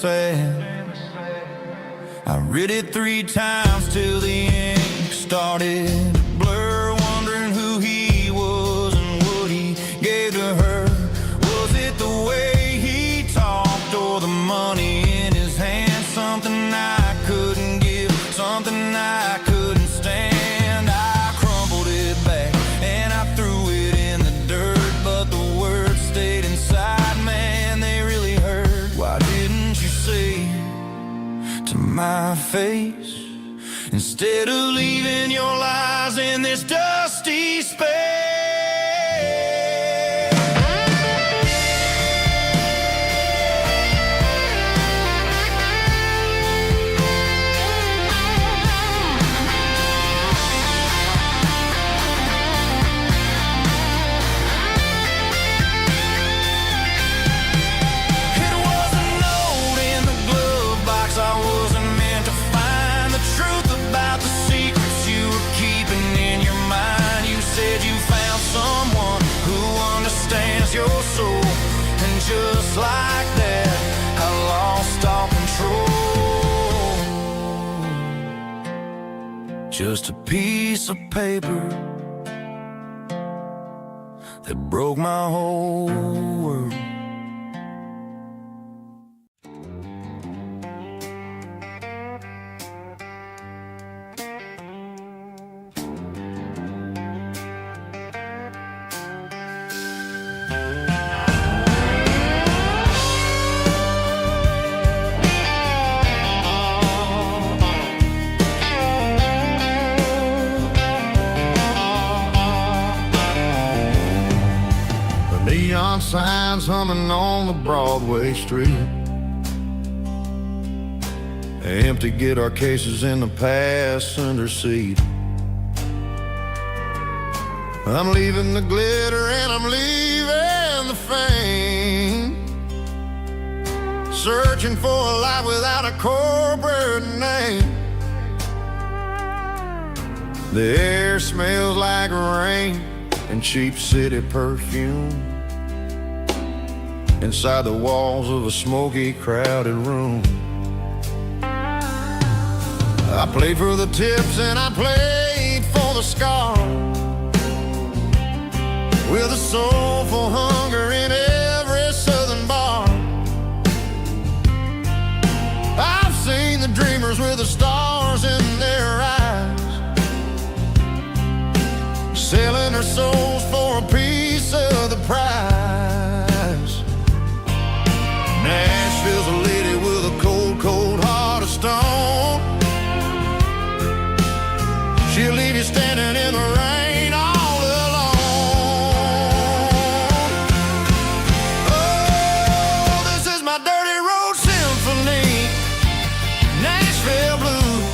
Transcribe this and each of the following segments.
sad. I read it 3 times till the ink started to blur, wondering who he was and what he gave to her. Was it the way he talked or the money in his hand? Something I couldn't give, something I couldn't stand. I crumpled it back and I threw it in the dirt, but the words stayed inside, man, they really hurt. Why didn't you say to my face, instead of leaving your lies in this dusty space? Your soul, and just like that, I lost all control. Just a piece of paper that broke my whole world. Signs humming on the Broadway street, empty guitar cases in the passenger seat. I'm leaving the glitter and I'm leaving the fame, searching for a life without a corporate name. The air smells like rain and cheap city perfume inside the walls of a smoky, crowded room. I played for the tips and I played for the scars, with a soulful hunger in every southern bar. I've seen the dreamers with the stars in their eyes, selling their souls for a piece of the prize. Nashville's a lady with a cold, cold heart of stone. She'll leave you standing in the rain all alone. Oh, this is my dirty road symphony, Nashville blues,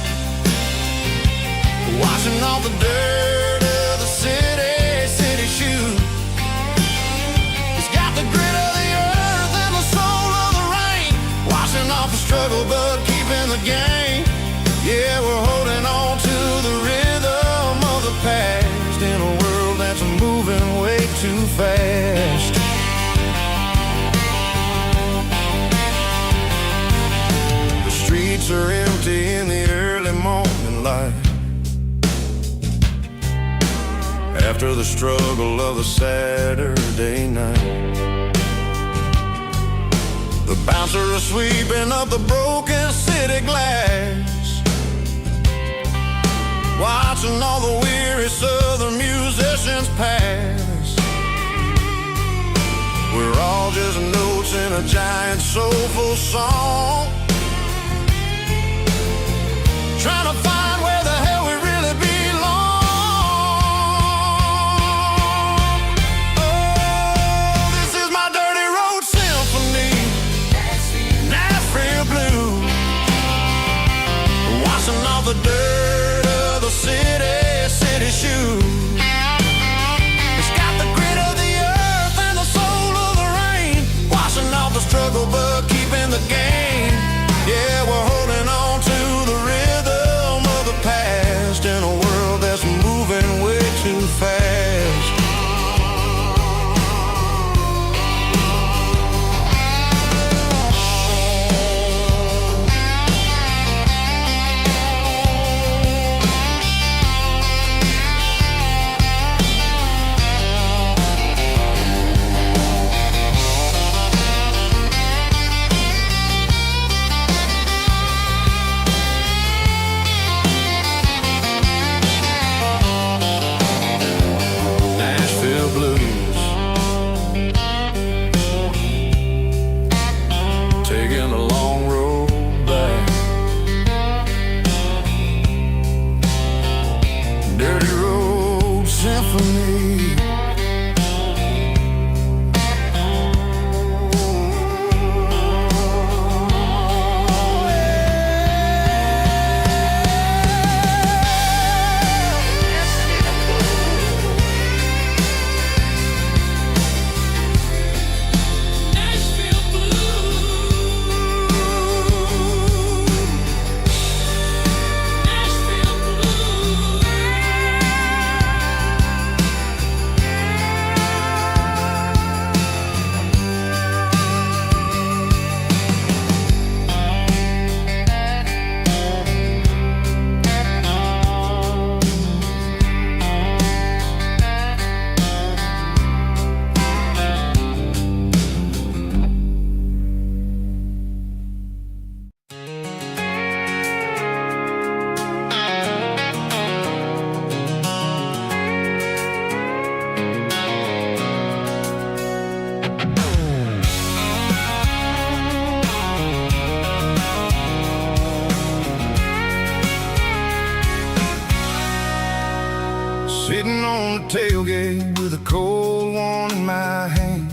washing off the dirt of the city shoes. It's got the grit of the earth and the soul of the rain, washing off the struggle but keeping the game. Yeah, we're holding on to the rhythm of the past in a world that's moving way too fast. The streets are empty in the early morning light, after the struggle of the Saturday night. The bouncer is sweeping up the broken city glass, watching all the weary southern musicians pass. We're all just notes in a giant soulful song, trying to find where the hell we really belong. Oh, this is my dirty road symphony, Nashville blues, washing off the dirt of the city shoes. It's got the grit of the earth and the soul of the rain, washing off the struggle but keeping the game. Yeah, we're holding on to the rhythm of the past in a world that's moving way too fast. sitting on the tailgate with a cold one in my hand,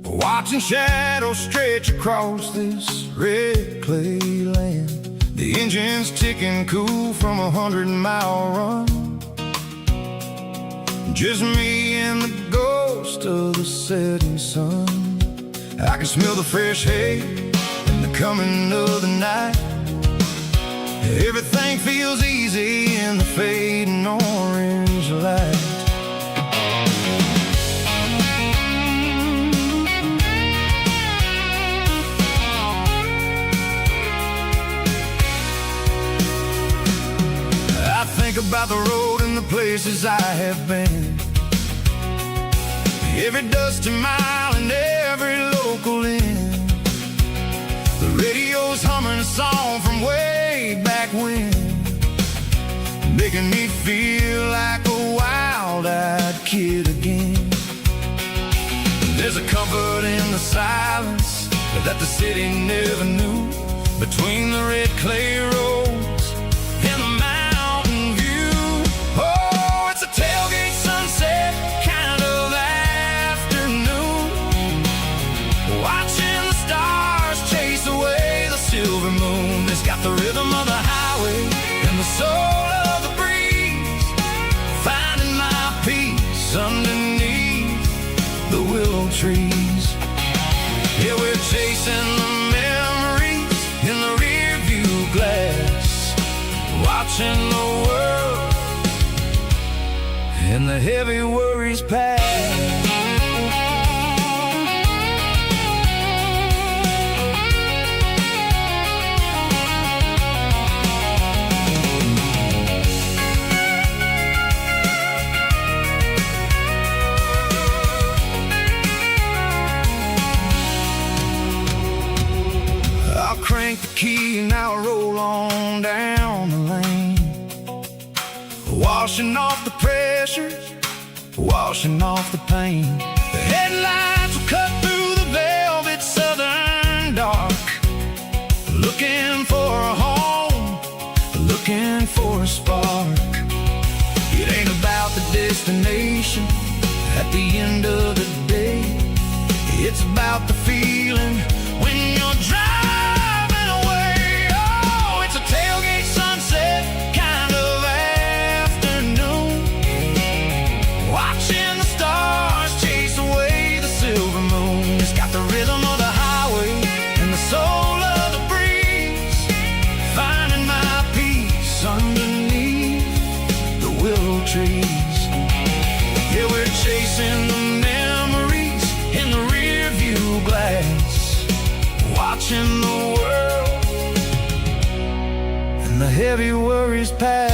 watching shadows stretch across this red clay land. The engine's ticking cool from a 100-mile run. Just me and the ghost of the setting sun. I can smell the fresh hay and the coming of the night. Everything feels easy in the fading orange light. I think about the road and the places I have been, every dusty mile and every local inn. The radio's humming a song from way back when, making me feel like a wild-eyed kid again. There's a comfort in the silence that the city never knew, between the red clay roads and the mountain view. Oh, it's a tailgate sunset kind of afternoon, watching the stars chase away the silver moon. It's got the rhythm of the highway and the soul of the breeze, finding my peace underneath the willow trees. Yeah, we're chasing the memories in the rear view glass, watching the world and the heavy worries pass. Crank the key and I'll roll on down the lane, washing off the pressure, washing off the pain. The headlights will cut through the velvet southern dark, looking for a home, looking for a spark. It ain't about the destination at the end of the day, it's about the feeling when you're driving. Tailgate sunset kind of afternoon, watching the stars chase away the silver moon. It's got the rhythm of the highway and the soul of the breeze, finding my peace underneath the willow trees. Yeah, we're chasing the memories in the rear view glass, watching the world and the heavy worries pass.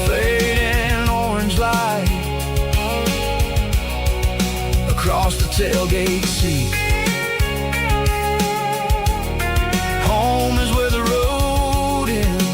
Fading orange light across the tailgate seat. Home is where the road ends.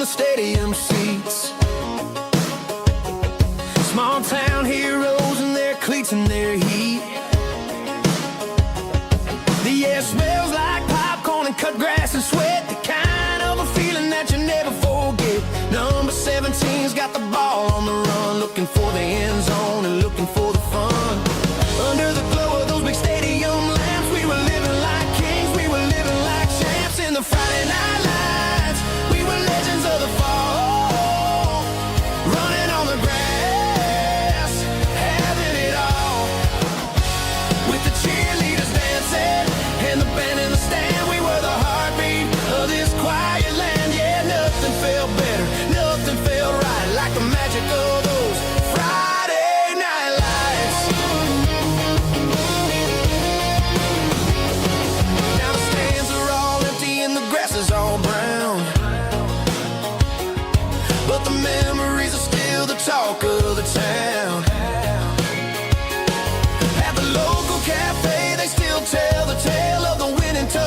Stadium seats, small town heroes in their cleats and their heat. The air smells like popcorn and cut grass and sweat, the kind of a feeling that you never forget. Number 17's got the ball on the run, looking for the end zone and looking for the fun. Under the glow of those big stadium lamps, we were living like kings, we were living like champs in the Friday night lights. We were legends of the fall, running on the grass, having it all. With the cheerleaders dancing and the band in the stand, we were the heartbeat of this quiet land, yeah.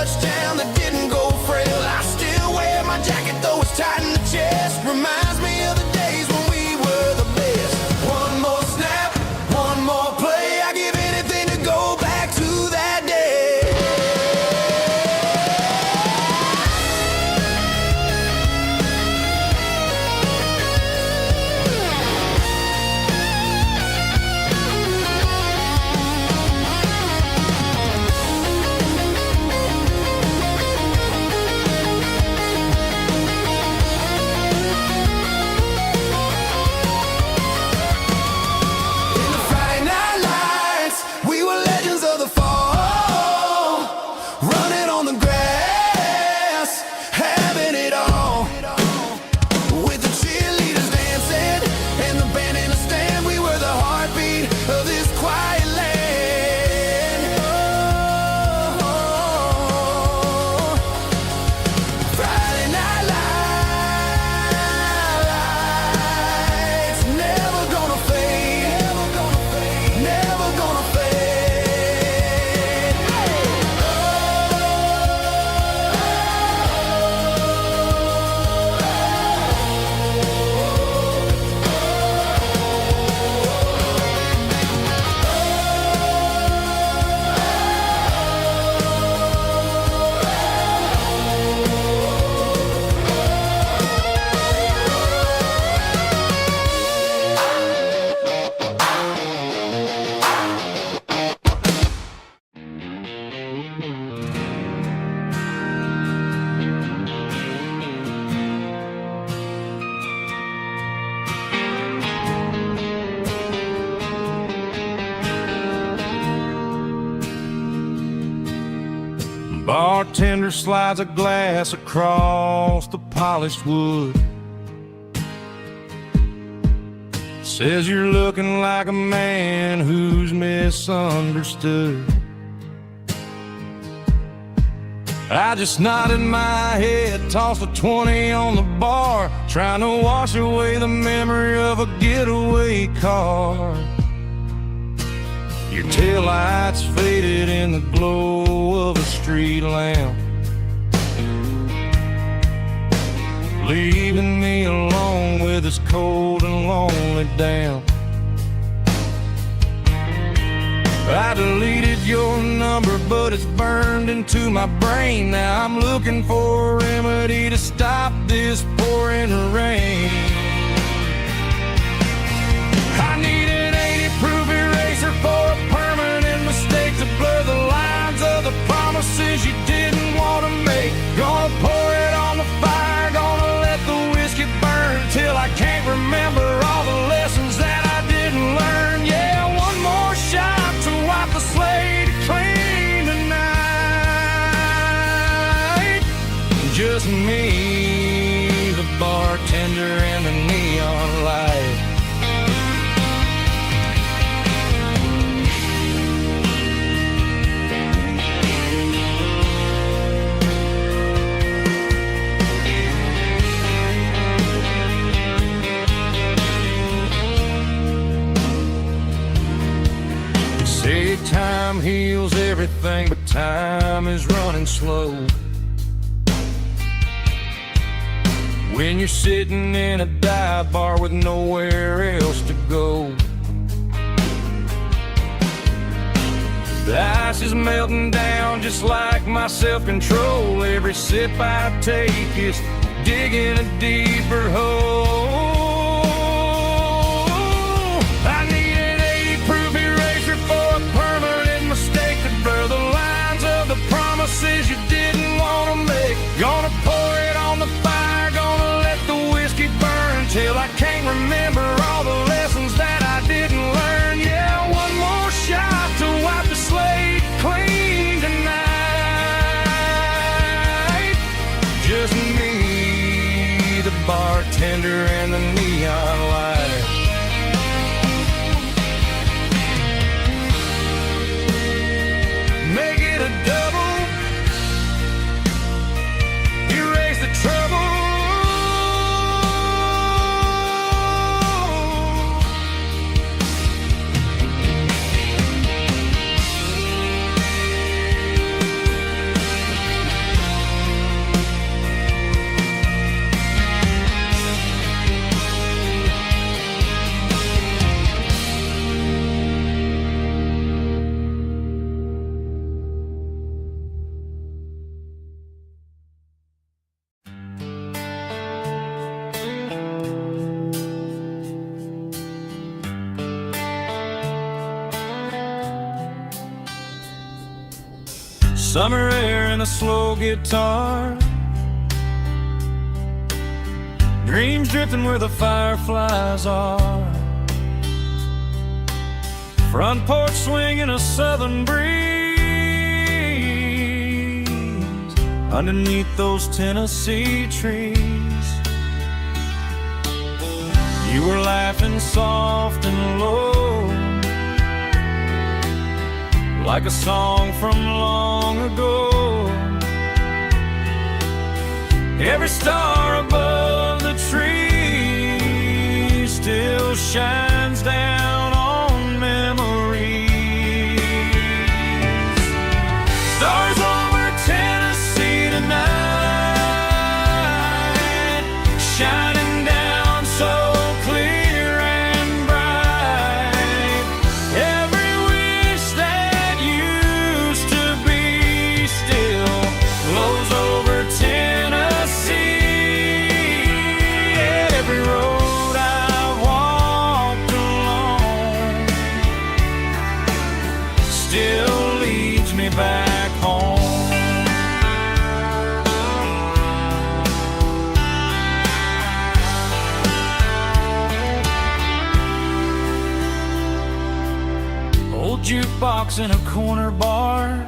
touchdown that didn't go frail. I still wear my jacket though it's tight in the chest. Reminds me of the days when we were the best. One more snap, one more play. I give anything to go back to that day. Bartender slides a glass across the polished wood. Says you're looking like a man who's misunderstood. I just nodded my head, tossed a 20 on the bar, trying to wash away the memory of a getaway car. Your taillights faded in the glow of a street lamp, leaving me alone with this cold and lonely damp. I deleted your number, but it's burned into my brain. Now I'm looking for a remedy to stop this pouring rain. I need an 80-proof eraser for a permanent mistake to blur the lines of the promises you didn't want to make. Gonna pour it on the fire, gonna let the whiskey burn till I can't remember all the lessons that I didn't learn. Yeah, one more shot to wipe the slate clean tonight. Just me, the bartender, and the neon light. Say time heals everything, but time is running slow. When you're sitting in a dive bar with nowhere else to go, the ice is melting down just like my self-control. Every sip I take is digging a deeper hole. I need an 80-proof eraser for a permanent mistake to blur the lines of the promises you didn't want to make. Gonna pour it on the fire, gonna let the whiskey burn till I can't remember all the lessons that I didn't learn. Yeah, one more shot to wipe the slate clean tonight. Just me, the bartender, and the neon light. Make it a double, erase the trouble. Summer air and a slow guitar, dreams drifting where the fireflies are. Front porch swinging a southern breeze underneath those Tennessee trees. You were laughing soft and low, like a song from long ago. Every star above the tree still shines down on memories. Stars over Tennessee tonight, shining down so clear and bright. Every wish that used to be still glows over Tennessee. Every road I've walked along still leads me back home. Old jukebox in a corner bar,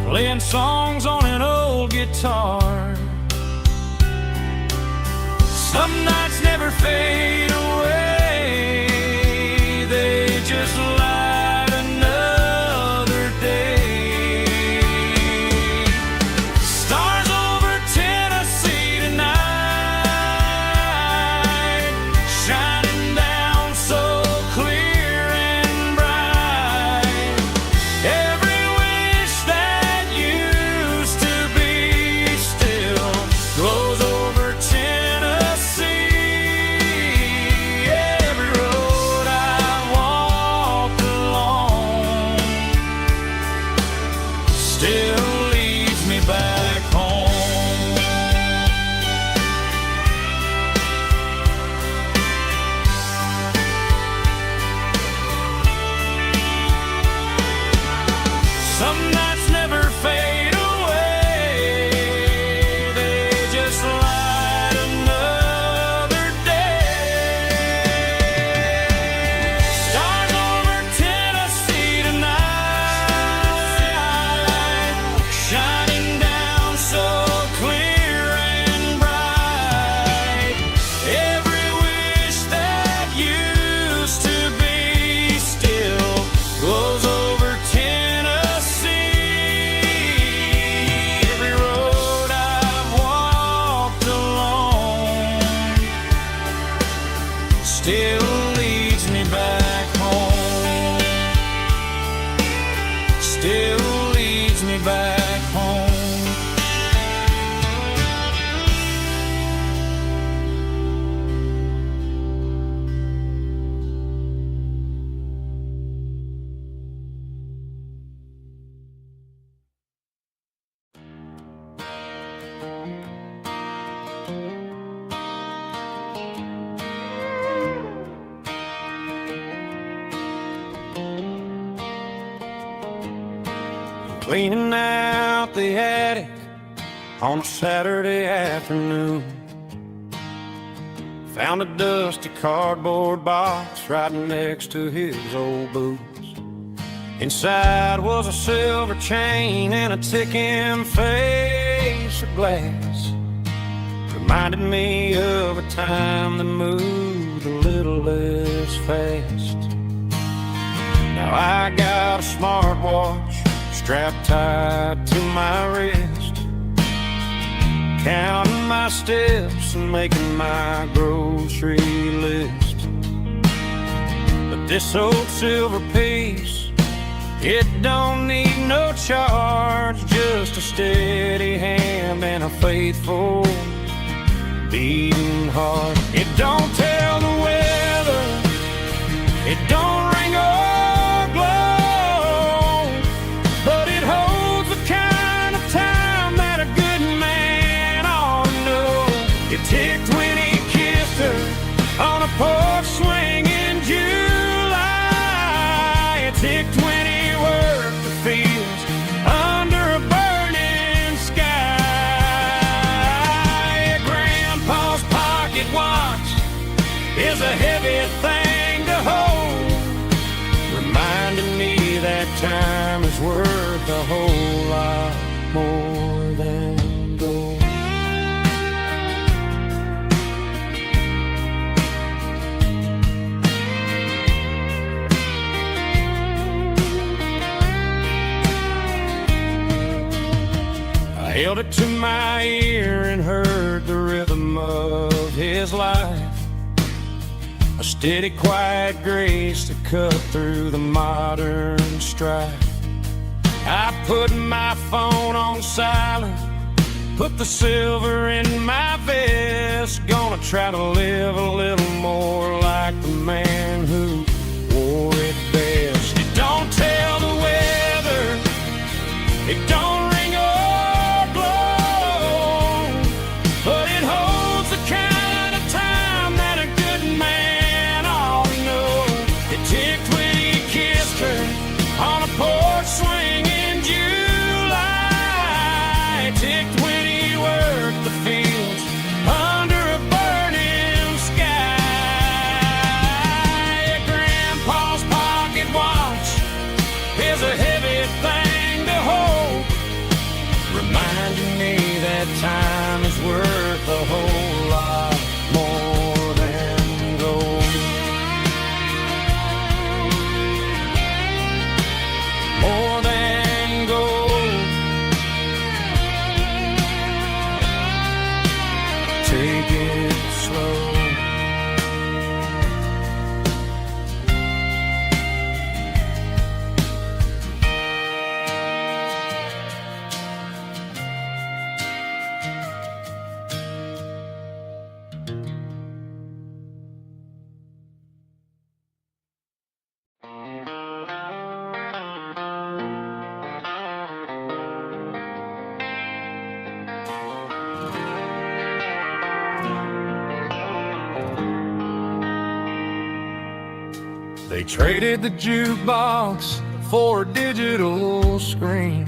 playing songs on an old guitar. Some nights never fade away, they just light another day. Stars over Tennessee tonight, shining down so clear and bright. Every wish that used to be still glows over Tennessee. Every road I walked along still leads me back home. Some nights never fade away, they just light another day. Stars over Tennessee tonight, shining down so clear and bright. Every wish that used to be still glows over Tennessee. Every road I've walked along still leads me back home. Still leads me back home. Cleaning out the attic on a Saturday afternoon, found a dusty cardboard box right next to his old boots. Inside was a silver chain and a ticking face of glass. Reminded me of a time that moved a little less fast. Now I got a smartwatch strapped tight to my wrist, counting my steps and making my grocery list. But this old silver piece, it don't need no charge, just a steady hand and a faithful beating heart. It don't tell the weather, it don't ring or glow, but it holds the kind of time that a good man ought to know. It ticked when he kissed her on a porch swing in July. It ticked when he worked worth a whole lot more than gold. I held it to my ear and heard the rhythm of his life. A steady, quiet grace to cut through the modern strife. I put my phone on silent, put the silver in my vest. Gonna try to live a little more like the man who wore it best. It don't tell the weather, it don't ring or blow, but it holds the kind of time that a good man ought to know. It ticked when he kissed her on a porch swing in July. It ticked when he worked the fields under a burning sky. Grandpa's pocket watch is a heavy thing to hold, reminding me that time is worth a whole lot more than gold. More than gold. Take it slow. They traded the jukebox for a digital screen,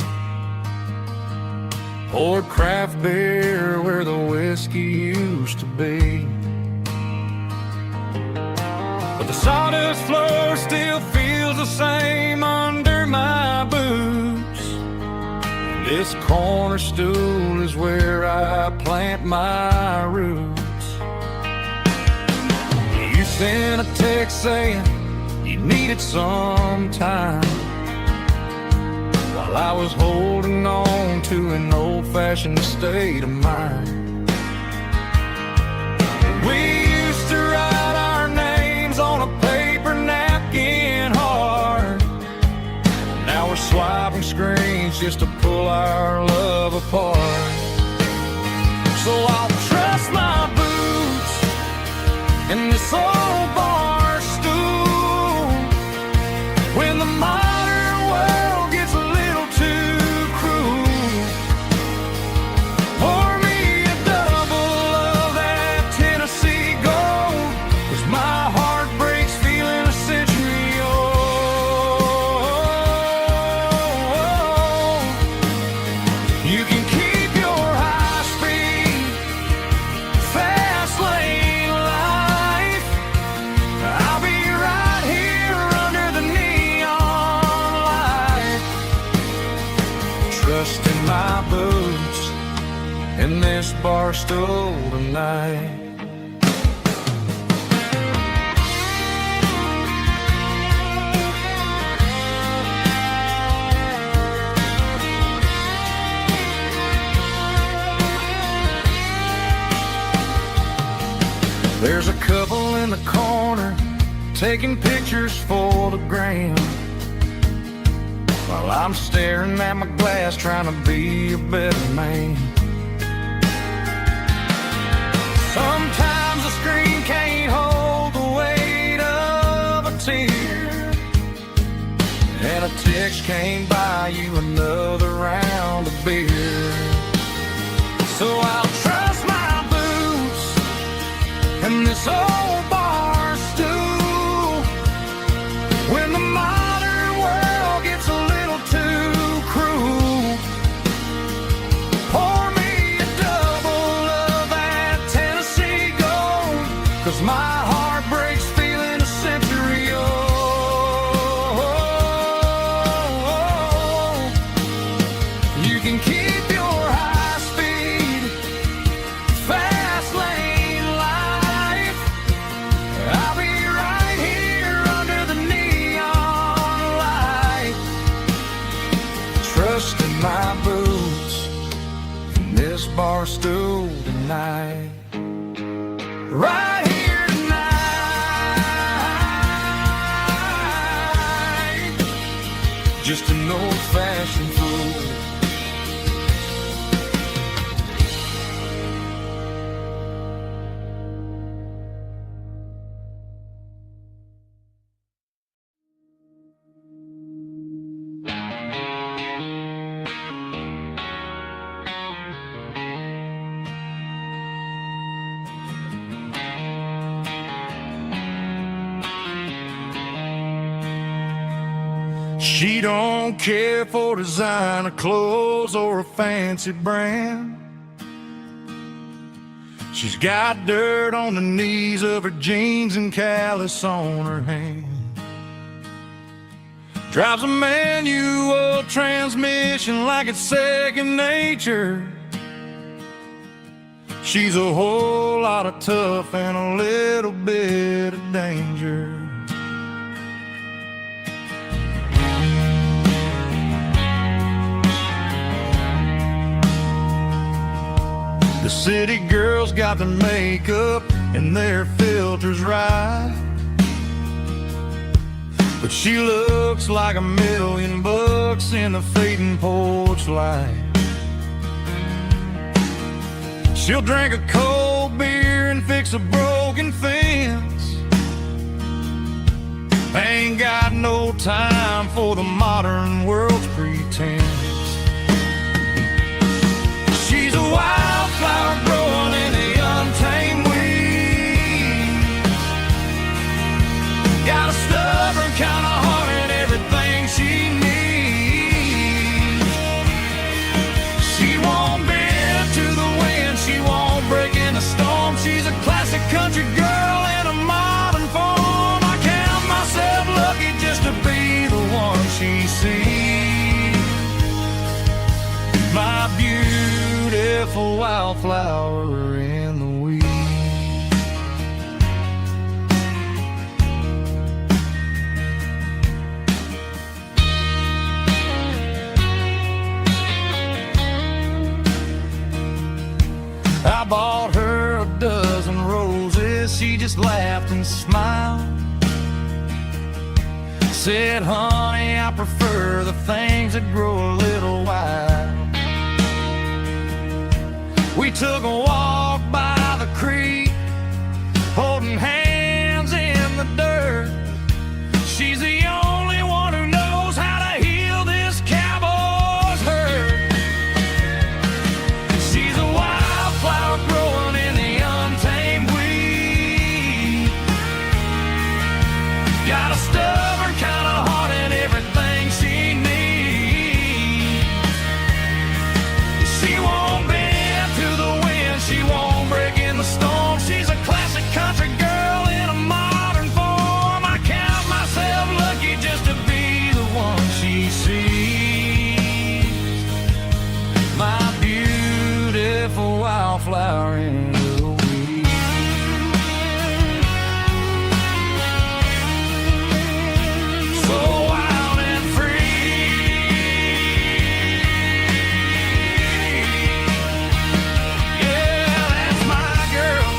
poured craft beer where the whiskey used to be. But the sawdust floor still feels the same under my boots. This corner stool is where I plant my roots. You sent a text saying you needed some time, while I was holding on to an old-fashioned state of mind. We used to write our names on a paper napkin hard. Now we're swiping screens just to pull our love apart. So I'll trust my boots in this old bar stool when the modern world gets a little too cruel. Pour me a double of that Tennessee gold, 'cause my heart breaks feeling a century old. You can keep your high-speed, fast lane life. I'll be right here under the neon light, trusting my boots in this bar stool tonight. There's a couple in the corner taking pictures for the gram, while I'm staring at my glass trying to be a better man. Sometimes the screen can't hold the weight of a tear, and a text can't buy you another round of beer. So I'll trust my boots and this old bar stool when the modern world gets a little too cruel. Pour me a double of that Tennessee gold, 'cause my heart breaks feeling a century old. my boots in this bar stool tonight. Right here tonight. Just an old-fashioned fool. She don't care for designer clothes or a fancy brand. She's got dirt on the knees of her jeans and callus on her hand. Drives a manual transmission like it's second nature. She's a whole lot of tough and a little bit of danger. The city girls got their makeup and their filters right, but she looks like $1,000,000 in the fading porch light. She'll drink a cold beer and fix a broken fence. Ain't got no time for the modern world's pretense. She's a wildflower growing in the untamed weeds. Got a stubborn kind of heart and everything she needs. She won't bend to the wind, she won't break in the storm. She's a classic country girl in a modern form. I count myself lucky just to be the one she sees. My beautiful wildflower in the weeds. I bought her a dozen roses, she just laughed and smiled. Said, honey, I prefer the things that grow a little wild. We took a walk by the creek, holding hands in the dirt. She's the only one who knows how to heal this cowboy's hurt. She's a wildflower growing in the untamed weed. Got a stubborn kind of heart and everything she needs. She won't bend to the wind, she won't break in the storm. She's a classic country girl in a modern form. I count myself lucky just to be the one she sees. My beautiful wildflower in the weeds. So wild and free. Yeah, that's my girl.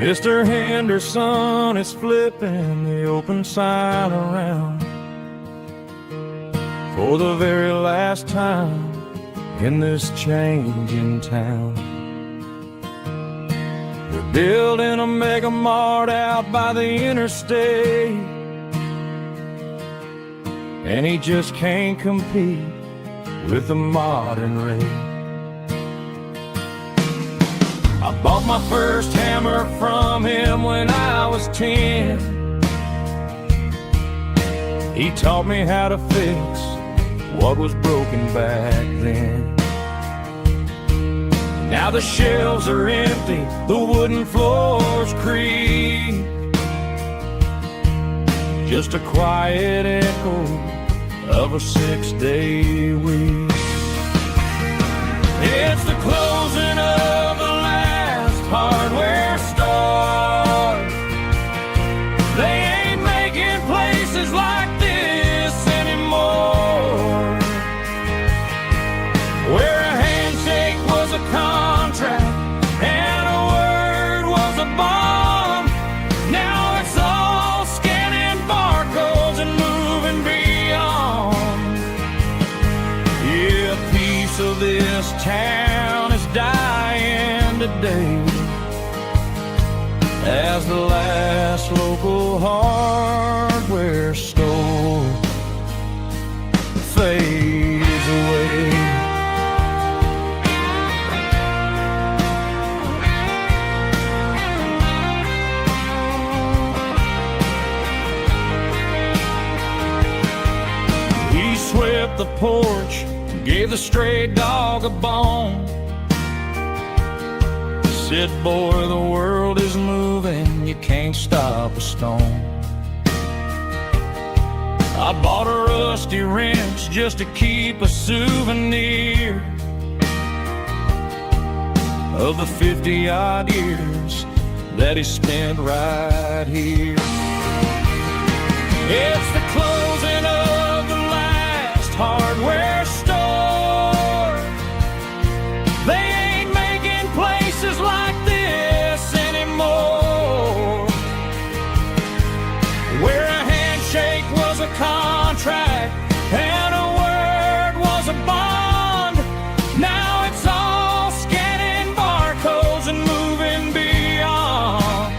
Mr. Henderson is flipping the open sign around for the very last time in this changing town. They're building a mega mart out by the interstate, and he just can't compete with the modern rate. I bought my first hammer from him when I was 10. He taught me how to fix what was broken back then. Now the shelves are empty, the wooden floors creak, just a quiet echo of a 6-day week. It's the closing of the last hardware store. They ain't making places like this anymore, where a handshake was a contract and a word was a bond. Now it's all scanning barcodes and moving beyond. Yeah, a piece of this town is dying today as the last local hardware store fades away. He swept the porch, gave the stray dog a bone, said, boy, the world is moving, you can't stop a stone. I bought a rusty wrench just to keep a souvenir of the 50-odd years that he spent right here. It's the closing of the last hardware store. They ain't making places like this anymore, where a handshake was a contract and a word was a bond. Now it's all scanning barcodes and moving beyond.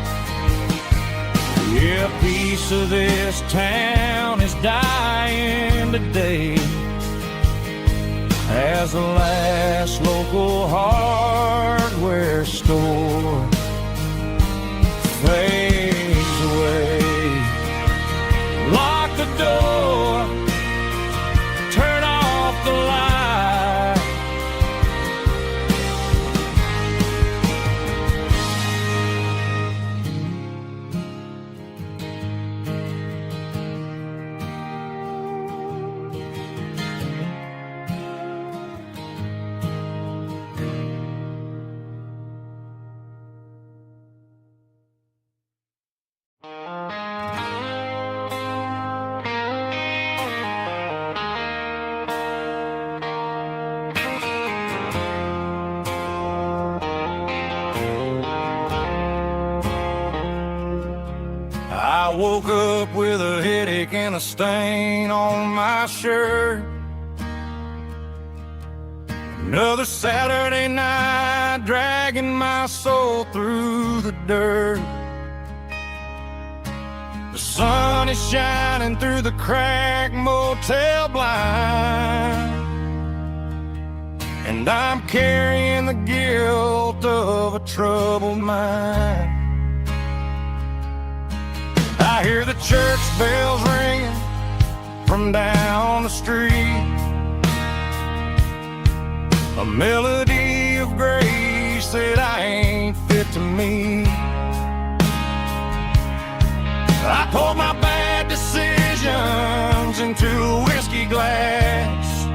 Yeah, a piece of this town is dying today as the last local hardware store fades away. Lock the door, turn off the light. I woke up with a headache and a stain on my shirt. Another Saturday night dragging my soul through the dirt. The sun is shining through the cracked motel blind, and I'm carrying the guilt of a troubled mind. I hear the church bells ringing from down the street, a melody of grace that I ain't fit to meet. I poured my bad decisions into a whiskey glass.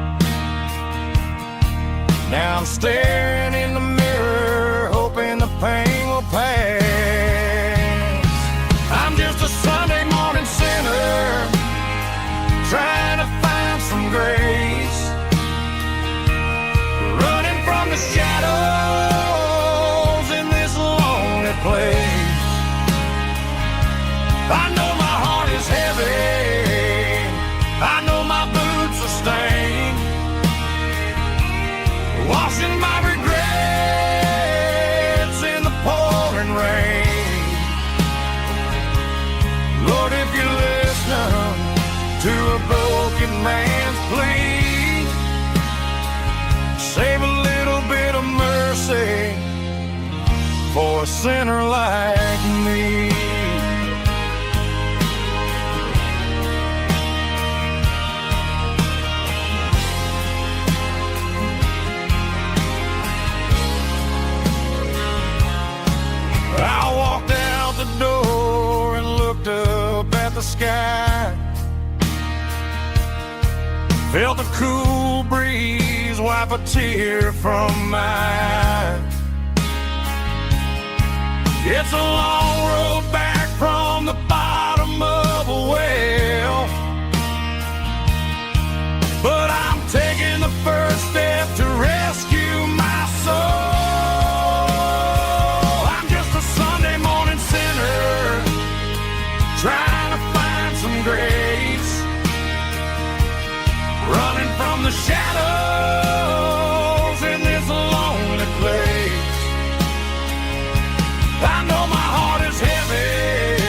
Now I'm staring in the mirror, hoping the pain will pass. I'm just a Sunday morning sinner, trying to find some grace, running from the shadows in this lonely place. I know my heart is heavy, I know my boots are stained, washing my regrets a sinner like me. I walked out the door and looked up at the sky. Felt the cool breeze wipe a tear from my eye. It's a long road back from the bottom of a well, but I'm taking the first step to rescue my soul. I'm just a Sunday morning sinner trying to find some grace, running from the shadows in this lonely place. I know my heart is heavy,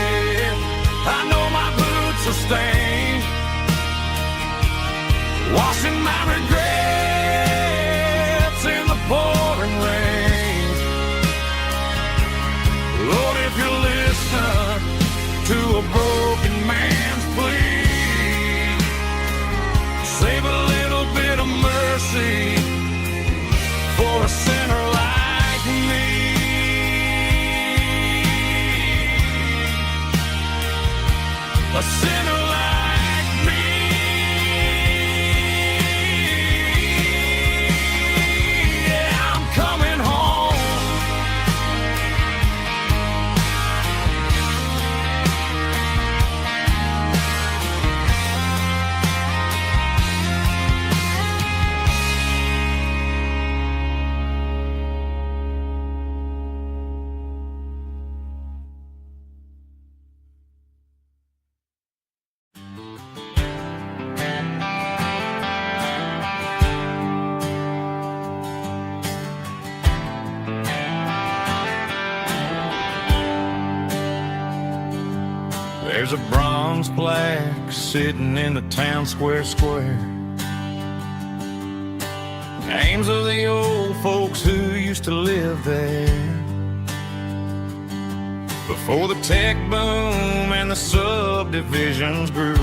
I know my boots are stained, washing my regrets in the pouring rain. Lord, if you listen to a broken man's plea, save a little bit of mercy for a sinner like me. A sinner like me. Yeah, I'm coming home. There's a bronze plaque sitting in the town square. Names of the old folks who used to live there before the tech boom and the subdivisions grew,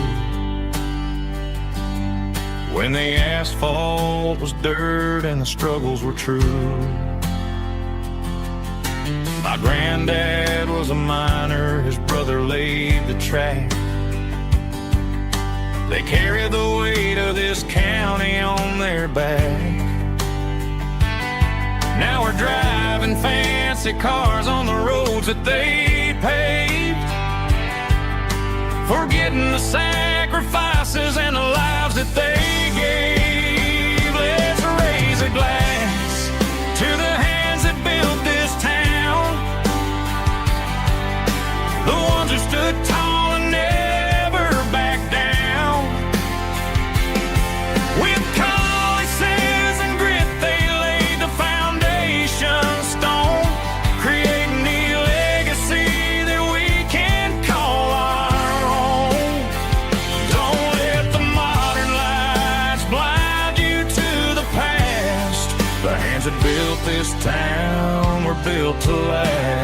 when the asphalt was dirt and the struggles were true. My granddad was a miner, his brother laid the track. They carried the weight of this county on their back. Now we're driving fancy cars on the roads that they paved, forgetting the sacrifices and the lives that they gave. Let's raise a glass to the hands that built this town, the ones who stood tall and never backed down. With calluses and grit they laid the foundation stone, creating the legacy that we can call our own. Don't let the modern lights blind you to the past. The hands that built this town were built to last.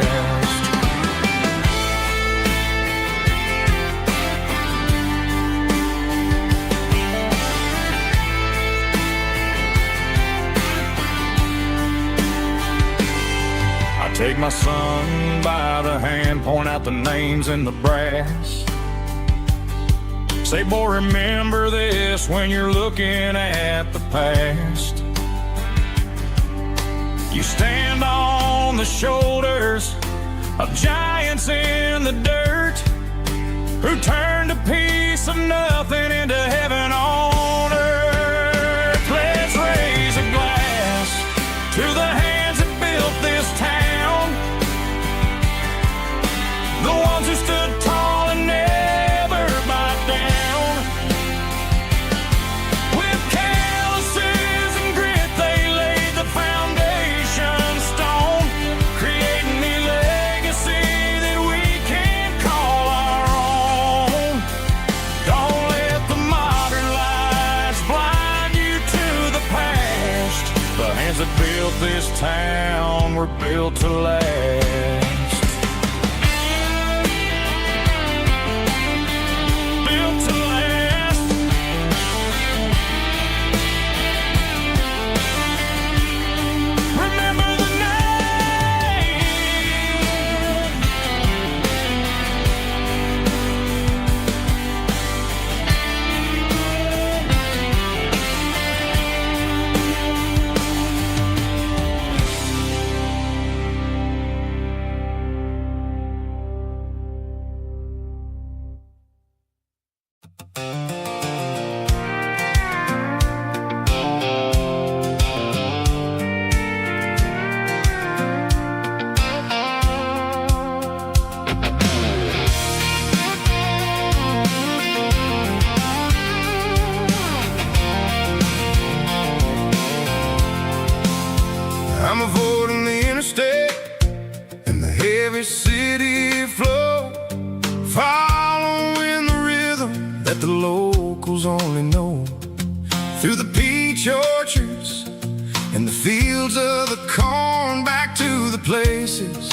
Take my son by the hand, point out the names in the brass. Say, boy, remember this when you're looking at the past. You stand on the shoulders of giants in the dirt, who turned a piece of nothing into heaven on earth. Let's raise a glass to the hands that built this town, the ones who stood tall and never backed down. With calluses and grit they laid the foundation stone, creating the legacy that we can call our own. Don't let the modern lights blind you to the past. The hands that built this town were built to last. Built to last. Remember the name. I'm avoiding the interstate and the heavy city flow, following the rhythm that the locals only know. Through the peach orchards and the fields of the corn, back to the places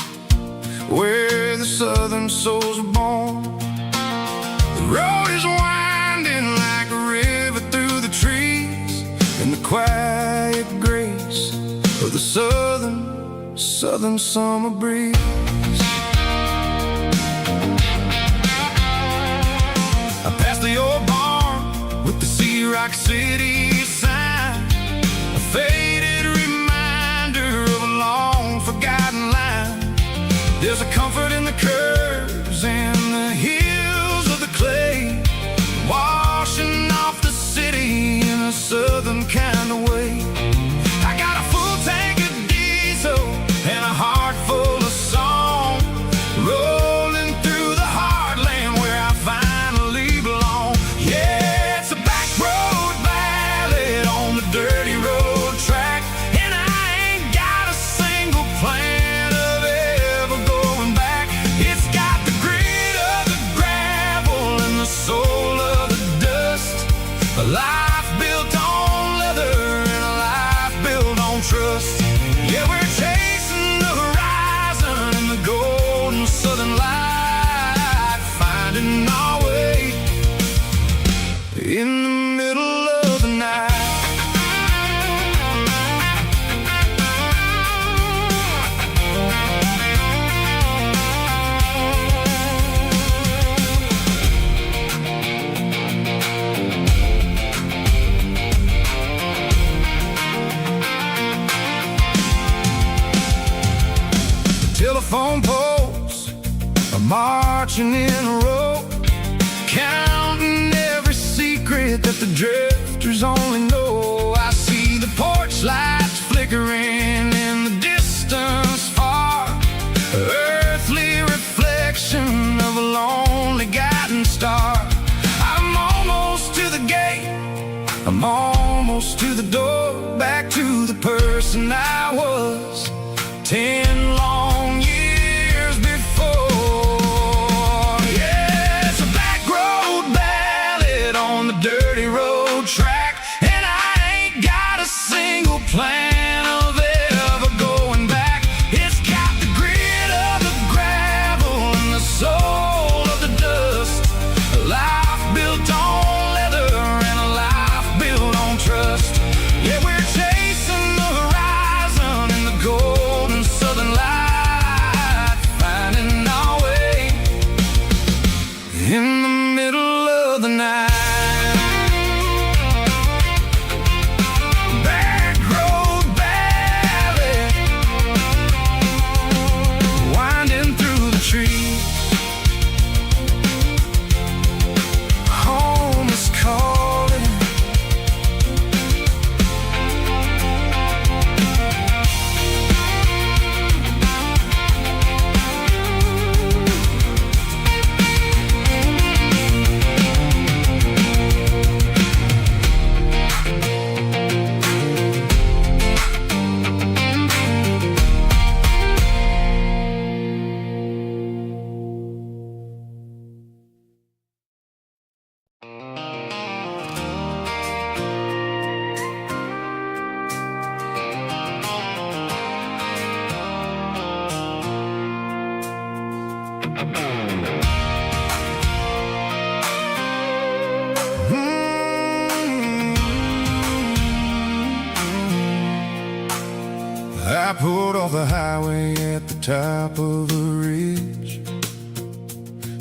where the southern souls are born. The road is winding like a river through the trees, and the quiet grace of the southern summer breeze. I passed the old barn with the Sea Rock City sign, a faded reminder of a long forgotten line. There's a comfort in the curves and the hills of the clay, washing off the city in a southern kind of way. I got a full tank of diesel and a heart full of song, rolling through the heartland where I finally belong. Yeah, it's a back road ballad on the dirty road track, and I ain't got a single plan of ever going back. It's got the grit of the gravel and the soul of the dust, a life built on leather and a life built on trust. Yeah, we're chasing the horizon in the golden southern light, finding our way in the middle of the night. Telephone poles are marching in a row, counting every secret that the drifters only know. I see the porch lights flickering in the distance far, earthly reflection of a lonely guiding star. I'm almost to the gate, I'm almost to the door, back to the person I was 10 long years before. Yeah, it's a back road ballad on the dirty road track, and I ain't got a single plan of I pulled off the highway at the top of a ridge,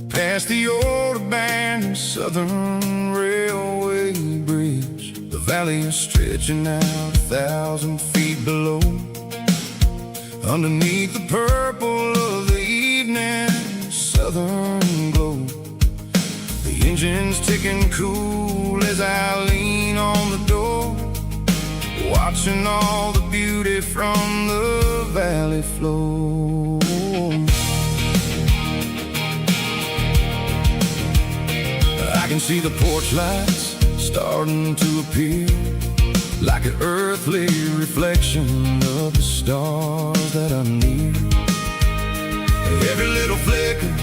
past the old abandoned Southern Railway bridge. The valley is stretching out 1,000 feet below, underneath the purple of the evening southern glow. The engine's ticking cool as I lean on the door, watching all the beauty from the valley flow. I can see the porch lights starting to appear, like an earthly reflection of the stars that are near. Every little flicker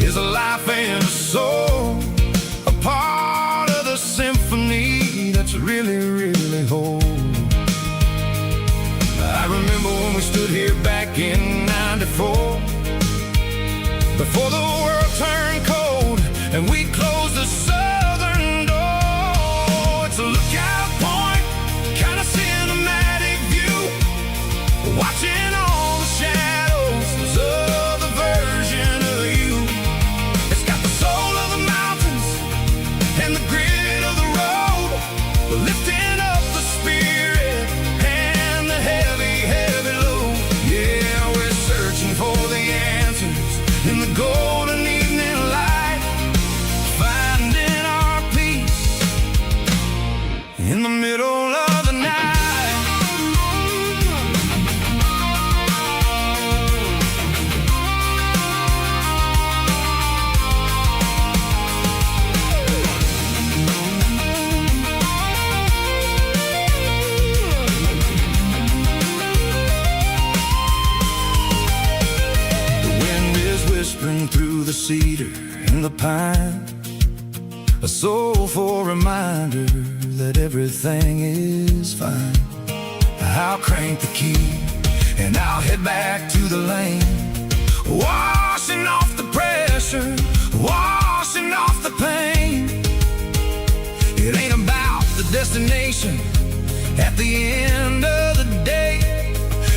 is a life and a soul, a part of the symphony that's really, really whole. I remember when we stood here back in '94, before the world turned cold and we closed the southern door. It's a lookout point, kind of cinematic view, watching all the shadows of the version of you. It's got the soul of the mountains and the grit of the road, lifting up the spirit and the heavy, heavy load. Yeah, we're searching for the answers in the golden evening light, finding our peace in the middle of the night. Whispering through the cedar and the pine, a soulful reminder that everything is fine. I'll crank the key and I'll head back to the lane, washing off the pressure, washing off the pain. It ain't about the destination at the end of the day,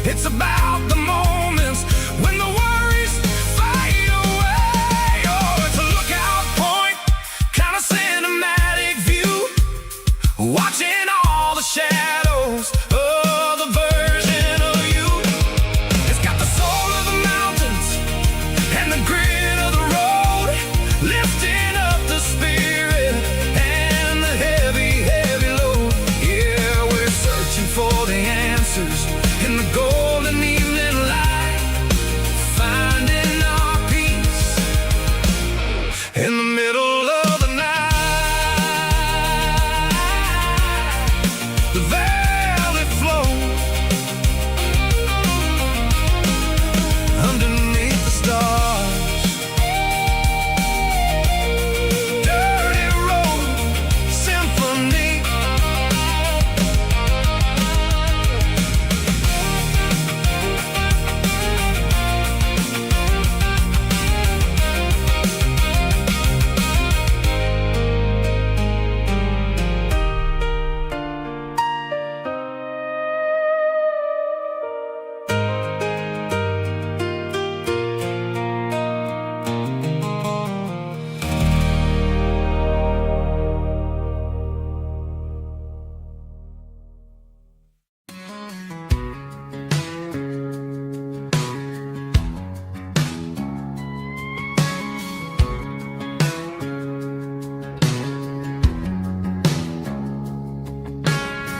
it's about the moments when the worries fade away. Oh, it's a lookout point, kind of cinematic view, watching all the shadows of the version of you. It's got the soul of the mountains and the grit of the road, lifting up the spirit and the heavy, heavy load. Yeah, we're searching for the answers in the golden evening light, finding our peace in the middle of the night. The valley flows underneath the stars. Dirty road symphony.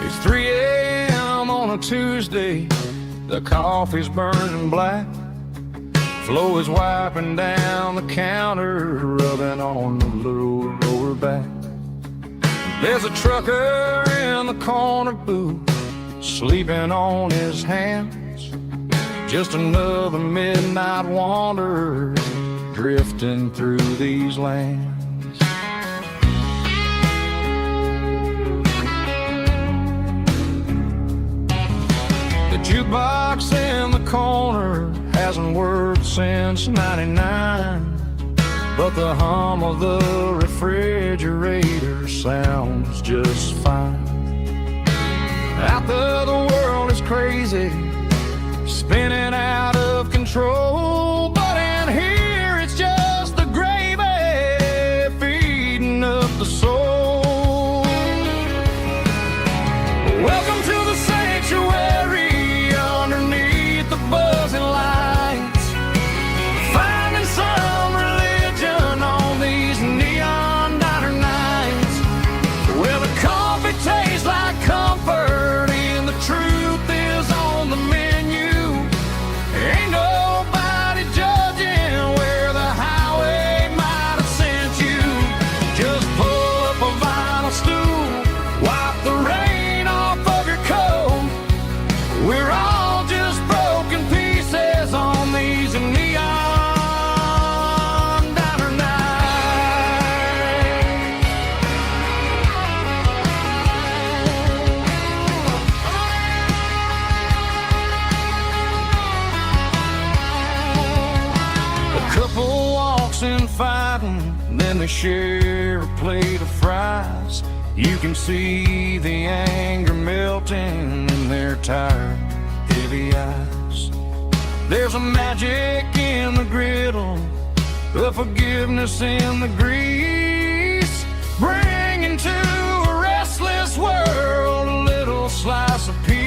It's 3 a.m. on a Tuesday, the coffee's burning black, Flo is wiping down the counter, rubbing on the little lower back. There's a trucker in the corner booth, sleeping on his hands, just another midnight wanderer drifting through these lands. The jukebox in the corner hasn't worked since '99, but the hum of the refrigerator sounds just fine. Out there the world is crazy, when they share a plate of fries. You can see the anger melting in their tired, heavy eyes. There's a magic in the griddle, a forgiveness in the grease, bringing to a restless world a little slice of peace.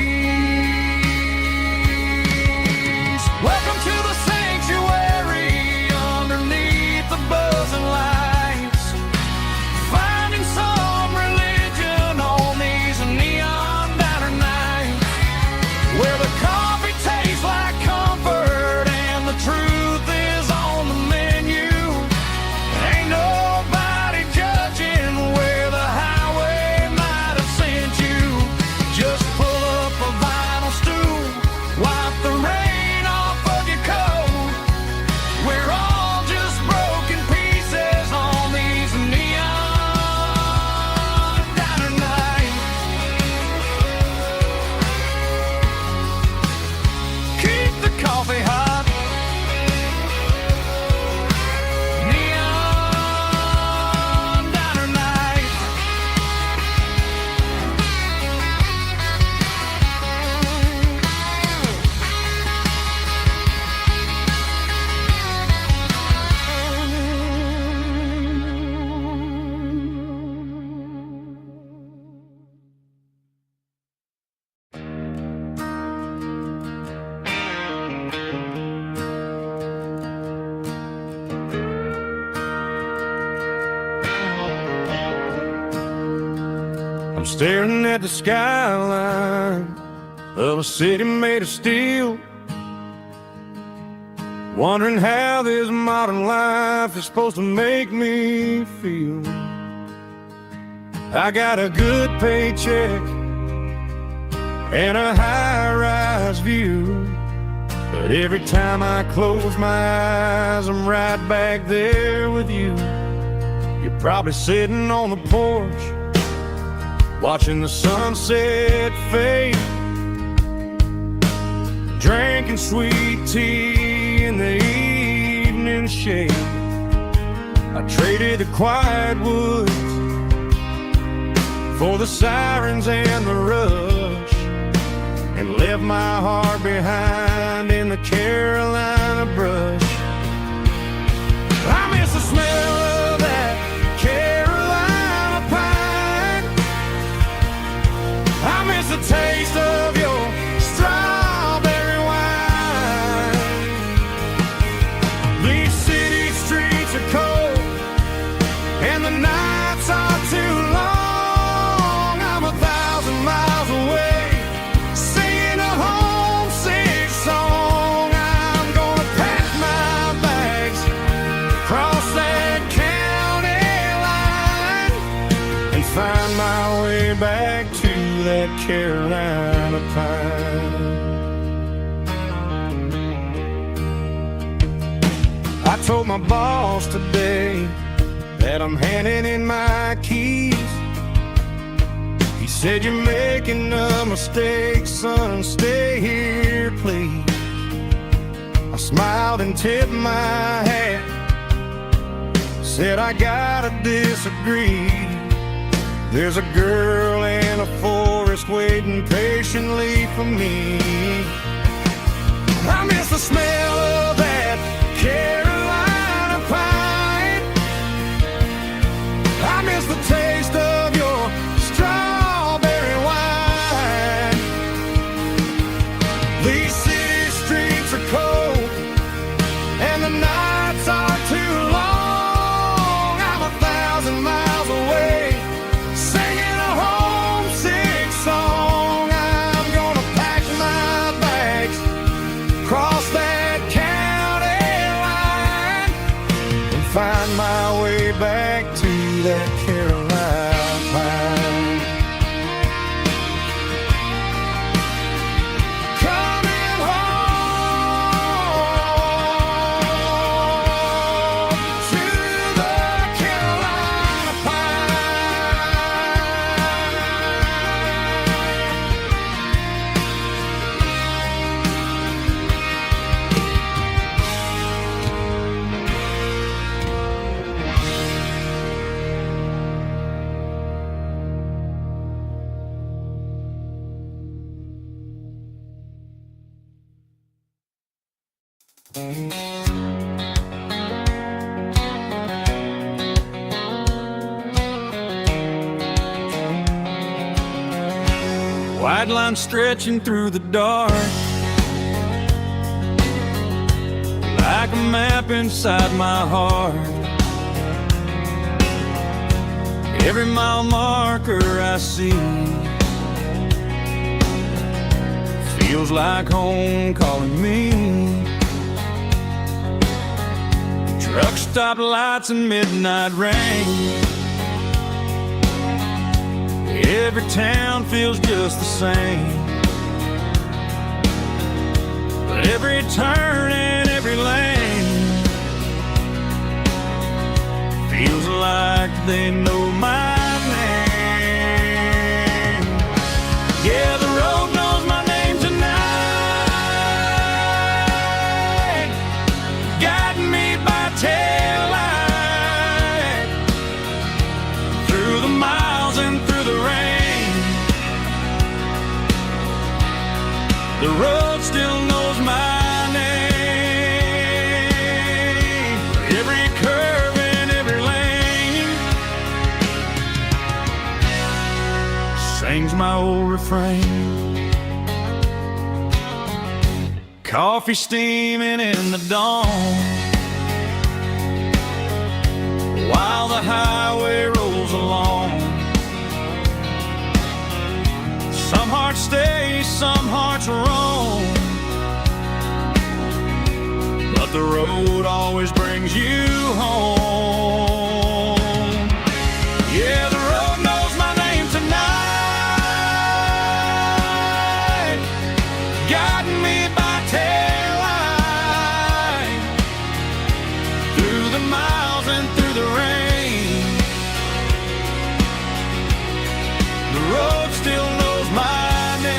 Welcome to the sanctuary underneath the buzzing lights, finding some religion on these neon diner nights, where the coffee tastes like comfort and the truth is on the menu. Ain't nobody judging where the highway might have sent you. Just pull up a vinyl stool, wipe the rain off of your coat. We're all just broken pieces on these neon diner nights. Keep the coffee hot. Neon diner nights. I'm staring at the skyline of a city made of steel, wondering how this modern life is supposed to make me feel. I got a good paycheck and a high-rise view, but every time I close my eyes, I'm right back there with you. You're probably sitting on the porch, watching the sunset fade, drinking sweet tea in the evening shade. I traded the quiet woods for the sirens and the rush, and left my heart behind in the Carolina brush. I miss the smell of that Carolina pine. I miss the taste of your strawberry wine. These city streets are cold and the nights are too long. I'm 1,000 miles away, singing a homesick song. I'm gonna pack my bags, cross that county line, and find my way back to that Carolina pine. I told my boss today that I'm handing in my keys. He said, "You're making a mistake, son, stay here, please." I smiled and tipped my hat, said, "I gotta disagree. There's a girl in a forest waiting patiently for me." I miss the smell of that Carolina pine. I miss the taste of your strawberry wine. These city streets are cold and the nights are too long. I'm 1,000 miles away, singing a homesick song. I'm gonna pack my bags, White line stretching through the dark, like a map inside my heart. Every mile marker I see feels like home calling me. Truck stop lights and midnight rain. Every town feels just the same, but every turn and every lane feels like they know my name. Yeah, the road knows my name tonight, guiding me by taillight through the miles and through the rain. The road still knows my name. Every curve and every lane sings my old refrain. Coffee steaming in the dawn, while the highway rolls along. Some hearts stay, some hearts roam, but the road always brings you home. Yeah, the road knows my name tonight, guiding me by taillight through the miles and through the rain. The road still knows my name.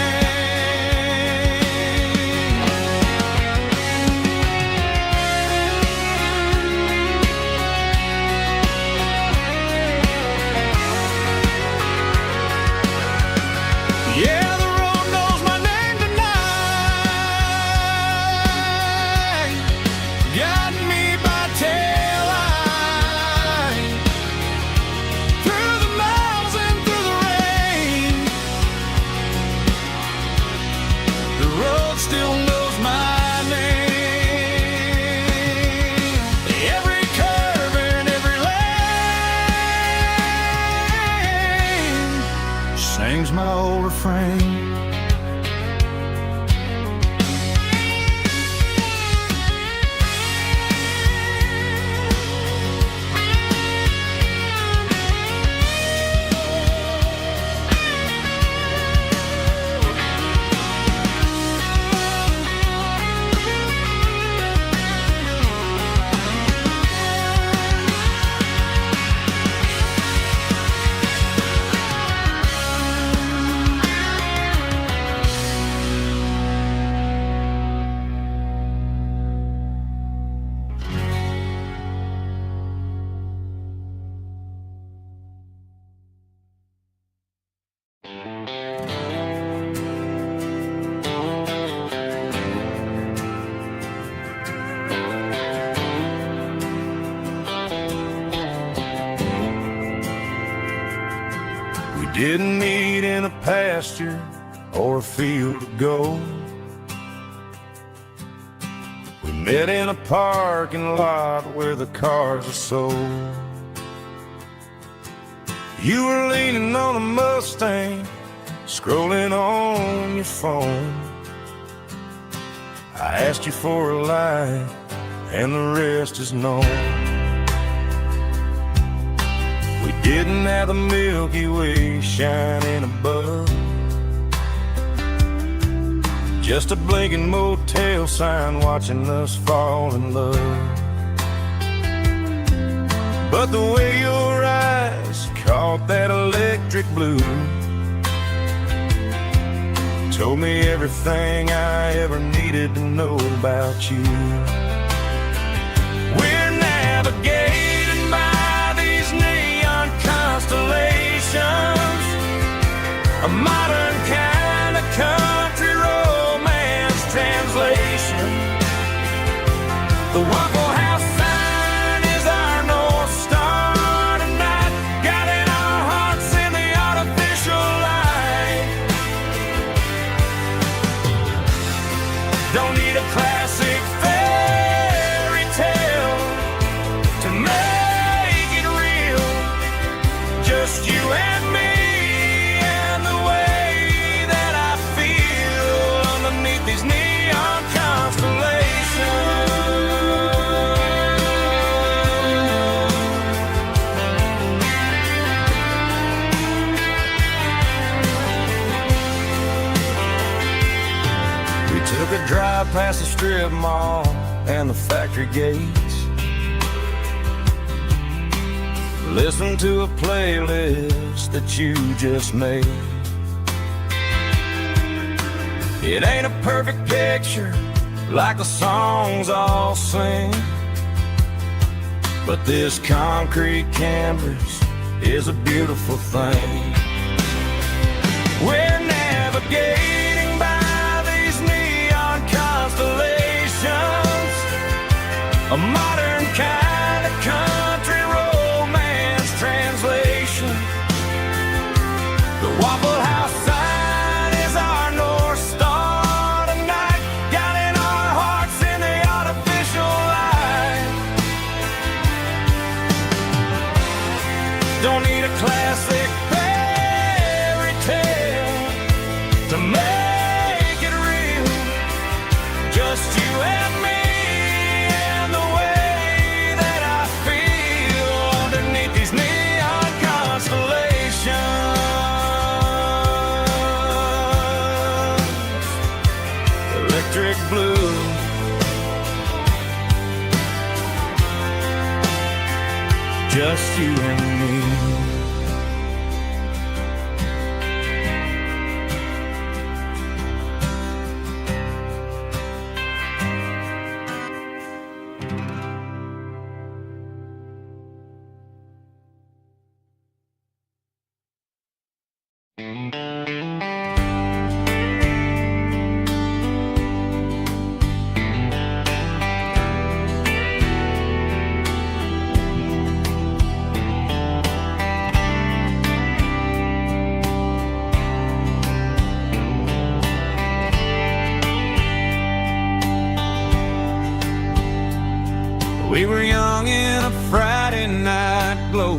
Yeah, the road knows my name tonight, guiding me by taillight through the miles and through the rain. The road still knows my name. Every curve and every lane sings my old refrain. Didn't meet in a pasture or a field of gold. We met in a parking lot where the cars are sold. You were leaning on a Mustang, scrolling on your phone. I asked you for a light, and the rest is known. We didn't have the Milky Way shining above, just a blinking motel sign watching us fall in love. But the way your eyes caught that electric blue told me everything I ever needed to know about you. We're navigating by these neon constellations, a modern kind of country romance translation. The Waffle House sign is our North Star tonight, guiding our hearts in the artificial light. Don't need a classic fairy tale to make it real. Just you and me and the way that I feel underneath these neon constellations. We took a drive past the strip mall and the factory gates. Listen to a playlist that you just made. It ain't a perfect picture like the songs all sing, but this concrete canvas is a beautiful thing. We're navigating by these neon constellations, a modern kind of country romance translation. The Waffle House sign is our North Star tonight, guiding our hearts in the artificial light. Don't need a classic fairy tale to make it real. Just you and me and the way that I feel underneath these neon constellations. Electric blue, just you and me. We were young in a Friday night glow,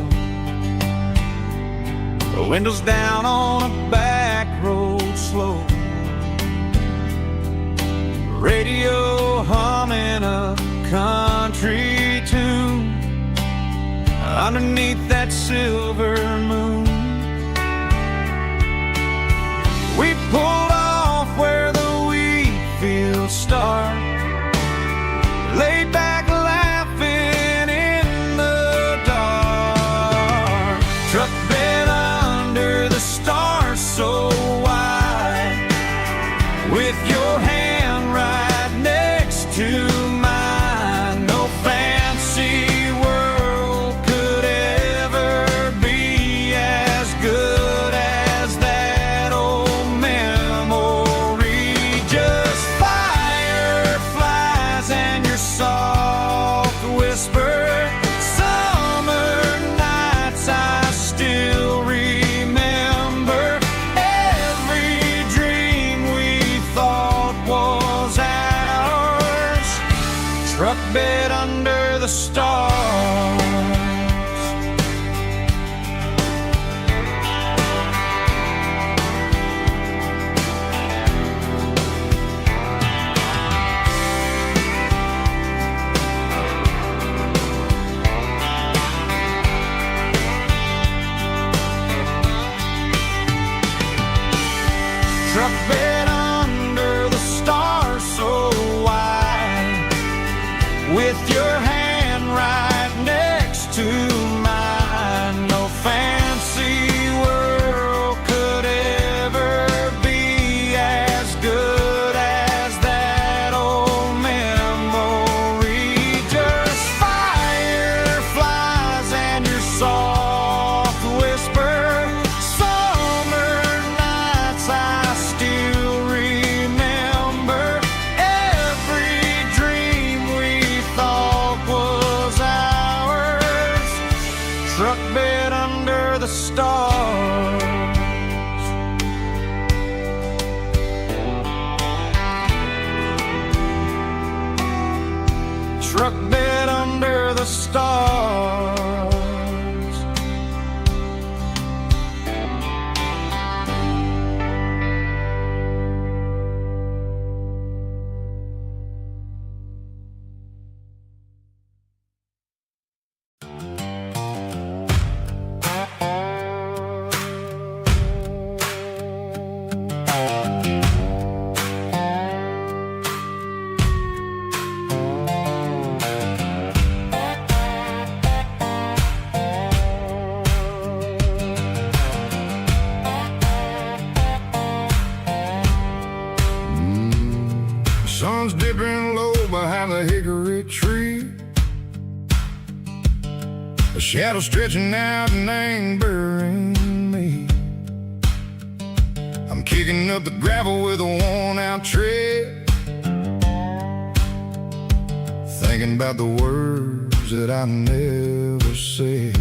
the windows down on a back road slow, radio humming a country tune underneath that silver moon. We pulled off where the wheat fields start, laid back laughing in the dark. Truck bed under the stars so wide, with your hand right next to mine. No fancy world could ever be as good as that old memory. Just fireflies and your soft whisper. Summer nights I still remember. Every dream we thought was ours. Truck bed under the stars. Truck bed under the stars so wide, with your hand right truck bed under the stars. Sun's dipping low behind the hickory tree. A shadow stretching out and angering me. I'm kicking up the gravel with a worn-out tread, thinking about the words that I never said.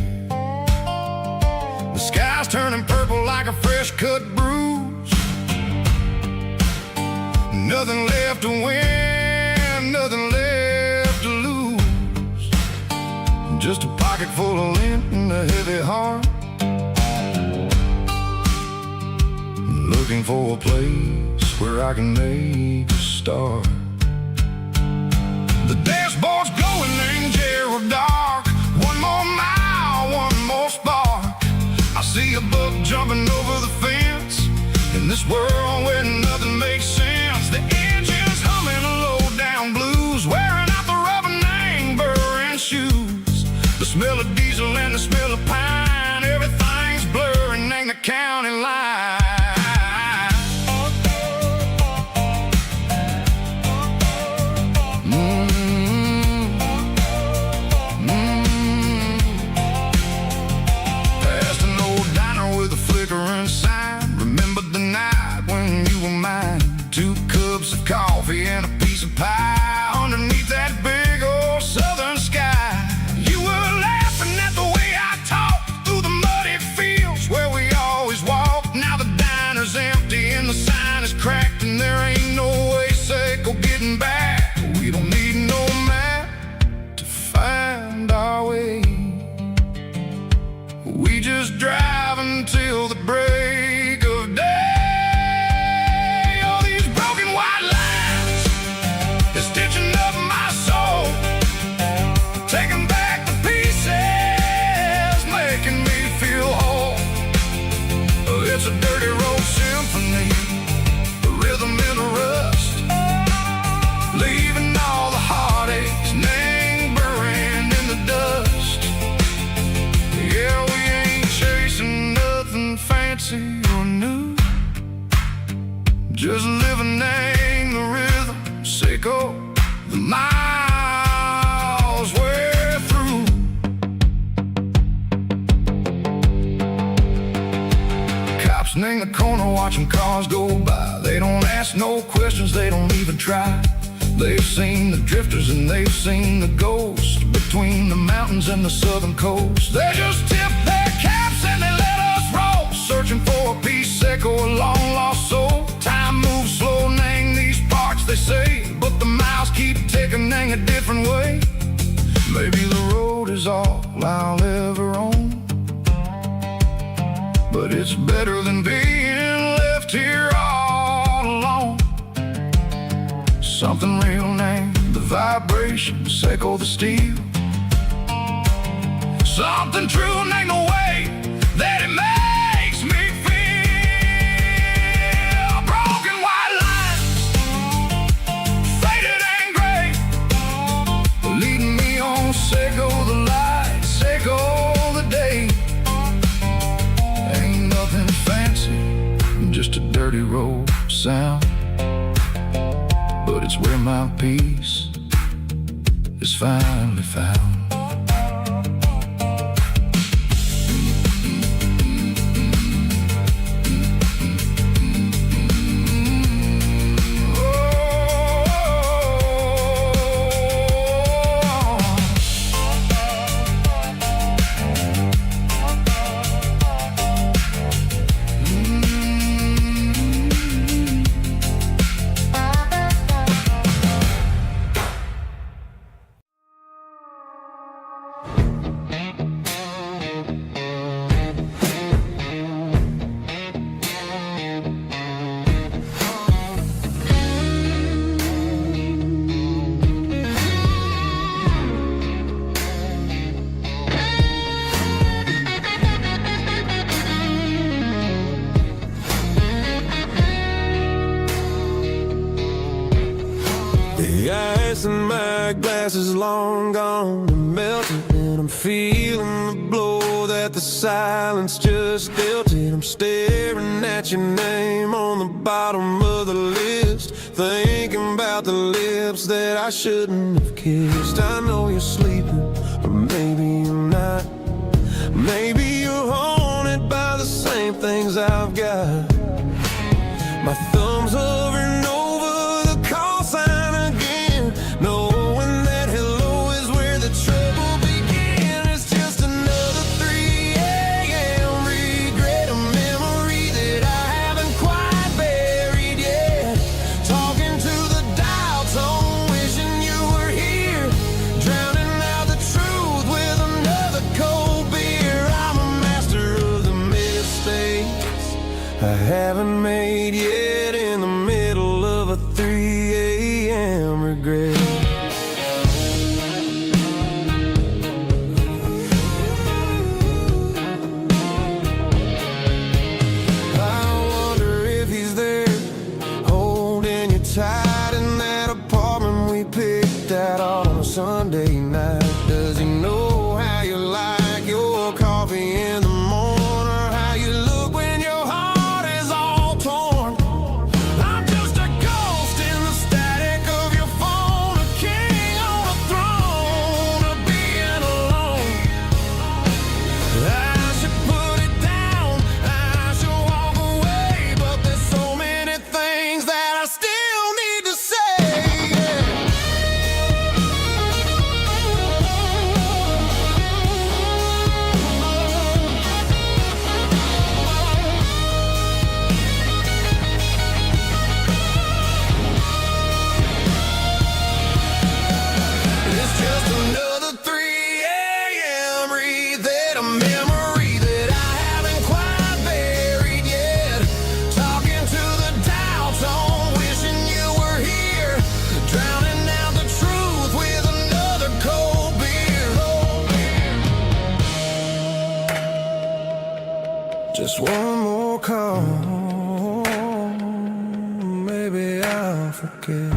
The sky's turning purple like a fresh-cut bruise. Nothing left to win, nothing left to lose. Just a pocket full of lint and a heavy heart, looking for a place where I can make a start. The dashboard's glowing in Gerald dark. One more mile, one more spark. I see a buck jumping over the fence in this world where nothing makes sense. The engine's humming a low-down blues, wearing out the rubber name, burring shoes. The smell of diesel and the smell of pine, everything's blurring, ain't the county line. Past an old diner with a flickering sign. Remember the night when you were mine. 2 cups of coffee and a piece of pie underneath that big old southern sky. You were laughing at the way I talked through the muddy fields where we always walked. Now the diner's empty and the sign is cracked, and there ain't no way safe or getting back. We don't need no map to find our way. We just drive until the break of day. Stitching up my soul, taking back the pieces, making me feel whole. It's a dirty road symphony, a rhythm in a rust, leaving all the heartaches lingering in the dust. Yeah, we ain't chasing nothing fancy or new, just living in the rhythm, sicko. The miles we're through. Cops in the corner watching cars go by. They don't ask no questions, they don't even try. They've seen the drifters and they've seen the ghosts between the mountains and the southern coast. They just tip their caps and they let us roll, searching for a piece or a long lost soul. Time moves slow, name these parts they say, but the miles keep ticking in a different way. Maybe the road is all I'll ever own, but it's better than being left here all alone. Something real named the vibrations echo the steel. Something true named the way that it makes me feel. Broken white lines, faded and gray, leading me on, Seiko the light, Seiko the day. Ain't nothing fancy, just a dirty road sound, but it's where my peace is finally found. ice in my glass is long gone and melted, and I'm feeling the blow that the silence just dealt it. I'm staring at your name on the bottom of the list, thinking about the lips that I shouldn't have kissed. I know you're sleeping, but maybe you're not. Maybe you're haunted by the same things I've got. My thumb's hovering over the call sign again, knowing that hello is where the trouble began. It's just another 3 a.m. regret, a memory that I haven't quite buried yet. Talking to the dial tone, wishing you were here, drowning out the truth with another cold beer. I'm a master of the mistakes I haven't made yet, in the middle of a 3 a.m. regret. I wonder if he's there, holding you tight in that apartment we picked out on a Sunday night. Does he know how you like your coffee in the morning, or how you look when your heart is all torn? I'm just a ghost in the static of your phone, a king on a throne of being alone. I should put it down, I should walk away, but there's so many things that I still need to say. It's just another 3 a.m. read, a memory that I haven't quite buried yet. Talking to the dial tone, wishing you were here, drowning out the truth with another cold beer. Just one more call, maybe I'll forget.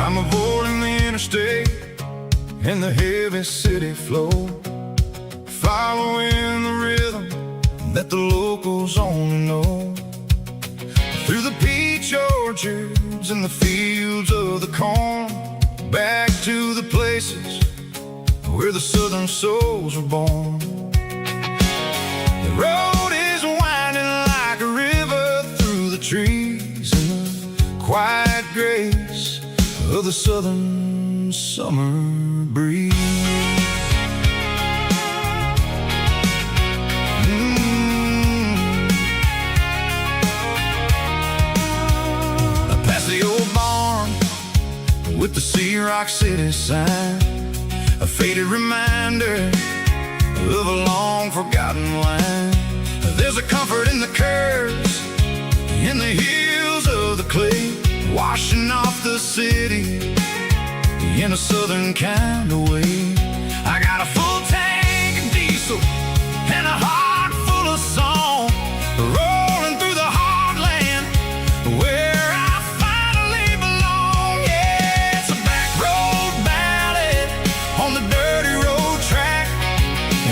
I'm avoiding the interstate and the heavy city flow, following the rhythm that the locals only know. Through the peach orchards and the fields of the corn, back to the places where the southern souls were born. The road is winding like a river through the trees in the quiet grace of the southern summer breeze. Past the old barn with the Sea Rock City sign, a faded reminder of a long forgotten line. There's a comfort in the curves, in the hills of the clay, washing off the city in a southern kind of way. I got a full tank of diesel and a heart full of song, rolling through the heartland where I finally belong. Yeah, it's a back road ballad on the dirty road track,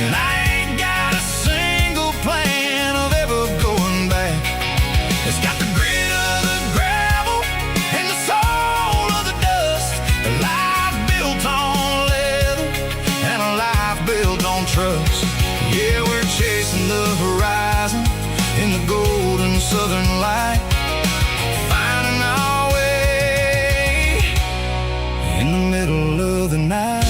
and I ain't got a single plan of ever going back. It's got the grit of the gravel and the soul of the dust, alive Yeah, we're chasing the horizon in the golden southern light, finding our way in the middle of the night.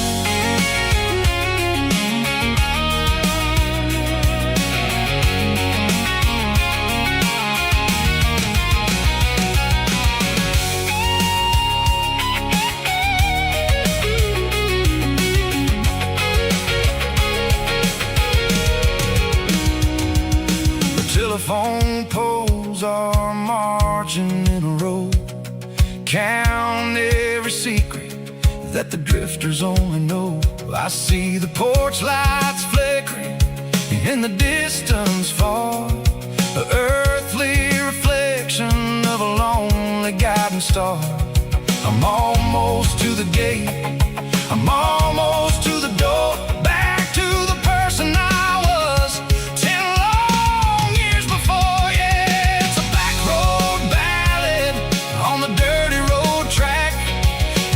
Telephone poles are marching in a row, count every secret that the drifters only know. I see the porch lights flickering in the distance far, an earthly reflection of a lonely guiding star. I'm almost to the gate, I'm almost to the door, back to the person I was 10 long years before. Yeah, it's a back road ballad on the dirty road track,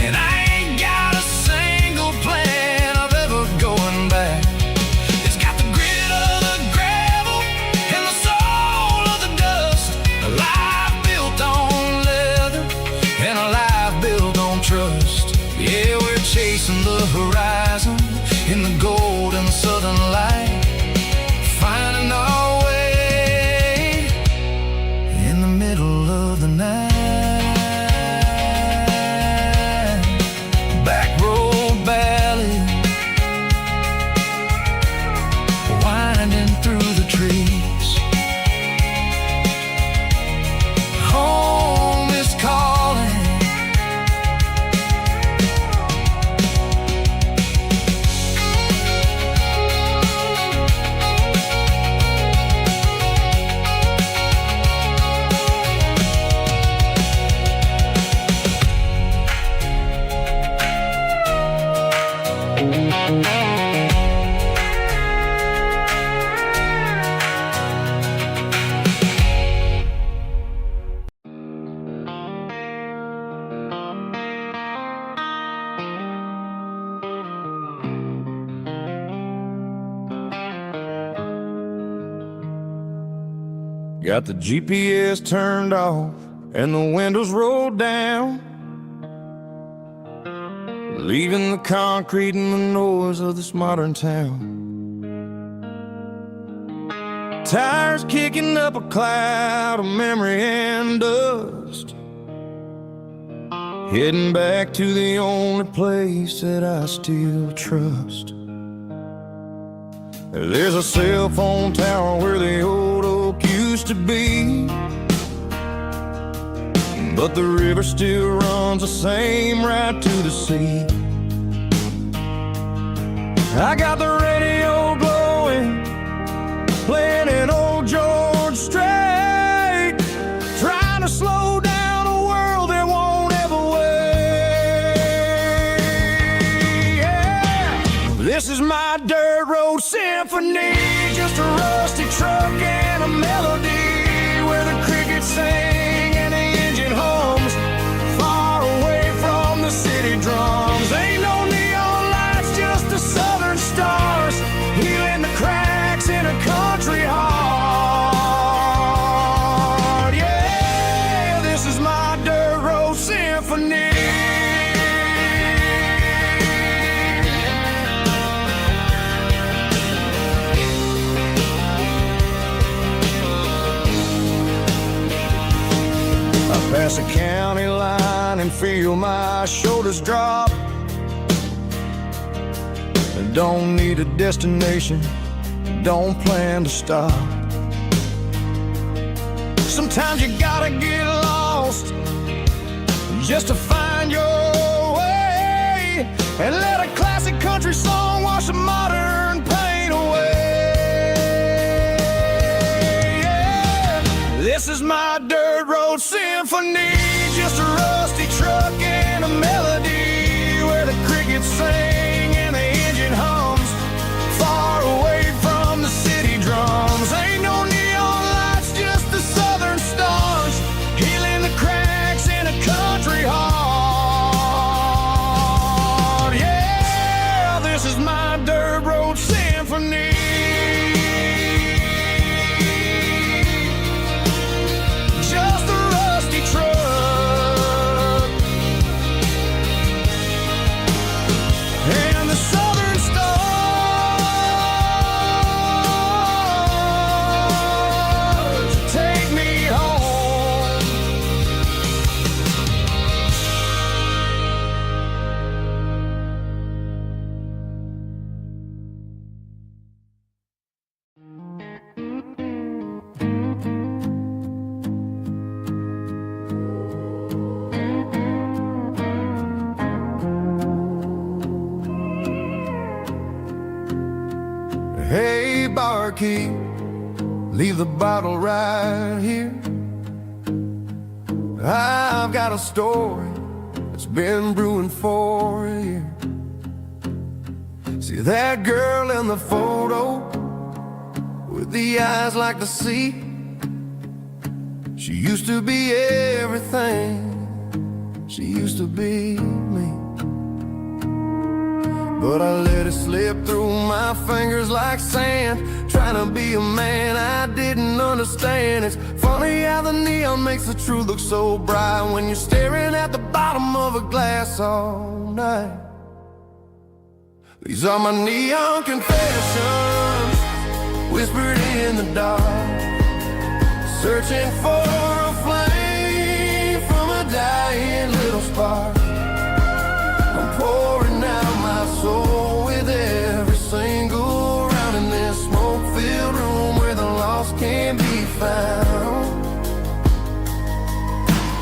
and I ain't got a single plan of ever going back. It's got the grit of the gravel and the soul of the dust, a life built on leather and a life built on trust. Yeah, we're chasing the horizon in the golden southern light, finding our way in the middle of the night. Back road ballad, winding through the trees. Home is calling. Got the GPS turned off and the windows rolled down, leaving the concrete and the noise of this modern town. Tires kicking up a cloud of memory and dust, heading back to the only place that I still trust. There's a cell phone tower where the old oak used to be, but the river still runs the same right to the sea. I got the radio glowing, playing an old George Strait, trying to slow down a world that won't ever wait. Yeah. This is my dirt road symphony, just a rusty truck and a melody where the crickets sing and the engine hums, far away from the city drums. Ain't no neon lights, just the southern stars, healing the cracks in a country heart. Yeah, this is my dirt road symphony. Pass a county line and feel my shoulders drop. Don't need a destination, don't plan to stop. Sometimes you gotta get lost just to find your way, and let a classic country song wash a modern pain away. Yeah. This is my dirt road symphony, just a rusty truck and a melody where the crickets sing and the engine hums, far away from the city drums. Ain't no neon lights, just the southern stars, healing the cracks in a country heart. Yeah, this is my dirt road barkeep, leave the bottle right here. I've got a story that's been brewing for a year. See that girl in the photo with the eyes like the sea? She used to be everything. She used to be me. But I let it slip through my fingers like sand, trying to be a man I didn't understand. It's funny how the neon makes the truth look so bright when you're staring at the bottom of a glass all night. These are my neon confessions, whispered in the dark, searching for a flame from a dying little spark. I'm pouring out my soul with every single round in this smoke-filled room where the lost can be found.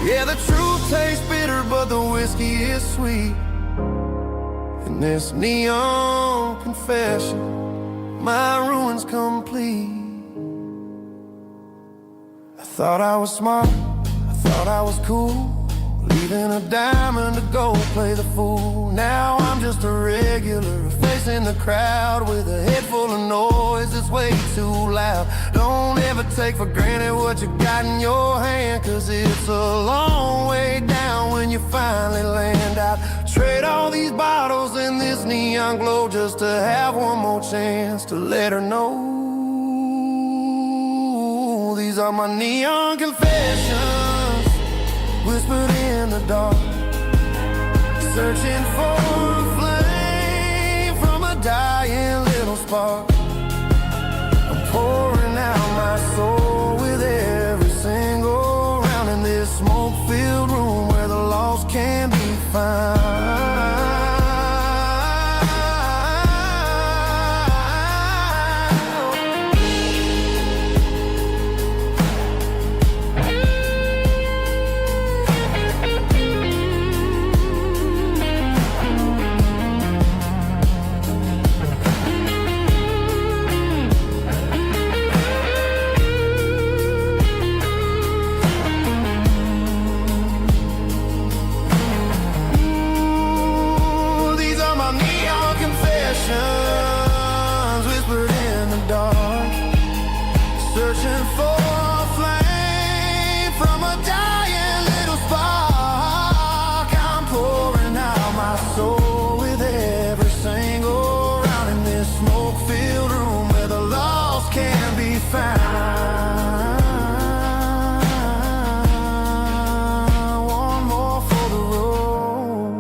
Yeah, the truth tastes bitter, but the whiskey is sweet. In this neon confession, my ruin's complete. I thought I was smart, I thought I was cool, leaving a diamond to go play the fool. Now I'm just a regular, facing the crowd with a head full of noise that's way too loud. Don't ever take for granted what you got in your hand, cause it's a long way down when you finally land out. Trade all these bottles and this neon glow just to have one more chance to let her know. These are my neon confessions, whispered in the dark, searching for a flame from a dying little spark. I'm pouring out my soul with every single round in this smoke-filled room where the lost can be found. Whispered in the dark, searching for a flame from a dying little spark. I'm pouring out my soul with every single round in this smoke-filled room where the lost can be found. One more for the road,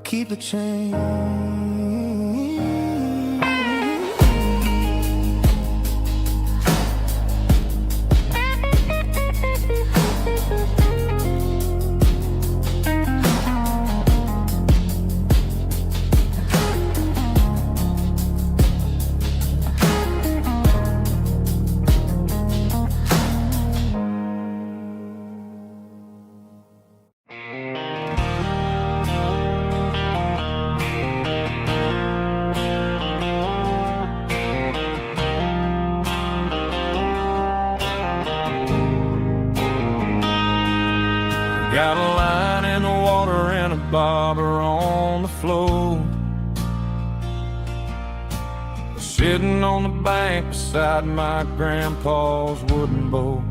keep the change. Got a line in the water and a bobber on the floor, sitting on the bank beside my grandpa's wooden boat.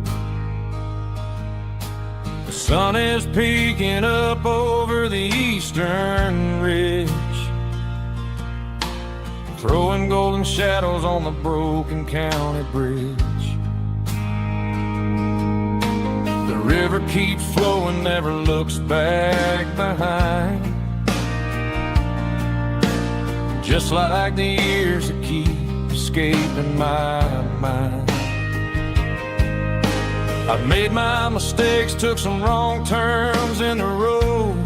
The sun is peeking up over the eastern ridge, throwing golden shadows on the broken county bridge. The river keeps flowing, never looks back behind, just like the years that keep escaping my mind. I've made my mistakes, took some wrong turns in the road,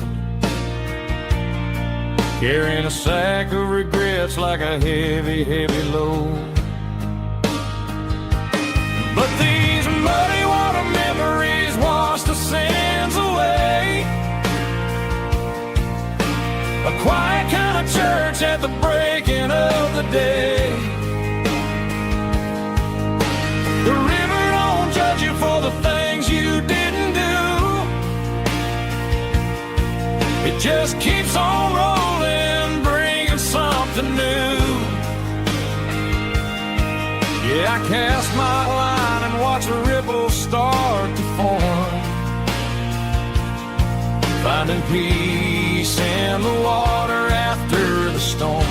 carrying a sack of regrets like a heavy, heavy load. But these muddy water memories wash the sins away. A quiet kind of church at the breaking of the day. just keeps on rolling, bringing something new. Yeah, I cast my line and watch a ripple start to form, finding peace in the water after the storm.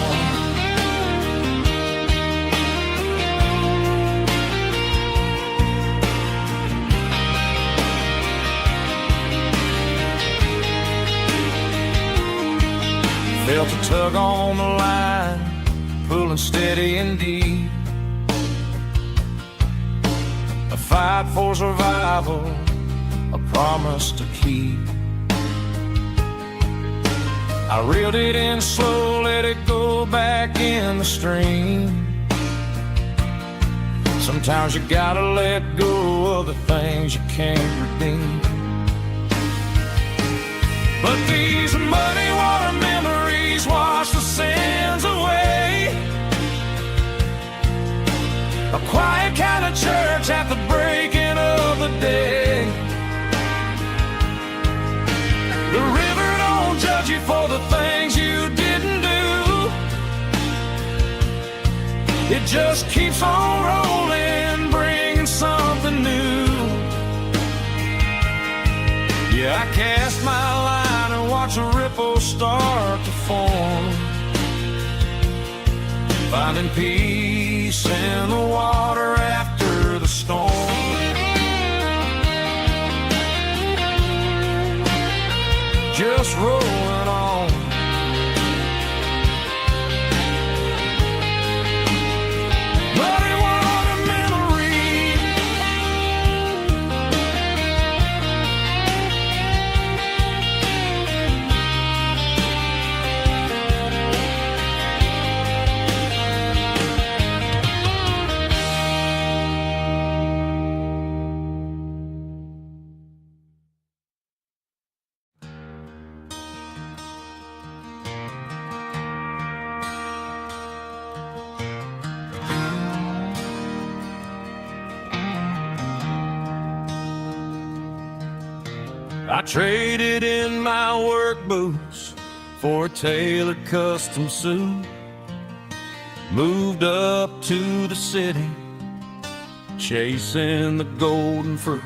Felt a tug on the line, pulling steady and deep. A fight for survival, a promise to keep. I reeled it in slow, let it go back in the stream. Sometimes you gotta let go of the things you can't redeem. But these muddy water memories wash the sins away. A quiet kind of church at the breaking of the day. The river don't judge you for the things you didn't do. It just keeps on rolling, bringing something new. Yeah, I cast my line and watch a ripple start to form, finding peace in the water after the storm. Just rolling on. Muddy water memory. I traded in my work boots for a tailored custom suit. Moved up to the city, chasing the golden fruit.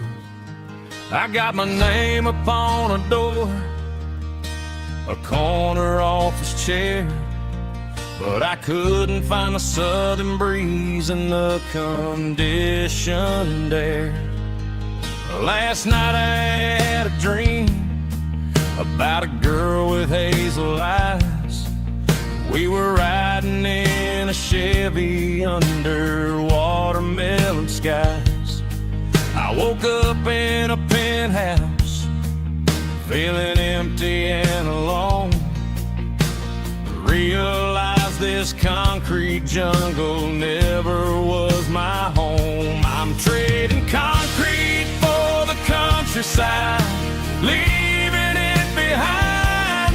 I got my name upon a door, a corner office chair, but I couldn't find the southern breeze in the conditioned air. Last night I had a dream about a girl with hazel eyes. We were riding in a Chevy under watermelon skies. I woke up in a penthouse, feeling empty and alone. Realized this concrete jungle never was my home. I'm trading concrete for the countryside, leaving it behind,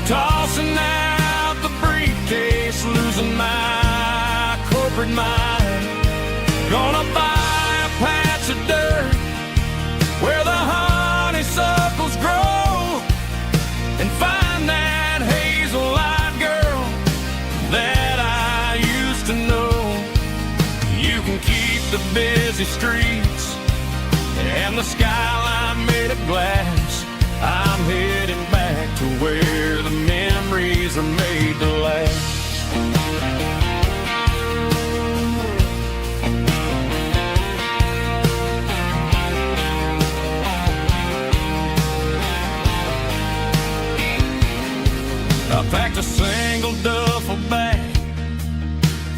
tossing out the briefcase, losing my corporate mind. Gonna buy a patch of dirt where the honeysuckles grow and find that hazel-eyed girl that I used to know. You can keep the busy streets and the skyline made of glass. I'm heading back to where the memories are made to last. I packed a single duffel bag,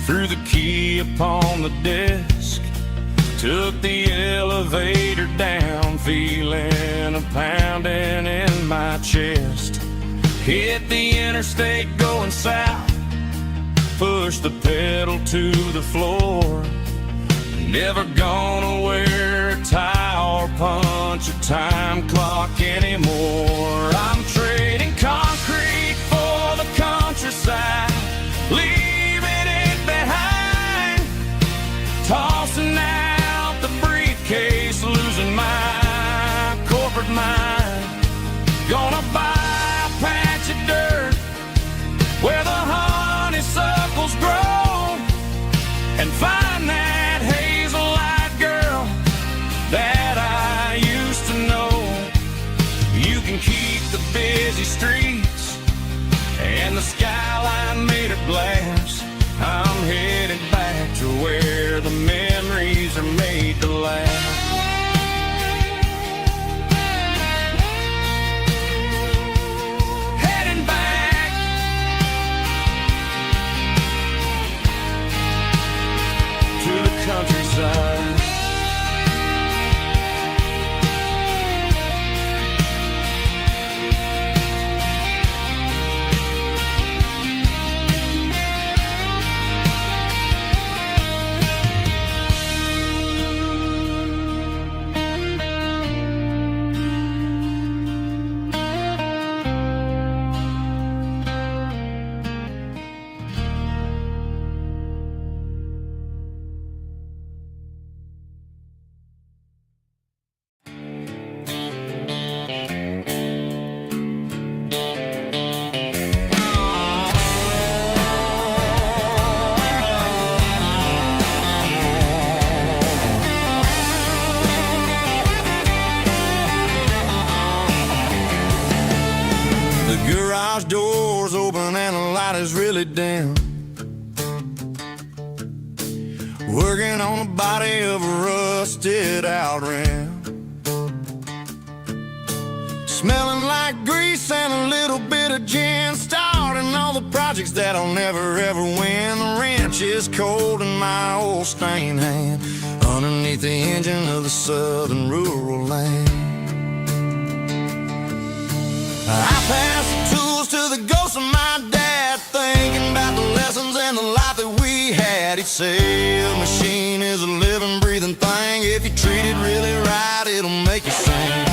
threw the key upon the desk, took the elevator down, feeling a pounding in my chest. Hit the interstate going south, pushed the pedal to the floor. Never gonna wear a tie or punch a time clock anymore. I'm trading concrete for the countryside, leaving it behind, tossing out the briefcase, losing my corporate mind. Gonna buy a the skyline made of glass, I'm headed back to where the memories are made to last. Heading back to the countryside. Garage doors open and the light is really dim. Working on the body of a rusted out rim. Smelling like grease and a little bit of gin. Starting all the projects that'll never ever win. The wrench is cold in my old stained hand underneath the engine of the southern rural land. I pass the tools to the ghost of my dad, thinking about the lessons and the life that we had. He'd say a machine is a living, breathing thing. If you treat it really right, it'll make you sing.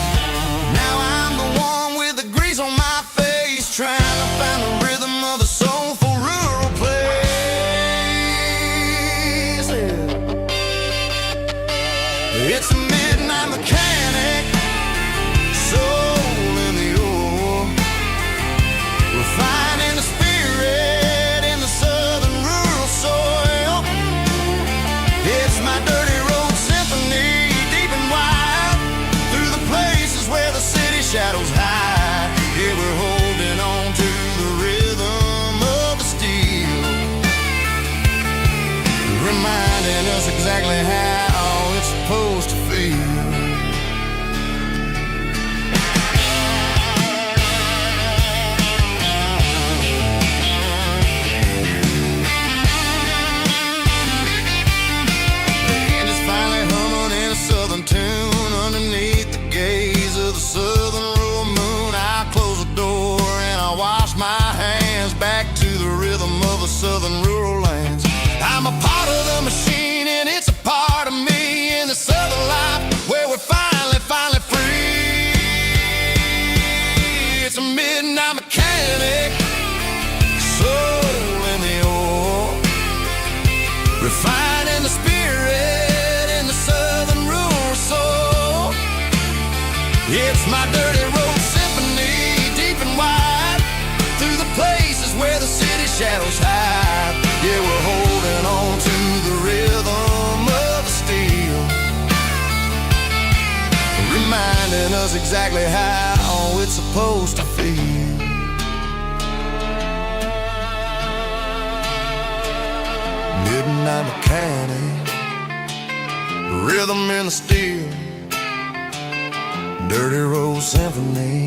Now I'm the one with the grease on my face, trying to find the rhythm of a soulful rural place. It's a midnight mechanic, soul in the oil, refining the spirit in the southern rural soil. It's my dirty road symphony, deep and wide, through the places where the city shadows hide. Yeah, we're holding on to the rhythm of the steel, reminding us exactly how it's supposed to feel. Tune underneath the gaze of the southern rural moon. I close the door and I wash my hands back to the rhythm of the southern rural lands. I'm a part of the machine and it's a part of me in the southern life where we're finally free. It's a midnight mechanic, soul in the oil, refining the spirit in the southern rural soul. It's my dirty road symphony, deep and wide, through the places where the city shadows hide. Yeah, we're holding on to the rhythm of the steel, reminding us exactly how it's supposed to feel. Midnight mechanic, rhythm in the steel, dirty road symphony.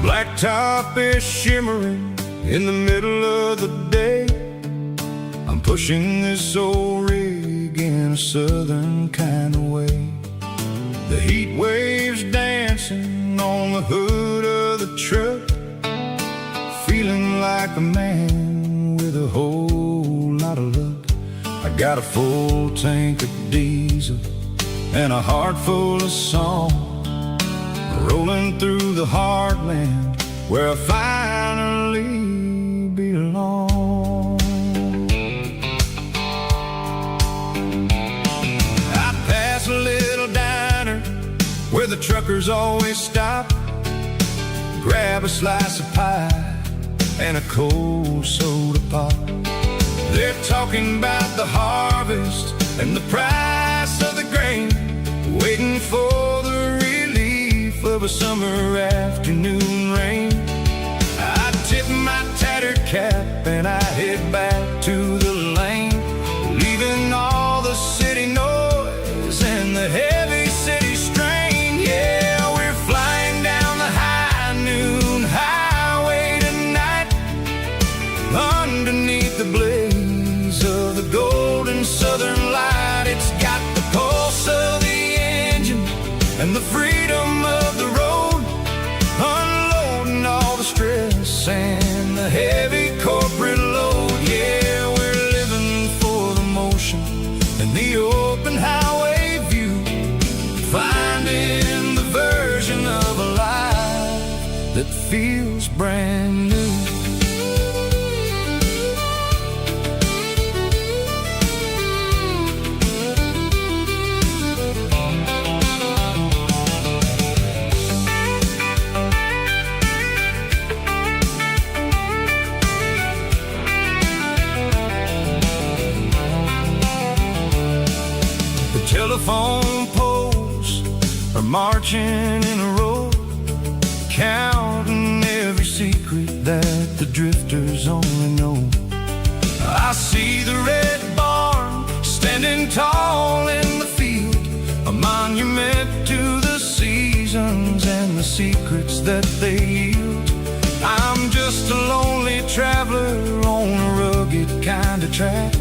Blacktop is shimmering in the middle of the day. I'm pushing this old rig in a southern kind of way. The heat waves dancing on the hood of the truck, feeling like a man with a whole lot of luck. I got a full tank of diesel and a heart full of song, rolling through the heartland where I finally belong. I pass a little diner where the truckers always stop, grab a slice of pie and a cold soda pop. They're talking about the harvest and the price of the grain, waiting for the relief of a summer afternoon rain. I tip my tattered cap and I head back to the lane, leaving all the city noise and the heavy city strain. Yeah, we're flying down the high noon highway tonight, underneath the blaze of the golden southern light. It's got the pulse of the engine and the freedom of the road, unloading all the stress and the heavy corporate load. Yeah, we're living for the motion and the open highway view, finding the version of a life that feels brand new. Telephone poles are marching in a row, counting every secret that the drifters only know. I see the red barn standing tall in the field, a monument to the seasons and the secrets that they yield. I'm just a lonely traveler on a rugged kind of track,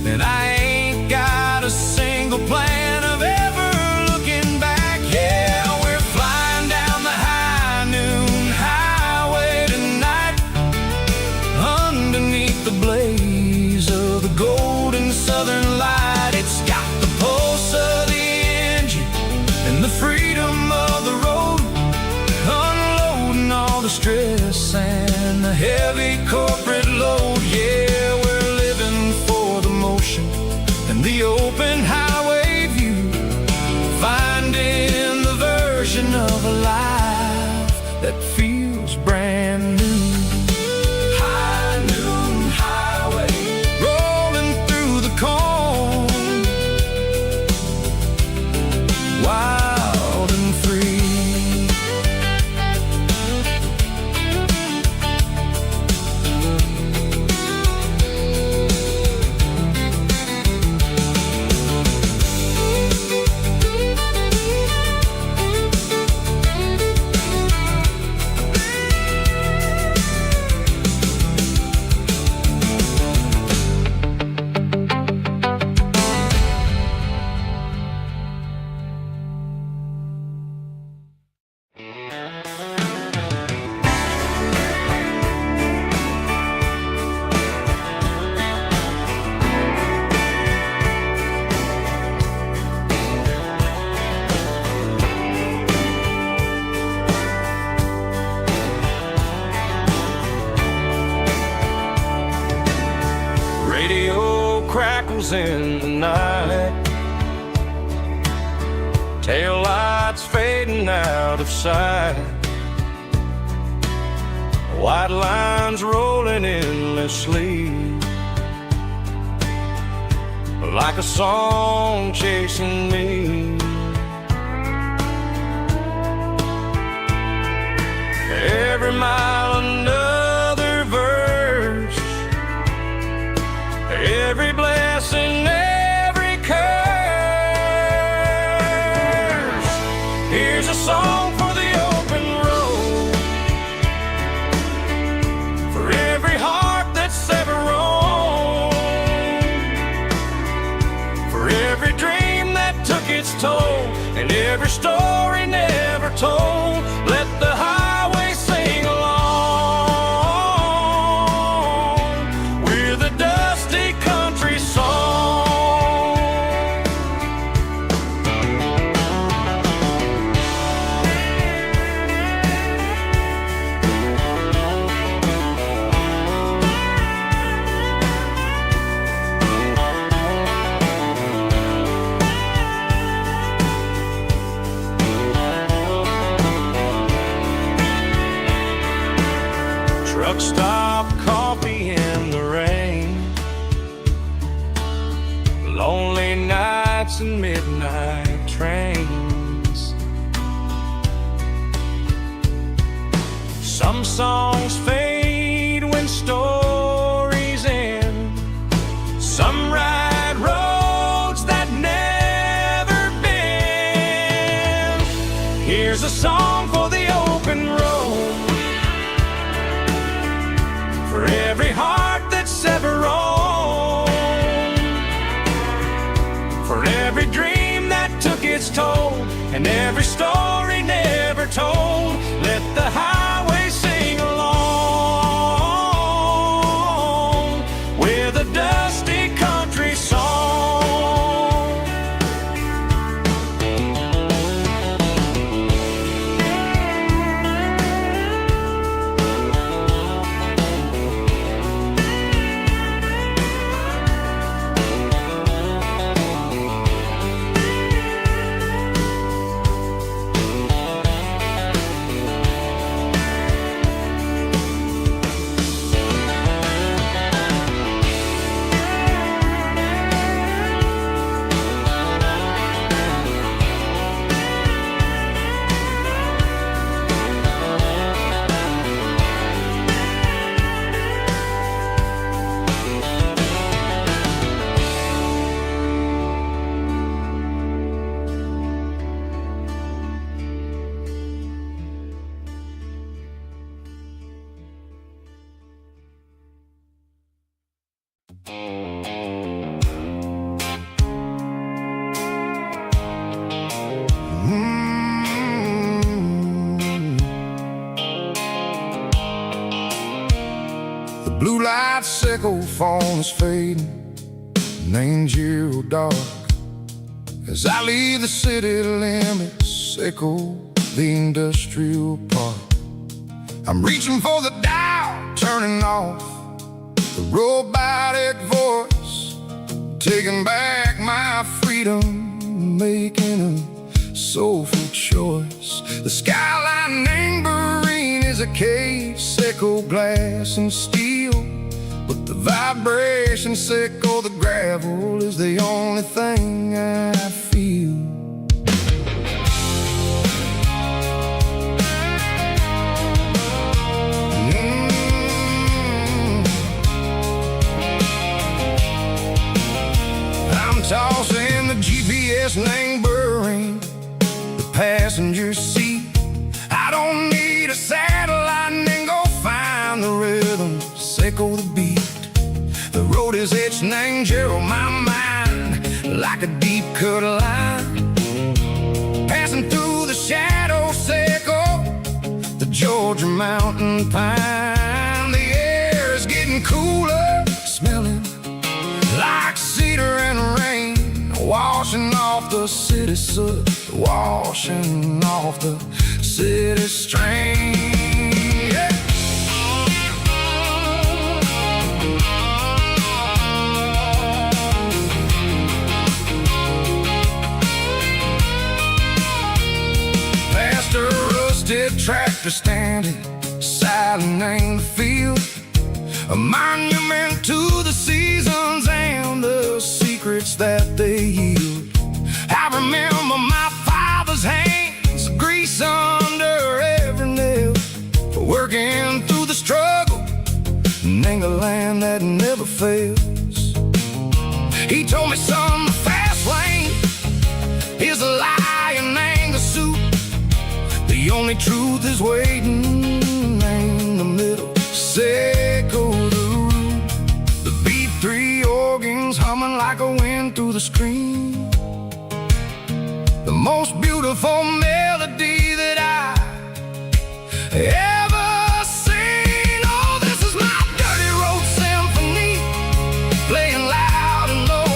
and I ain't got a single plan of ever looking back. Yeah, we're flying down the high noon highway tonight, underneath the blaze of the golden southern light. It's got the pulse of the engine and the freedom of the road, unloading all the stress and the heavy corporate load. Yeah, we're living for the motion and the open highway view, finding the version of a life that feels brand new. High noon highway, rolling through the corn, wild and free. In the night, tail lights fading out of sight, white lines rolling endlessly, like a song chasing me. Every mile another verse, every blessing, every curse. Here's a song for the open road, for every heart that's ever roamed, for every dream that took its toll. and every story never told. Let the highway sing along with a dusty country song. Truck stop coffee in the rain, lonely nights and midnight trains. Some songs fade when stories end. Some ride roads that never bend. Here's a song for the open road, for every heart that's ever roamed, for every dream that took its toll, and every story never told. Let the highway sing along with a dusty country song. The blue light sickle phone is fading, and ain't zero dark. As I leave the city limits, echo the industrial park. I'm reaching for the dial, turning off the robotic voice, taking back my freedom, making a soulful choice. The skyline anchorine is a case, echo glass and steel, but the vibration sickle, the gravel is the only thing I feel. I'm tossing the GPS neighboring the passenger seat. I don't need a satellite and go find the rhythm, sickle the beat. The road is etched and angel on my mind like a deep cut line, passing through the shadow sickle, the Georgia mountain pine. The air is getting cooler, smelling like cedar and rain, washing off the city soot, washing off the city strain. Yeah. Past a rusted tractor standing silent in the field, a monument to the seasons and the secrets that they yield. I remember my father's hands, grease under every nail, for working through the struggle in the land that never fails. He told me, son, the fast lane is a lie and anger suit. The only truth is waiting in the middle, sickle the root. The B3 organs humming like a wind through the screen. the most beautiful melody that I ever seen. Oh, this is my dirty road symphony, playing loud and low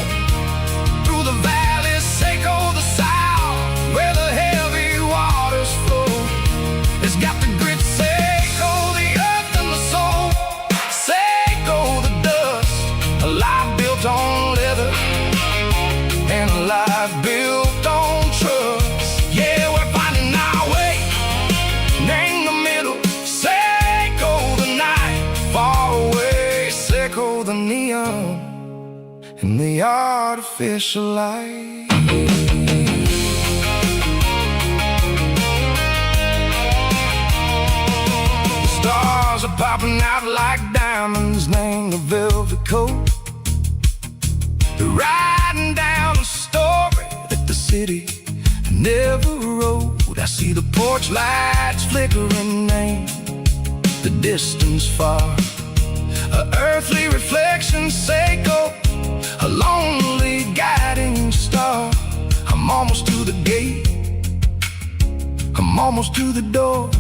through the valleys, Seco the south, where the heavy waters flow. It's got the grit, Seco the earth and the soul, Seco the dust, a life built on leather and a life built on trust. Yeah, we're finding our way in the middle, Seco the night, far away, Seco the neon and the artificial light. The stars are popping out like diamonds, name the velvet coat. They're riding down a story that the city never wrote. I see the porch lights flickering, name the distance far, a earthly reflection, Seco, a lonely guiding star. I'm almost to the gate, I'm almost to the door,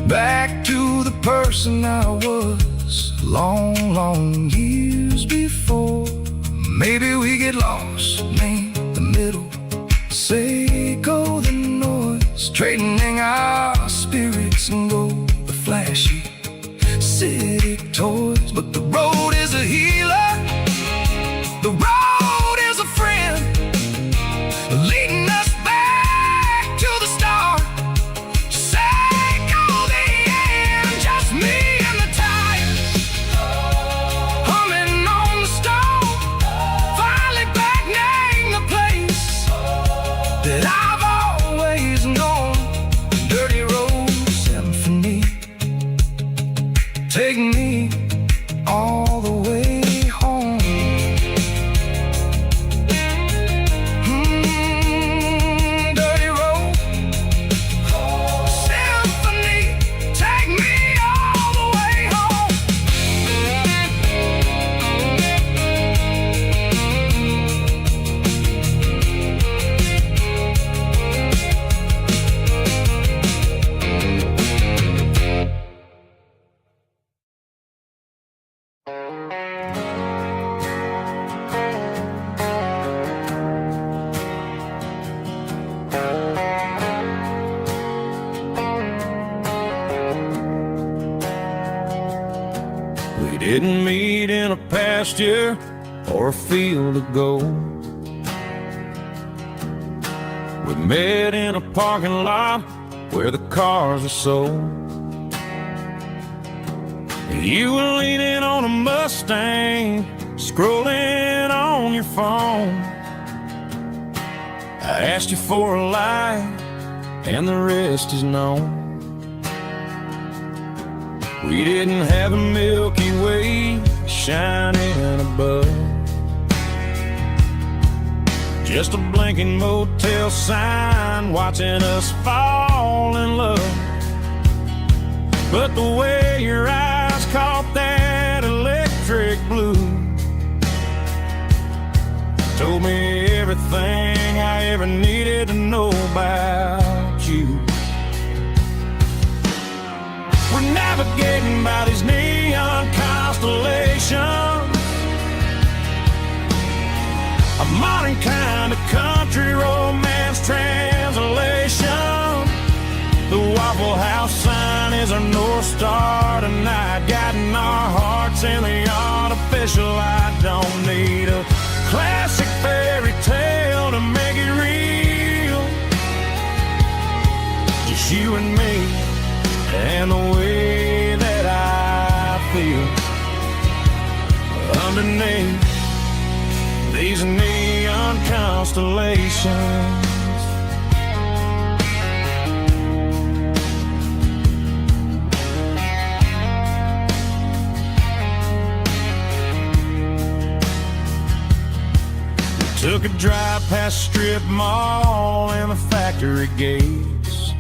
back to the person I was long, long years before. Maybe we get lost, name the middle, Seco the noise, trading our spirits and gold, the flashy city toys. But the road is a healer, the road is a friend, leading us back to the start, Seco the end, just me and the tires, humming on the stove, finally back, name the place that I've always known, dirty road symphony, take me all the way home. Dirty road symphony, take me all the way home. We didn't meet in a pasture or a field of gold. We met in a parking lot where the cars are sold. You were leaning on a Mustang, scrolling on your phone. I asked you for a light, and the rest is known. We didn't have a Milky Way shining above, just a blinking motel sign watching us fall in love. But the way your eyes caught that electric blue told me everything I ever needed to know about you. We're navigating by these neon constellations, a modern kind of country romance translation. The Waffle House sign is our North Star tonight, guiding our hearts in the artificial light. Don't need a classic fairy tale to make it real, just you and me and the way that I feel underneath these neon constellations. Took a drive past strip mall and the factory gates,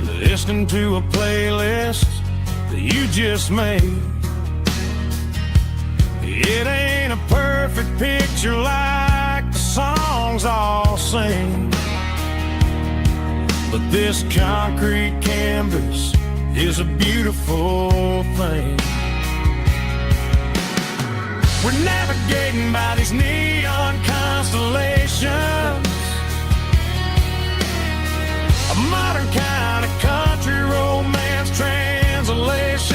listening to a playlist that you just made. It ain't a perfect picture like the song but this concrete canvas is a beautiful thing. We're navigating by these neon constellations, a modern kind of country romance translation.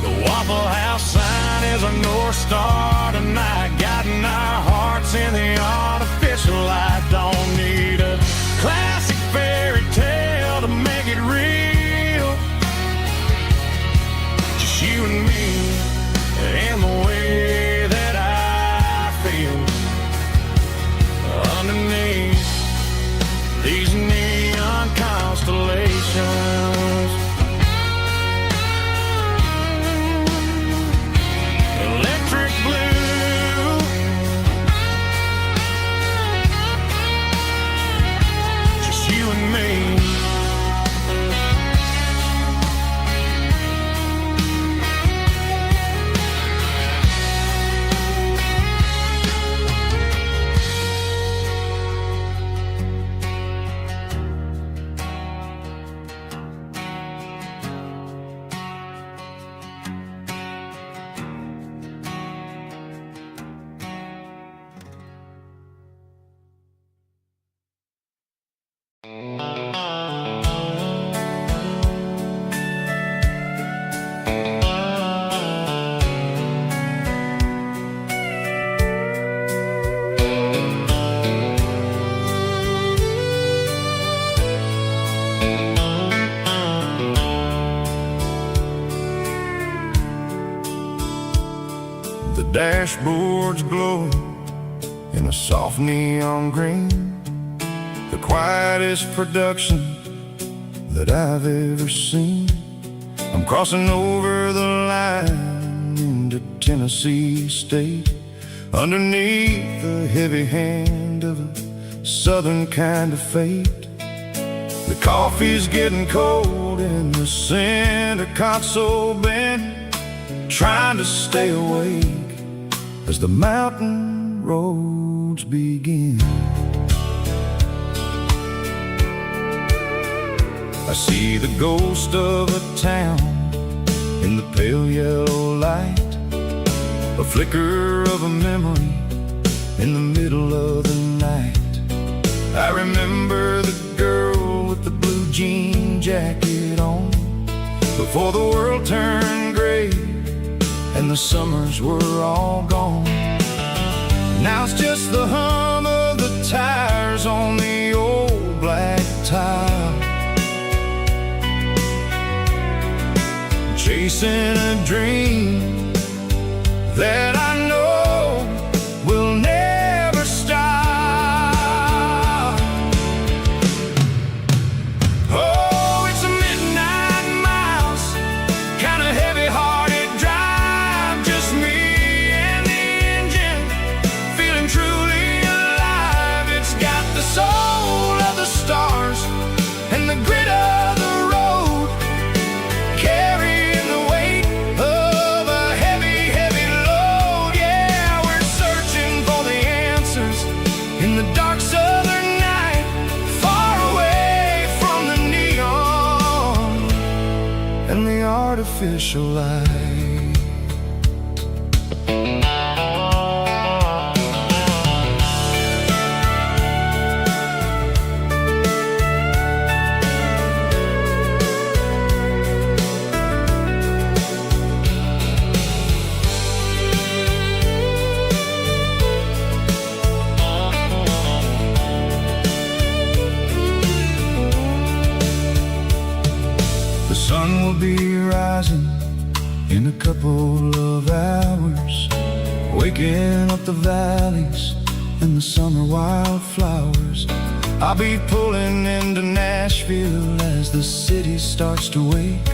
The Waffle House sign is a North Star tonight, guiding our hearts in the artificial light. Don't need a classic fairy tale to make it real, just you and me and the way that I feel underneath these neon constellations. Electric blue, just you and me. The dashboard's glowing in a soft neon green, the quietest production that I've ever seen. I'm crossing over the line into Tennessee State, underneath the heavy hand of a southern kind of fate. The coffee's getting cold in the center console bin, trying to stay awake as the mountain roads begin. I see the ghost of a town in the pale yellow light, a flicker of a memory in the middle of the night. I remember the girl with the blue jean jacket on, before the world turned gray and the summers were all gone. Now it's just the hum of the tires on the old black tile, chasing a dream that I know will never stop. Oh, it's a midnight mouse, kind of heavy-hearted drive, just me and the engine, feeling truly alive. It's got the soul of the stars and the grit of the road, carrying the weight of a heavy, heavy load. Yeah, we're searching for the answers in the dark southern night, far away from the neon and the artificial light. The sun will be rising in a couple of hours, waking up the valleys and the summer wildflowers. I'll be pulling into Nashville as the city starts to wake,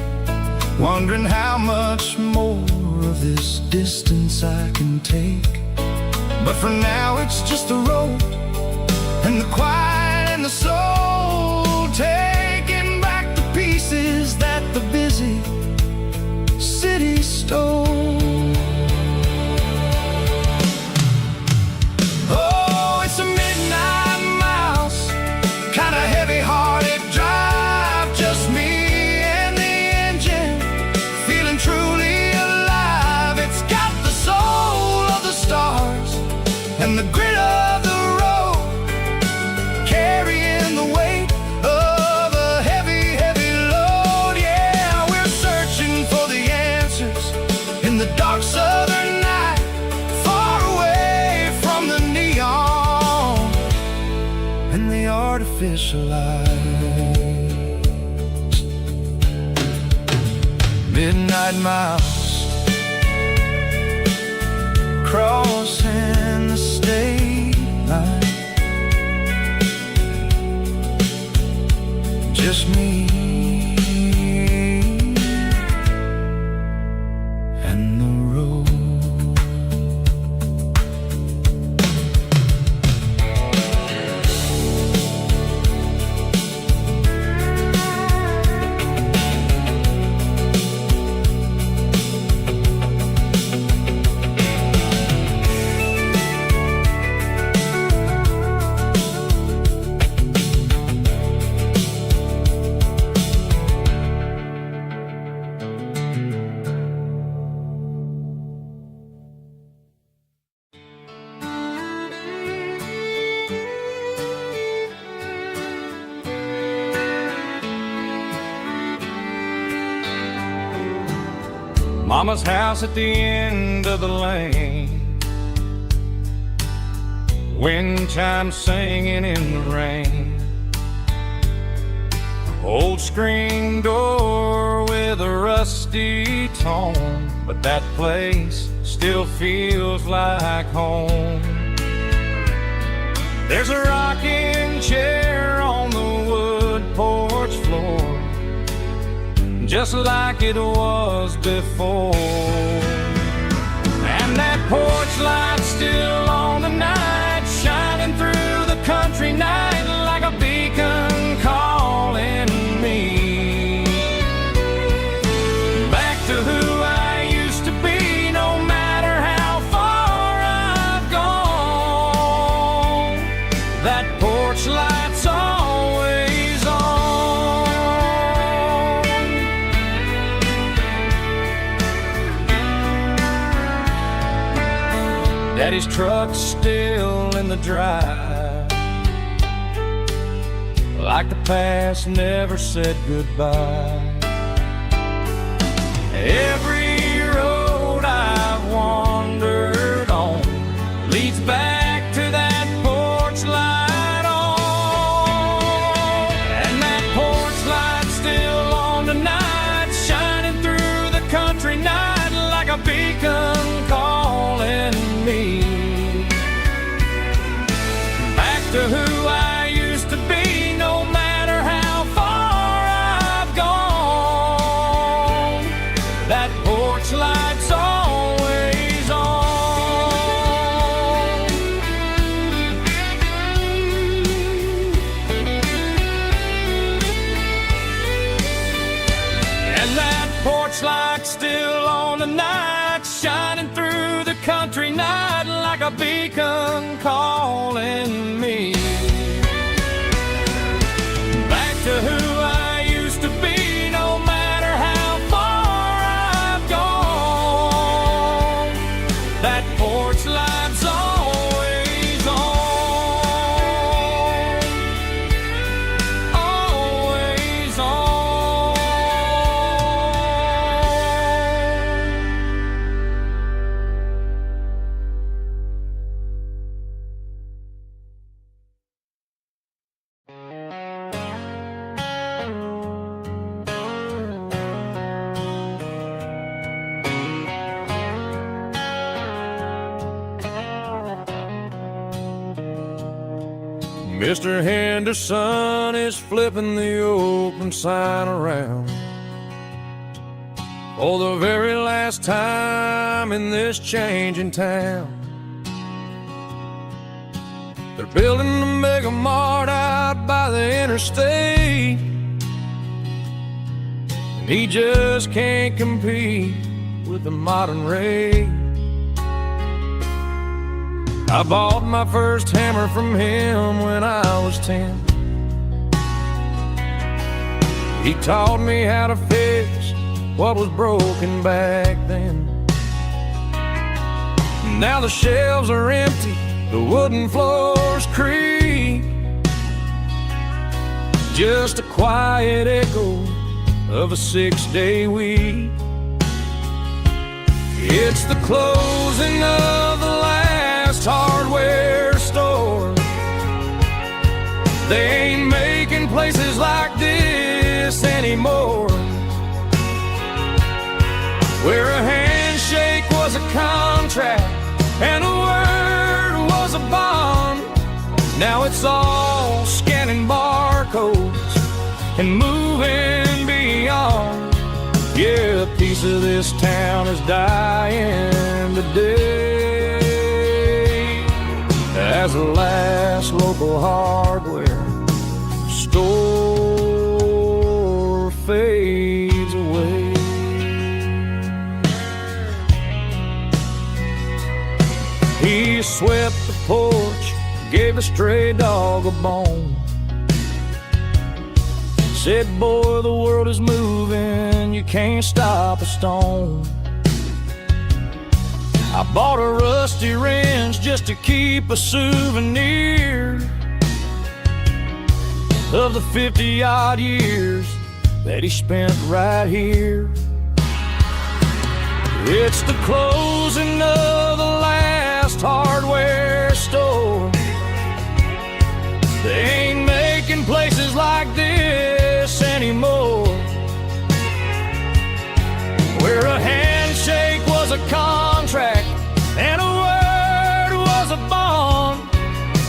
wondering how much more of this distance I can take. But for now it's just the road and the quiet and the soul, taking back the pieces that the busy city stole. Oh, it's a midnight mouse, kind of heavy-hearted artificial lights. Midnight miles crossing the state line. Just me and the road. Mama's house at the end of the lane, wind chimes singing in the rain. Old screen door with a rusty tone, but that place still feels like home. There's a rocking chair on the wood porch floor, just like it was before. And that porch light still on the night, shining through the country night like a beacon calling me back to who I used to be, no matter how far I've gone. That porch light's always on. Daddy's truck's still in the drive, like the past never said goodbye. Every road I've wandered on leads back to that porch light on. And that porch light's still on tonight, shining through the country night like a beacon calling me back to who I used to be, no matter how far I've gone. That porch light's always on. And that porch light's still on tonight, shining through the country night like a beacon calling me back to who I used to be, no matter how far I've gone. That porch light's always on, always on. Mr. Henderson is flipping the open sign around for the very last time in this changing town. They're building the mega mart out by the interstate, and he just can't compete with the modern rate. I bought my first hammer from him when I was 10. He taught me how to fix what was broken back then. Now the shelves are empty, the wooden floors creak, just a quiet echo of a 6-day week. It's the closing of the last hardware store. They ain't contract, and a word was a bond. Now it's all scanning barcodes and moving beyond. Yeah, a piece of this town is dying today as the last local hardware store fades away. He swept the porch, gave a stray dog a bone. Said, boy, the world is moving, you can't stop a stone. I bought a rusty wrench just to keep a souvenir of the 50-odd years that he spent right here. It's the closing of the last hardware store. They ain't making places like this anymore, where a handshake was a contract and a word was a bond.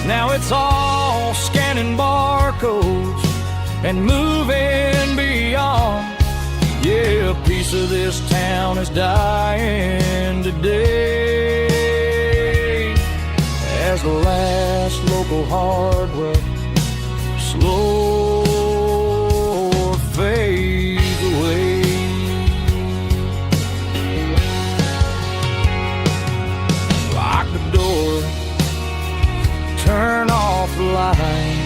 Now it's all scanning barcodes and moving beyond. Yeah, a piece of this town is dying today as the last local hardware slow fades away. Lock the door, turn off the light.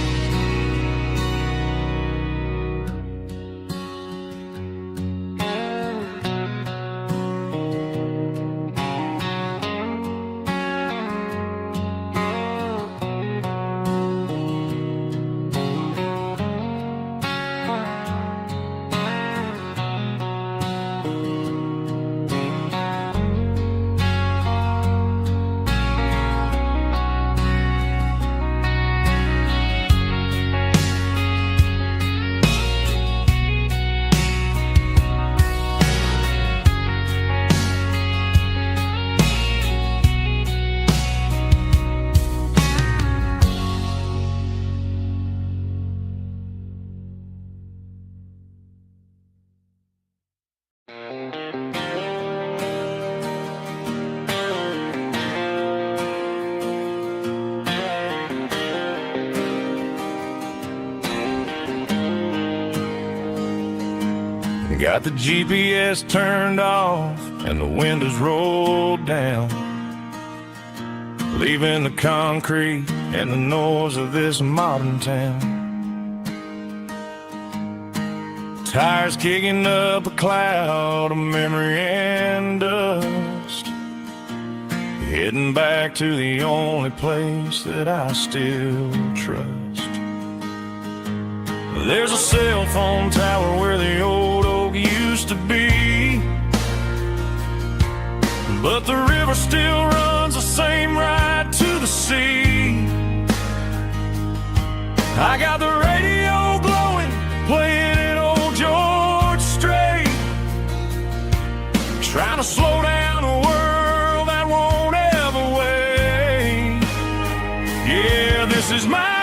Got the GPS turned off and the windows rolled down, leaving the concrete and the noise of this modern town. Tires kicking up a cloud of memory and dust, heading back to the only place that I still trust. There's a cell phone tower where the old oak used to be, but the river still runs the same right to the sea. I got the radio glowing, playing an old George Strait, trying to slow down a world that won't ever wait. Yeah, this is my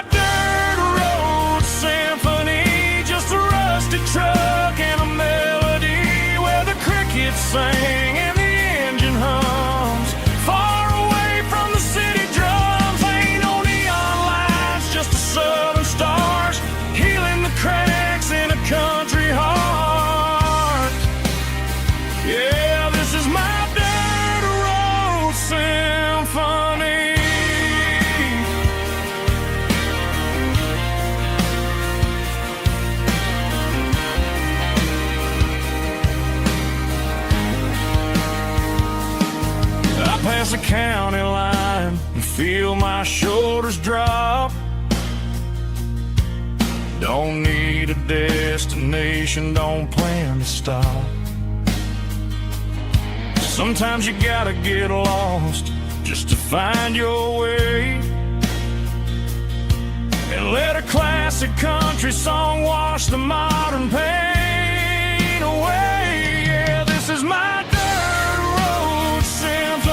truck and a melody where the crickets sing and the engine hums, far away from the city drums. Ain't no neon lights, just the southern stars healing the cracks in a country heart. Yeah, this is my dirt road symphony. Past the county line and feel my shoulders drop. Don't need a destination, don't plan to stop. Sometimes you gotta get lost just to find your way, and let a classic country song wash the modern pain away. Yeah, this is my dirt road symphony.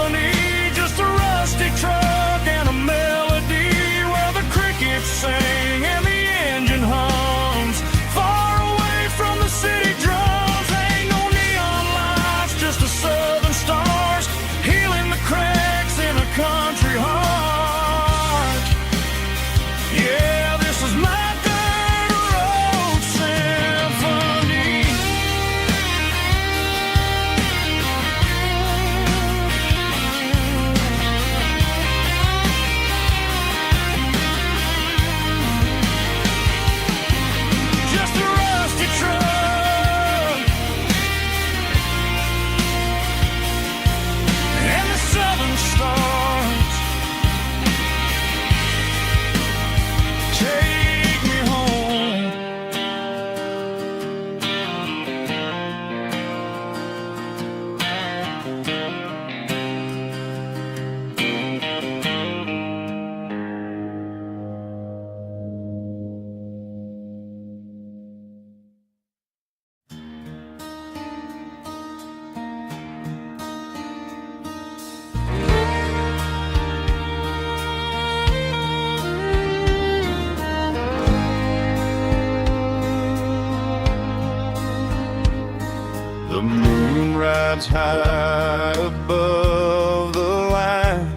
spots high above the line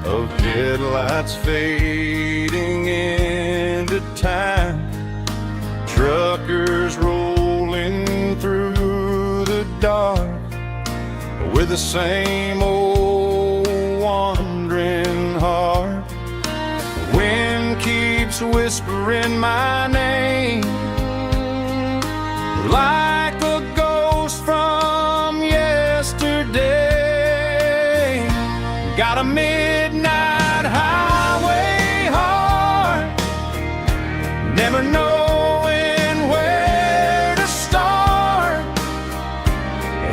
of headlights fading into time. Truckers rolling through the dark with the same old wandering heart. The wind keeps whispering my name like a ghost from yesterday. Got a midnight highway heart, never knowing where to start.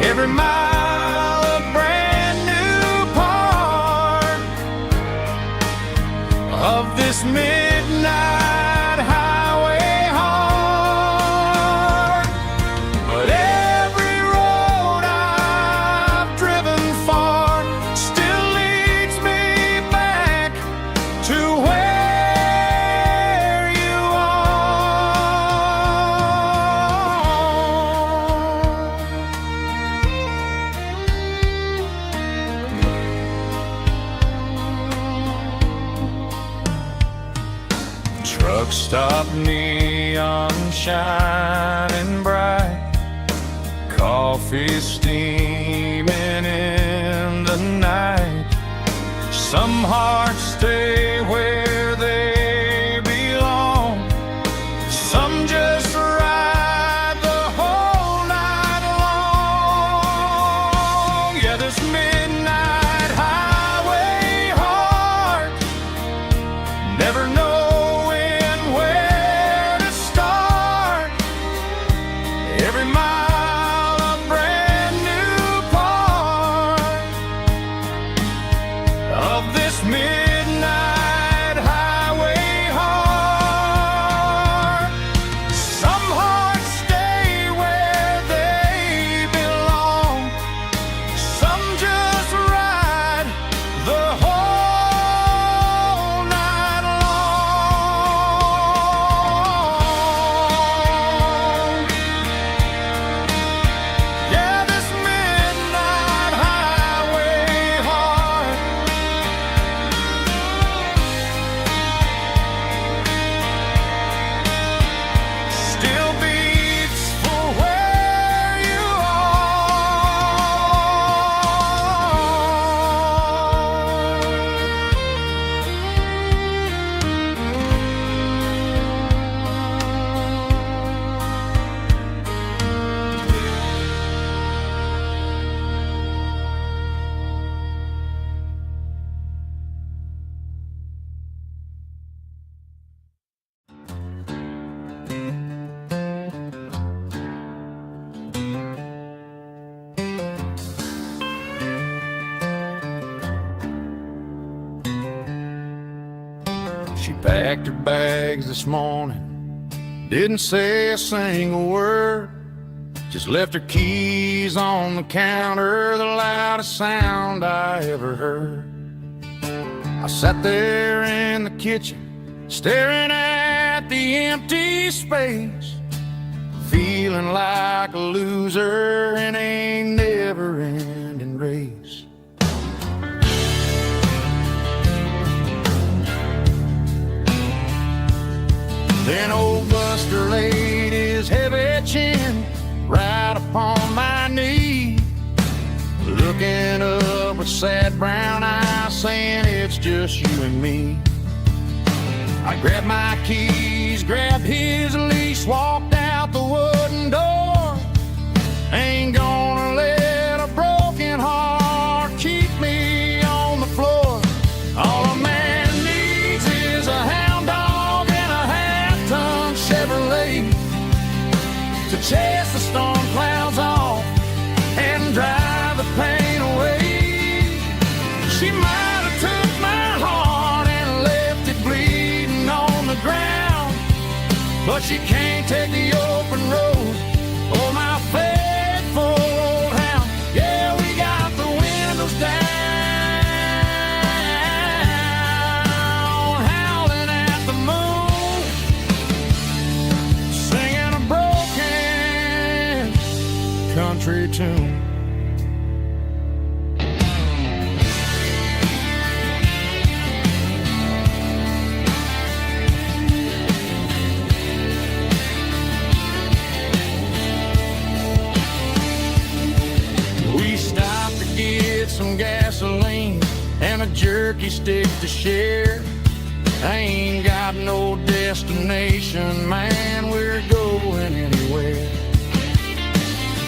Every mile a brand new part of this midnight highway heart. But every road I've driven far still leads me back to where you are. Truck stop, neon shining bright, coffee steaming in the night. Some hearts stay where they belong, some just ride the whole night long. Yeah, this midnight highway heart, never knowing where to start. Every mile a brand new part of this midnight highway heart. Some hearts stay where they belong, some just ride the whole night long. Yeah, this midnight highway heart still beats for where you She packed her bags this morning, didn't say a single word, just left her keys on the counter, the loudest sound I ever heard. I sat there in the kitchen, staring at the empty space, feeling like a loser in a never-ending race. Then old Buster laid his heavy chin right upon my knee, looking up with sad brown eyes, saying it's just you and me. I grabbed my keys, grabbed his leash, walked out the wooden door. Ain't gonna let a broken heart keep me on the floor. All a man needs is a hound dog and a half-ton Chevrolet to chase the storm clouds off and drive the pain away. She might have took my heart and left it bleeding on the ground, but she can't take the open road. Oh, my faithful old hound. Yeah, we got the windows down, howling at the moon, singing a broken country tune. some gasoline and a jerky stick to share. I ain't got no destination, man, we're going anywhere.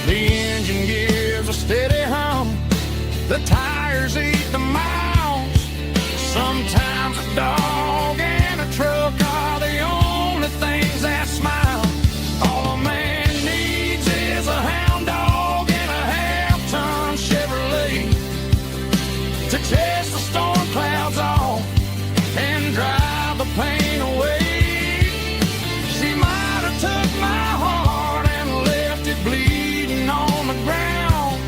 The engine gives a steady hum, the tires eat the miles. Sometimes a dog and a truck are the only things that smile. All a man needs is a hound dog and a half-ton Chevrolet to chase the storm clouds off and drive the pain away. She might have took my heart and left it bleeding on the ground,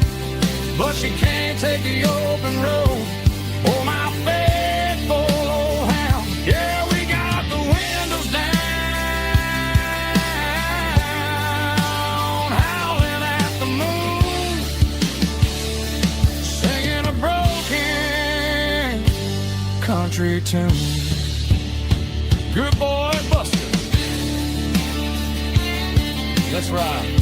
but she can't take the open road or my faithful old hound. Yeah, we got the windows down, howling at the moon, singing a broken country tune. Good boy, Buster. Let's ride.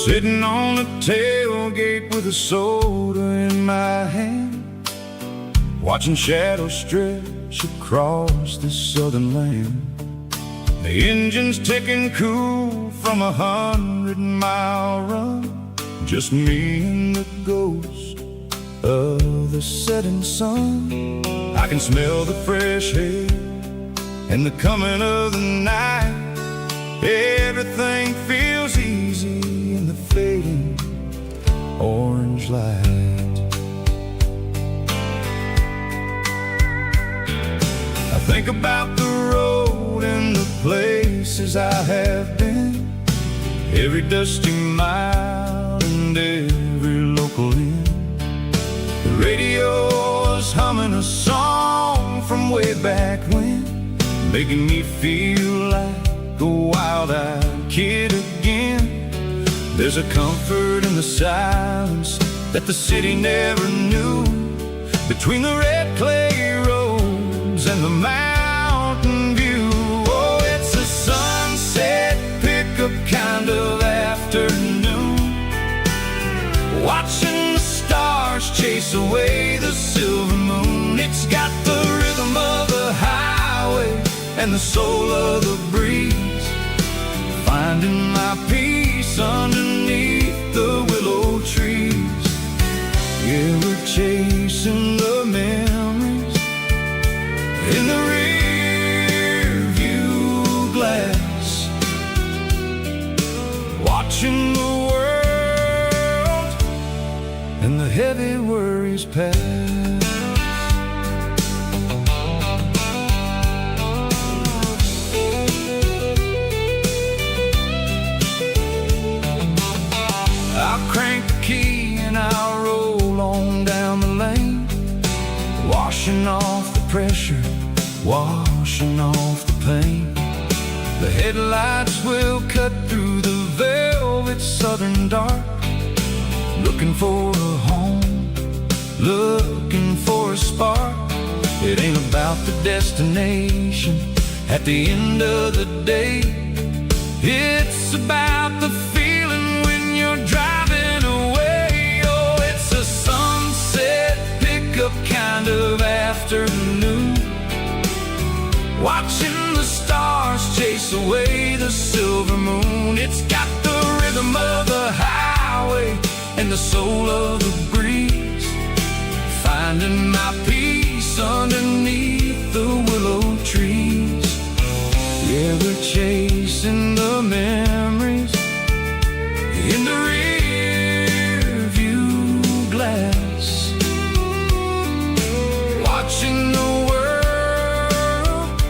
Sitting on the tailgate with a soda in my hand, watching shadows stretch across this southern land. The engine's ticking cool from 100-mile run, just me and the ghost of the setting sun. I can smell the fresh air and the coming of the night. Everything feels easy in the fading orange light. I think about the road and the places I have been, every dusty mile and every local inn. The radio is humming a song from way back when, making me feel like a wild-eyed kid again. There's a comfort in the silence that the city never knew, between the red clay roads and the mountain view. Oh, it's a sunset pickup kind of afternoon, watching the stars chase away the silver moon. It's got the rhythm of the highway and the soul of the breeze, finding my peace underneath the willow trees. Yeah, we're chasing the memories in the rear view glass, watching the world and the heavy worries pass. I'll crank the key and I'll roll on down the lane, washing off the pressure, washing off the pain. The headlights will cut through the velvet southern dark, looking for a home, looking for a spark. It ain't about the destination at the end of the day, it's about the feeling when you're driving away. Oh, it's a sunset pickup kind of afternoon, watching the stars chase away the silver moon. It's got the rhythm of the highway and the soul of the breeze, finding my peace underneath the willow trees. Yeah, we're chasing the memories in the rear view glass, watching the world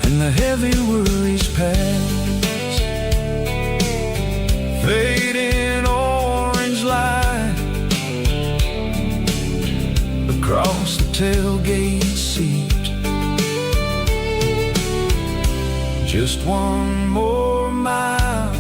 and the heavy worries pass. across the tailgate seat. Just one more mile.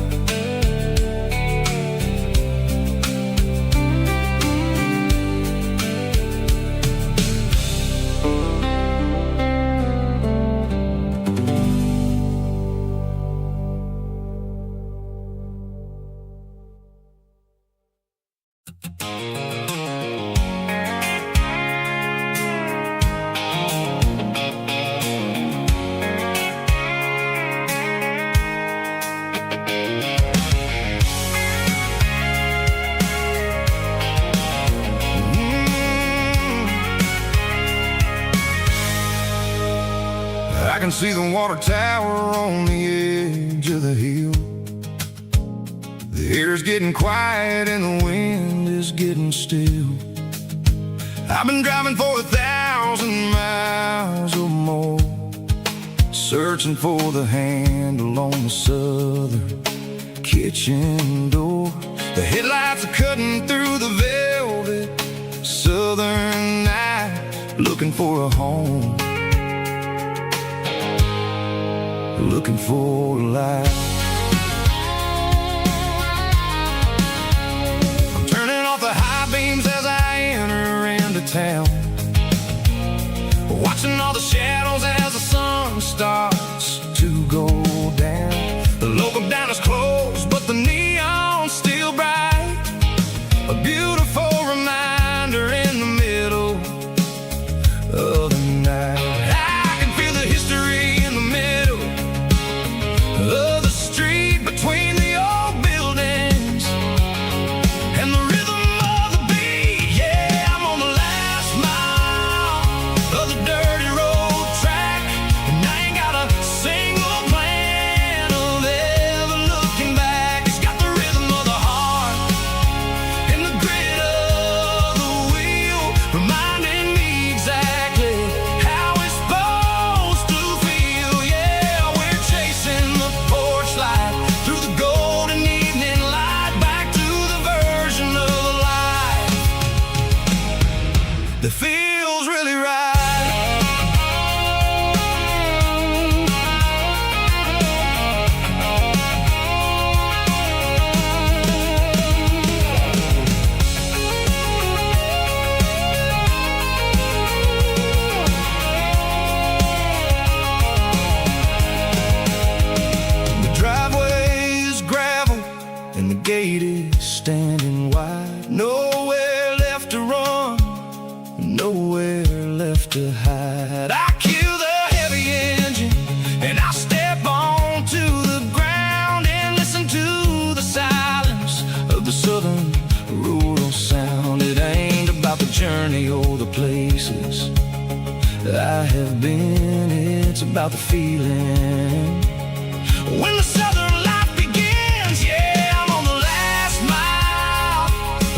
I can see the water tower on the edge of the hill. The air's getting quiet and the wind is getting still. I've been driving for 1,000 miles or more, searching for the handle on the southern kitchen door. The headlights are cutting through the velvet southern night, looking for a home, looking for a life. I'm turning off the high beams as I enter into town, watching all the shadows as the sun starts to go down. The local diner's closed, but the neon's still bright, a beautiful reminder in the middle of the night. I can feel the history in the middle of the street, between the old buildings and the rhythm of the beat. Yeah, I'm on the last mile of the dirty road track, and I ain't got a single plan of ever looking back. It's got the rhythm of the heart and the grit of the wheel, reminding me exactly how it's supposed to feel. Yeah, we're chasing the porch light through the golden evening light, back to the version of life that feels really right. The driveway is gravel and the gate is standing wide. Nowhere left to run, nowhere left to hide. I kill the heavy engine and I step onto the ground and listen to the silence of the southern rural sound. It ain't about the journey or the places I have been, it's about the feeling when the southern life begins. Yeah, I'm on the last mile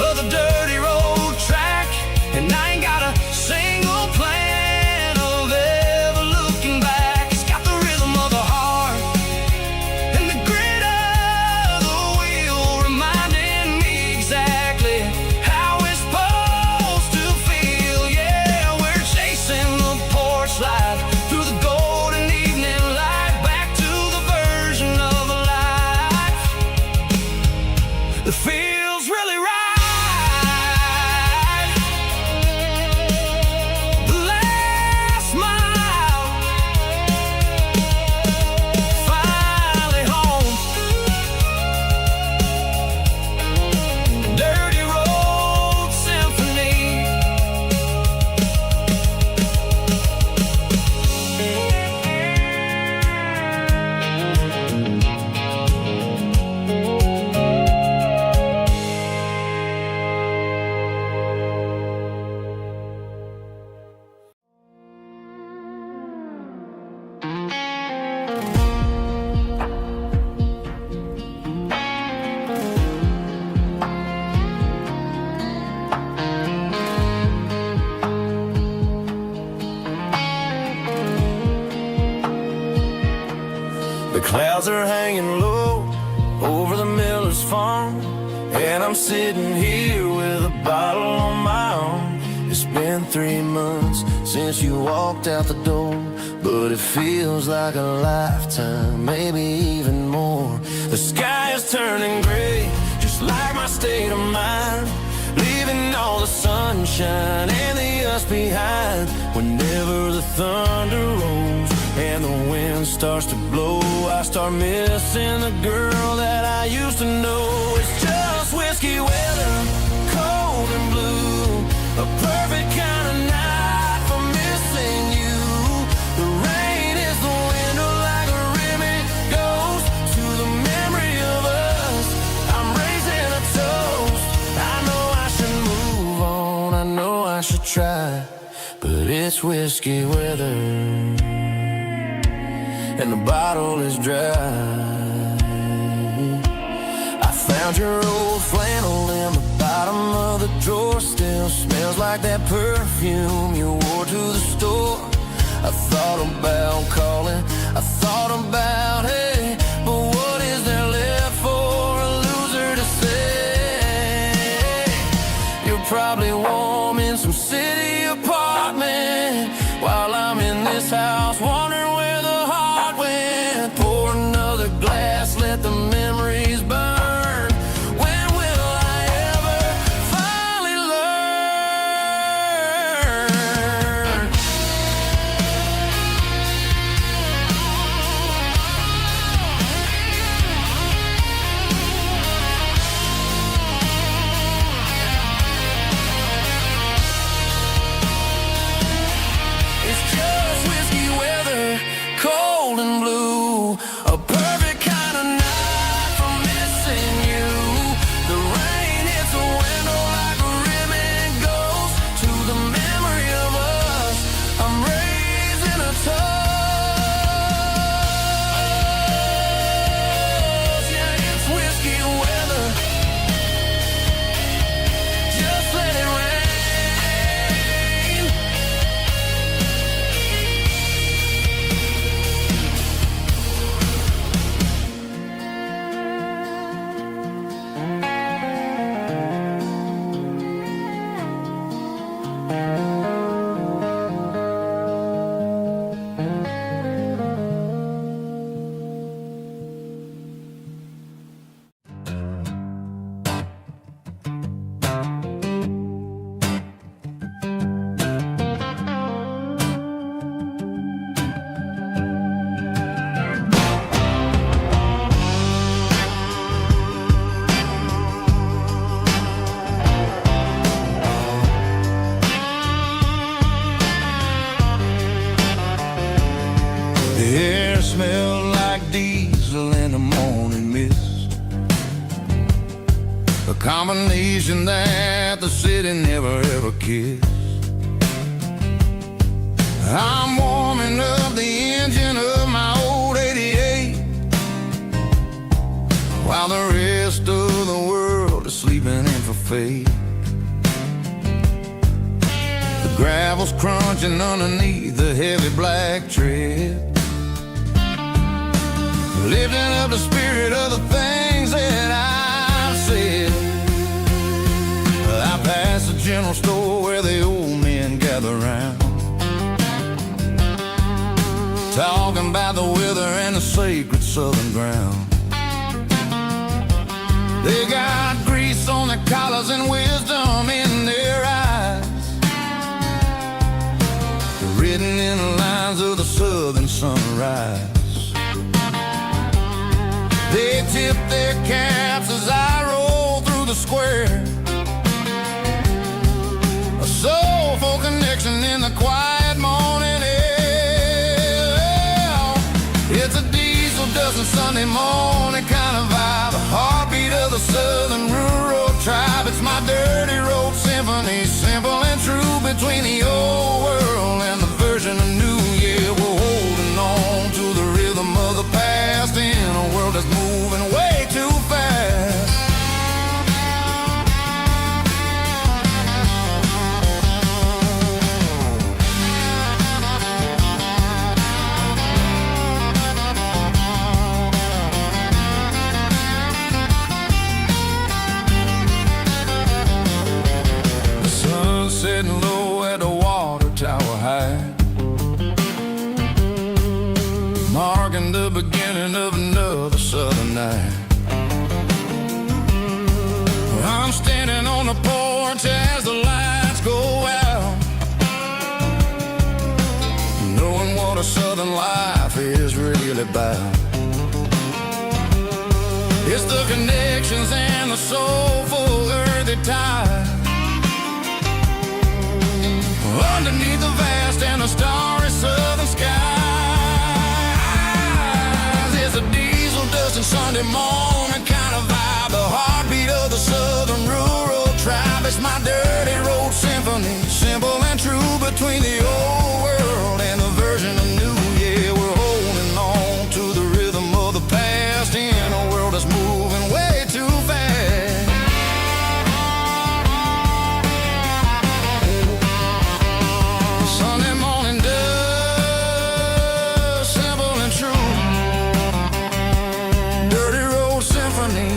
of the dirty road track, and I ain't got a single plan of ever looking back. It's got the rhythm of the heart and the grit of the wheel, reminding me exactly how it's supposed to feel. Yeah, we're chasing the porch light through the golden evening light, back to the version of life that feels really right. The last mile, finally home. Dirty road symphony. The clouds are hanging low over the miller's farm, and I'm sitting here with a bottle on my arm. It's been 3 months since you walked out the door, but it feels like a lifetime, maybe even more. The sky is turning gray, just like my state of mind, leaving all the sunshine and the us behind. Whenever the thunder rolls and the wind starts to blow, I start missing the girl that I used to know. It's just whiskey weather, cold and blue, a perfect kind of night for missing you. The rain is the window like a ribbon goes to the memory of us. I'm raising a toast. I know I should move on, I know I should try, but it's whiskey weather and the bottle is dry. I found your old flannel in the bottom of the drawer, still smells like that perfume you wore to the store. I thought about calling, I thought about hey, but what is there left for a loser to say? You're probably warm in some city apartment while I'm in this house wondering where the heart went. Pour another glass, let the memories burn. When will I ever finally learn? It's just whiskey weather, cold and blue, a perfect kind of night for missing you. The rain hits the window like a ribbon goes to the memory of us. I'm raising a toast. Yeah, it's whiskey weather. Just let it rain. The air smelled like diesel in the morning mist, a combination that the city never ever kissed. I'm warming up the engine of my old 88 while the rest of the world is sleeping in for fate. The gravel's crunching underneath the heavy black tread, lifting up the spirit of the things that I've said. I passed the general store where the old men gather round, talking about the weather and the sacred southern ground. They got grease on their collars and wisdom in their eyes, written in the lines of the southern sunrise. They tip their caps as I roll through the square, a soulful connection in the quiet morning air. It's a diesel dusting Sunday morning kind of vibe, a heartbeat of the southern rural tribe. It's my dirty road symphony, simple and true, between the old world and the version of new. Yeah, we're holding on to the rhythm of the past in a world that's moving way too fast. The sun setting low at the tonight. I'm standing on the porch as the lights go out, knowing what a southern life is really about. It's the connections and the soulful earthy tide underneath the vast and the starry southern skies. It's a diesel dusting Sunday morning kind of vibe, the heartbeat of the southern rural tribe. It's my dirty road symphony, simple and true, between the old world and the version of new. Yeah, we're holding on to the rhythm of the past in a world that's moving way too fast. Sunday morning dust, simple and true, dirty road symphony.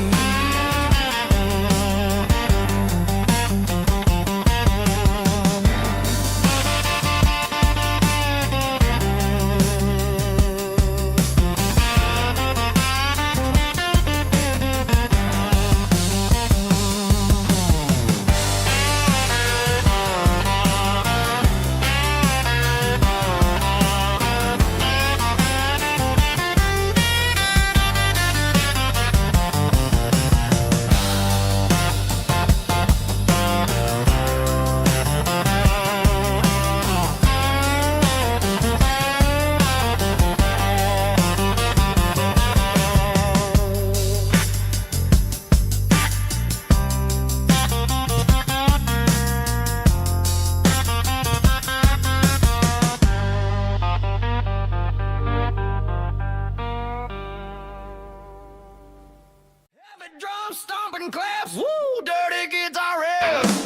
Drum stomping claps, woo, dirty guitar riffs.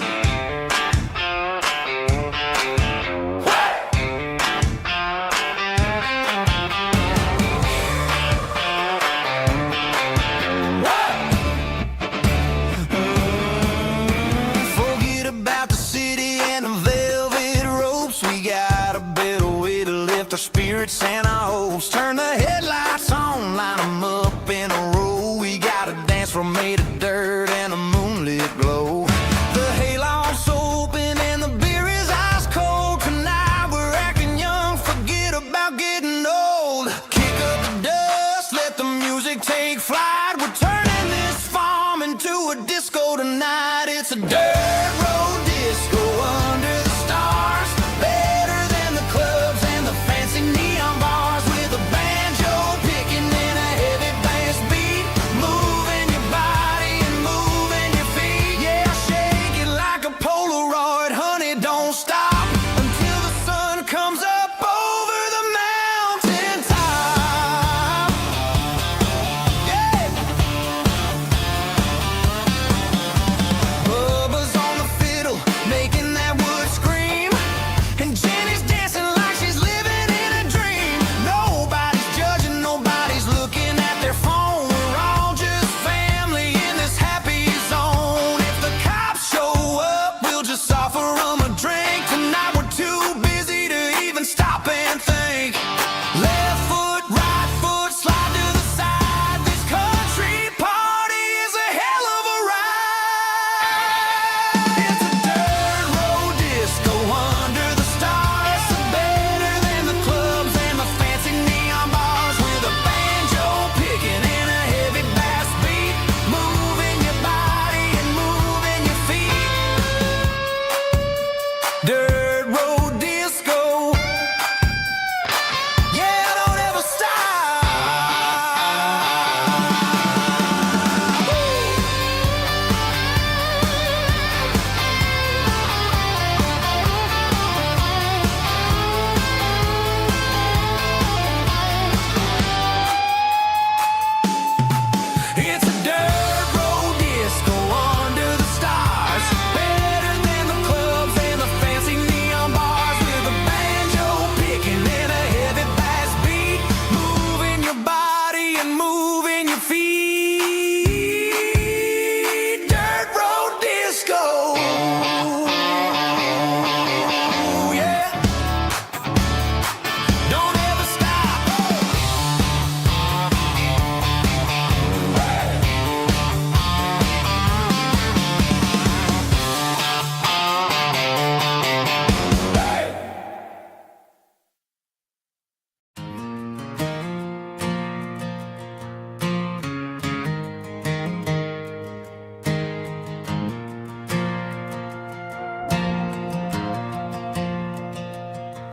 Forget about the city and the velvet ropes. We got a better way to lift our spirits and our hopes. Turn the headlights on, line them up in a row. We got a dance floor made of dirt and a moonlit glow. The hayloft's open and the beer is ice cold. Tonight we're acting young, forget about getting old. Kick up the dust, let the music take flight. We're turning this farm into a disco tonight. It's a dirt road disco under the stars, better than the clubs and the fancy neon bars, with a banjo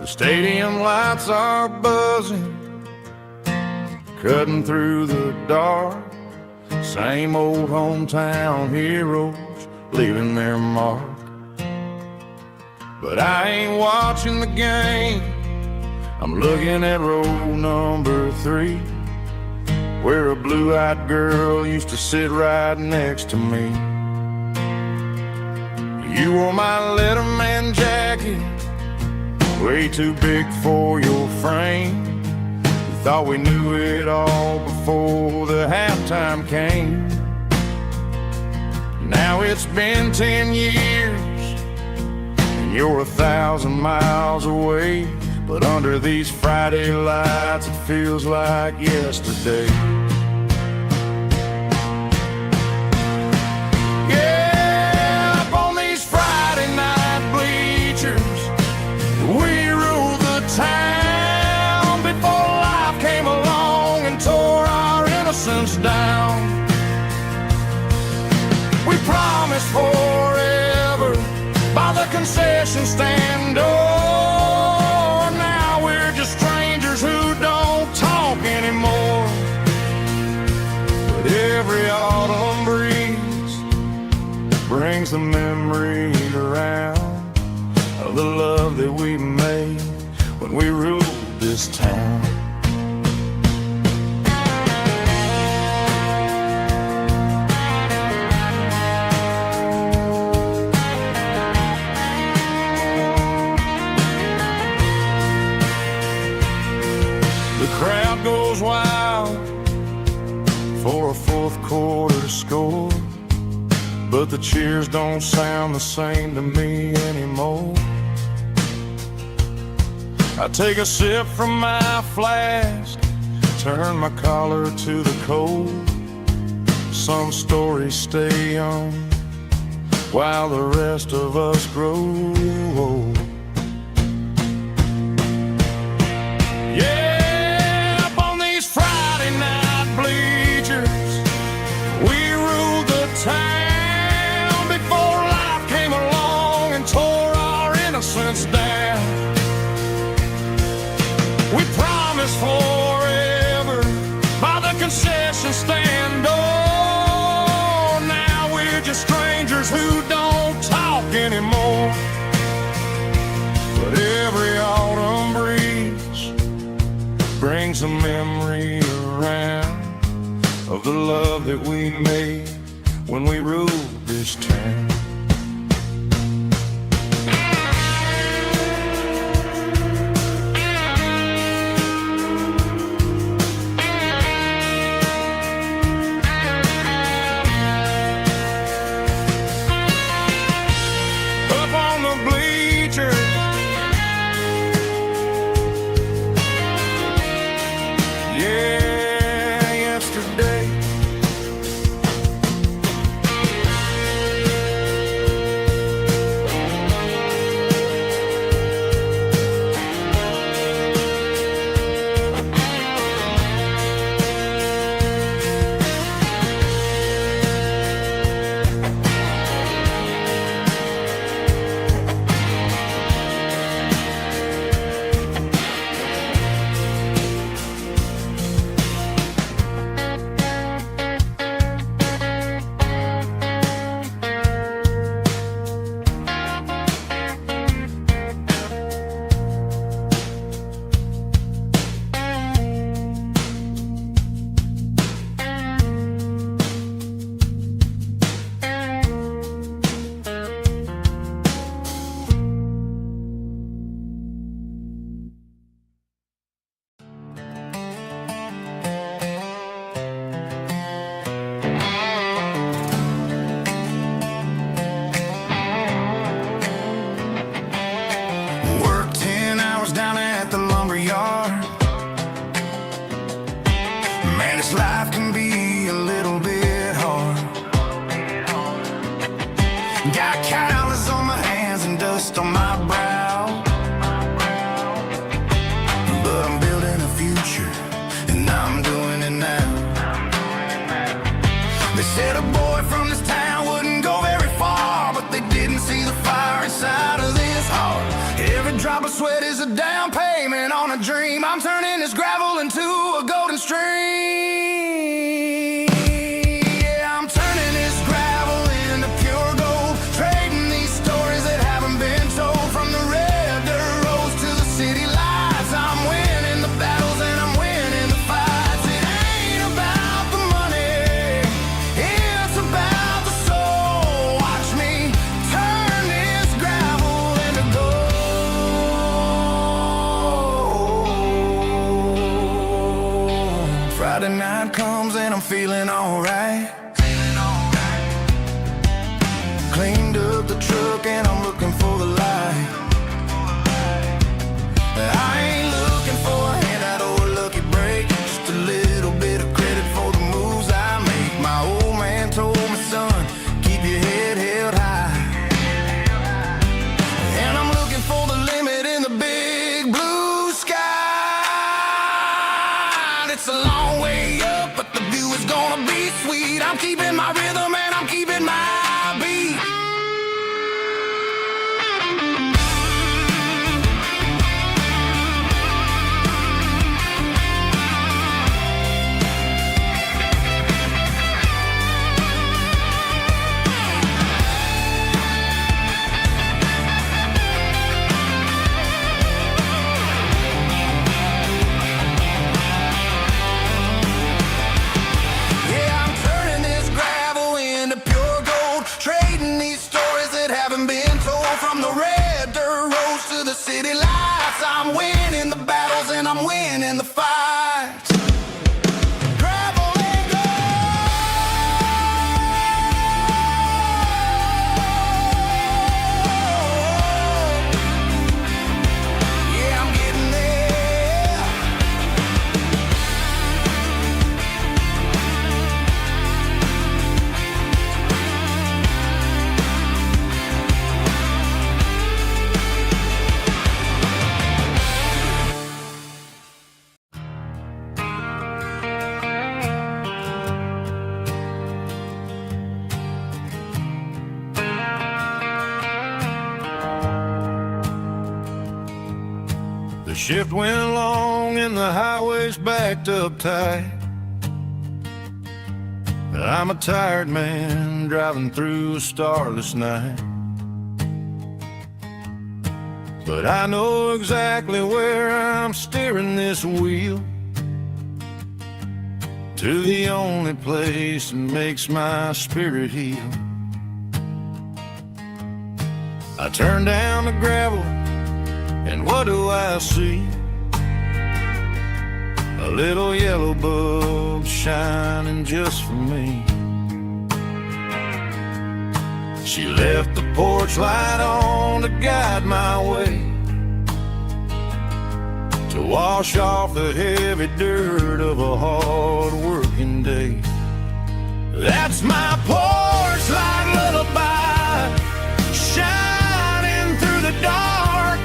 The stadium lights are buzzing, cutting through the dark. Same old hometown heroes leaving their mark. But I ain't watching the game, I'm looking at row number 3, where a blue-eyed girl used to sit right next to me. You wore my Letterman jacket, way too big for your frame. We thought we knew it all before the halftime came. Now it's been 10 years, and you're 1,000 miles away. But under these Friday lights, it feels like yesterday. Yeah, up on these Friday night bleachers, we ruled the town before life came along and tore our innocence down. We promised forever by the concession stand door. Who don't talk anymore. But every autumn breeze brings the memory around of the love that we made when we ruled this town. Crowd goes wild for a fourth quarter score, but the cheers don't sound the same to me anymore. I take a sip from my flask, turn my collar to the cold. Some stories stay young while the rest of us grow old. Town before life came along and tore our innocence down. We promised forever by the concession stand door. Now we're just strangers who don't talk anymore. But every autumn breeze brings a memory around of the love that we made when we ruled this town. Up on the bleachers, yeah, yesterday. drop of sweat is a down payment on a dream. I'm turning this gravel into a golden stream. Yeah, I'm turning this gravel into pure gold, trading these stories that haven't been told. From the red dirt roads to the city lights, I'm winning the battles and I'm winning the fights. It ain't about the money, it's about the soul. Watch me turn this gravel into gold. Friday night comes and I'm feeling alright. Cleaned up the truck and I'm looking for the light. I ain't looking for a handout or a lucky break, just a little bit of credit for the moves I make. My old man told me, son, keep your head held high. And I'm looking for the limit in the big blue sky. It's a long way up, but the view is gonna be sweet. I'm keeping my rhythm and I'm keeping my beat. Yeah, I'm turning this gravel into pure gold, trading these stories that haven't been told. From the red dirt roads to the city lights, I'm winning the battles and I'm winning the fights. Gravel and gold. Yeah, I'm getting there. The shift went long and the highway's backed up tight. I'm a tired man driving through a starless night. But I know exactly where I'm steering this wheel, to the only place that makes my spirit heal. I turn down the gravel and what do I see? A little yellow bulb shining just for me. She left the porch light on to guide my way, to wash off the heavy dirt of a hard working day. That's my porch light lullaby, shining through the dark,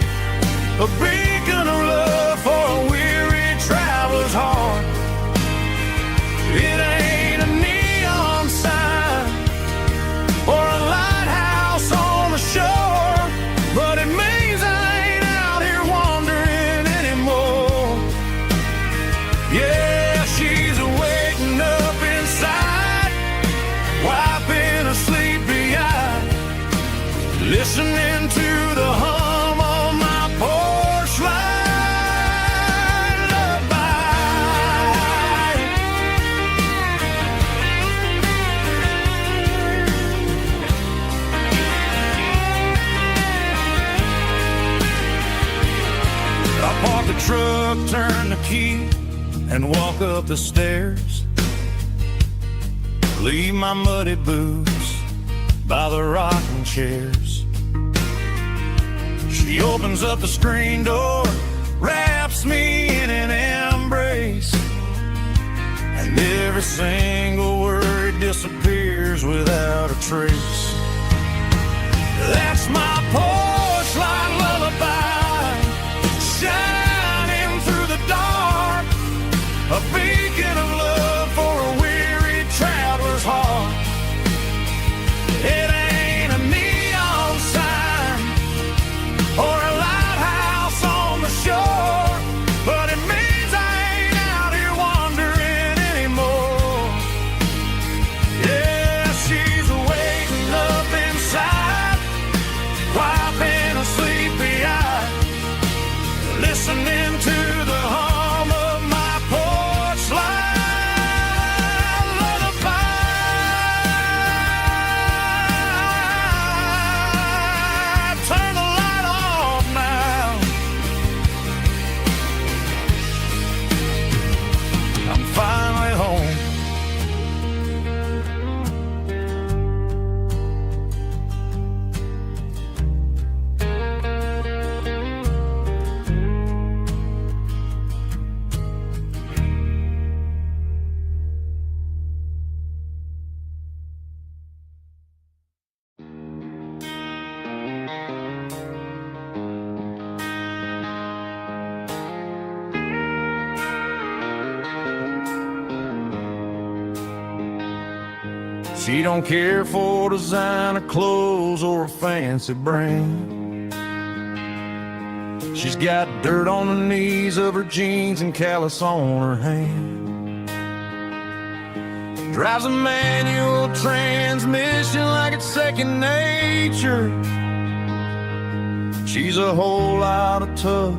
a beacon of love for a weary traveler's heart. It ain't a neon sign or a lighthouse on the shore, but it means I ain't out here wandering anymore. Yeah, she's waking up inside, wiping a sleepy eye, listening to the hum of my porch light lullaby. I park the truck, turn the key, and walk up the stairs. Leave my muddy boots by the rocking chairs. She opens up the screen door, wraps me in an embrace, and every single word disappears without a trace. That's my porch light lullaby, shining through the dark, a beacon of love for a weary traveler's heart. It ain't a neon sign or a lighthouse listening to the hum of my porch light lullaby. Turn the light off now. I'm finally home. She don't care for designer clothes or a fancy brand. She's got dirt on the knees of her jeans and callus on her hand. Drives a manual transmission like it's second nature. She's a whole lot of tough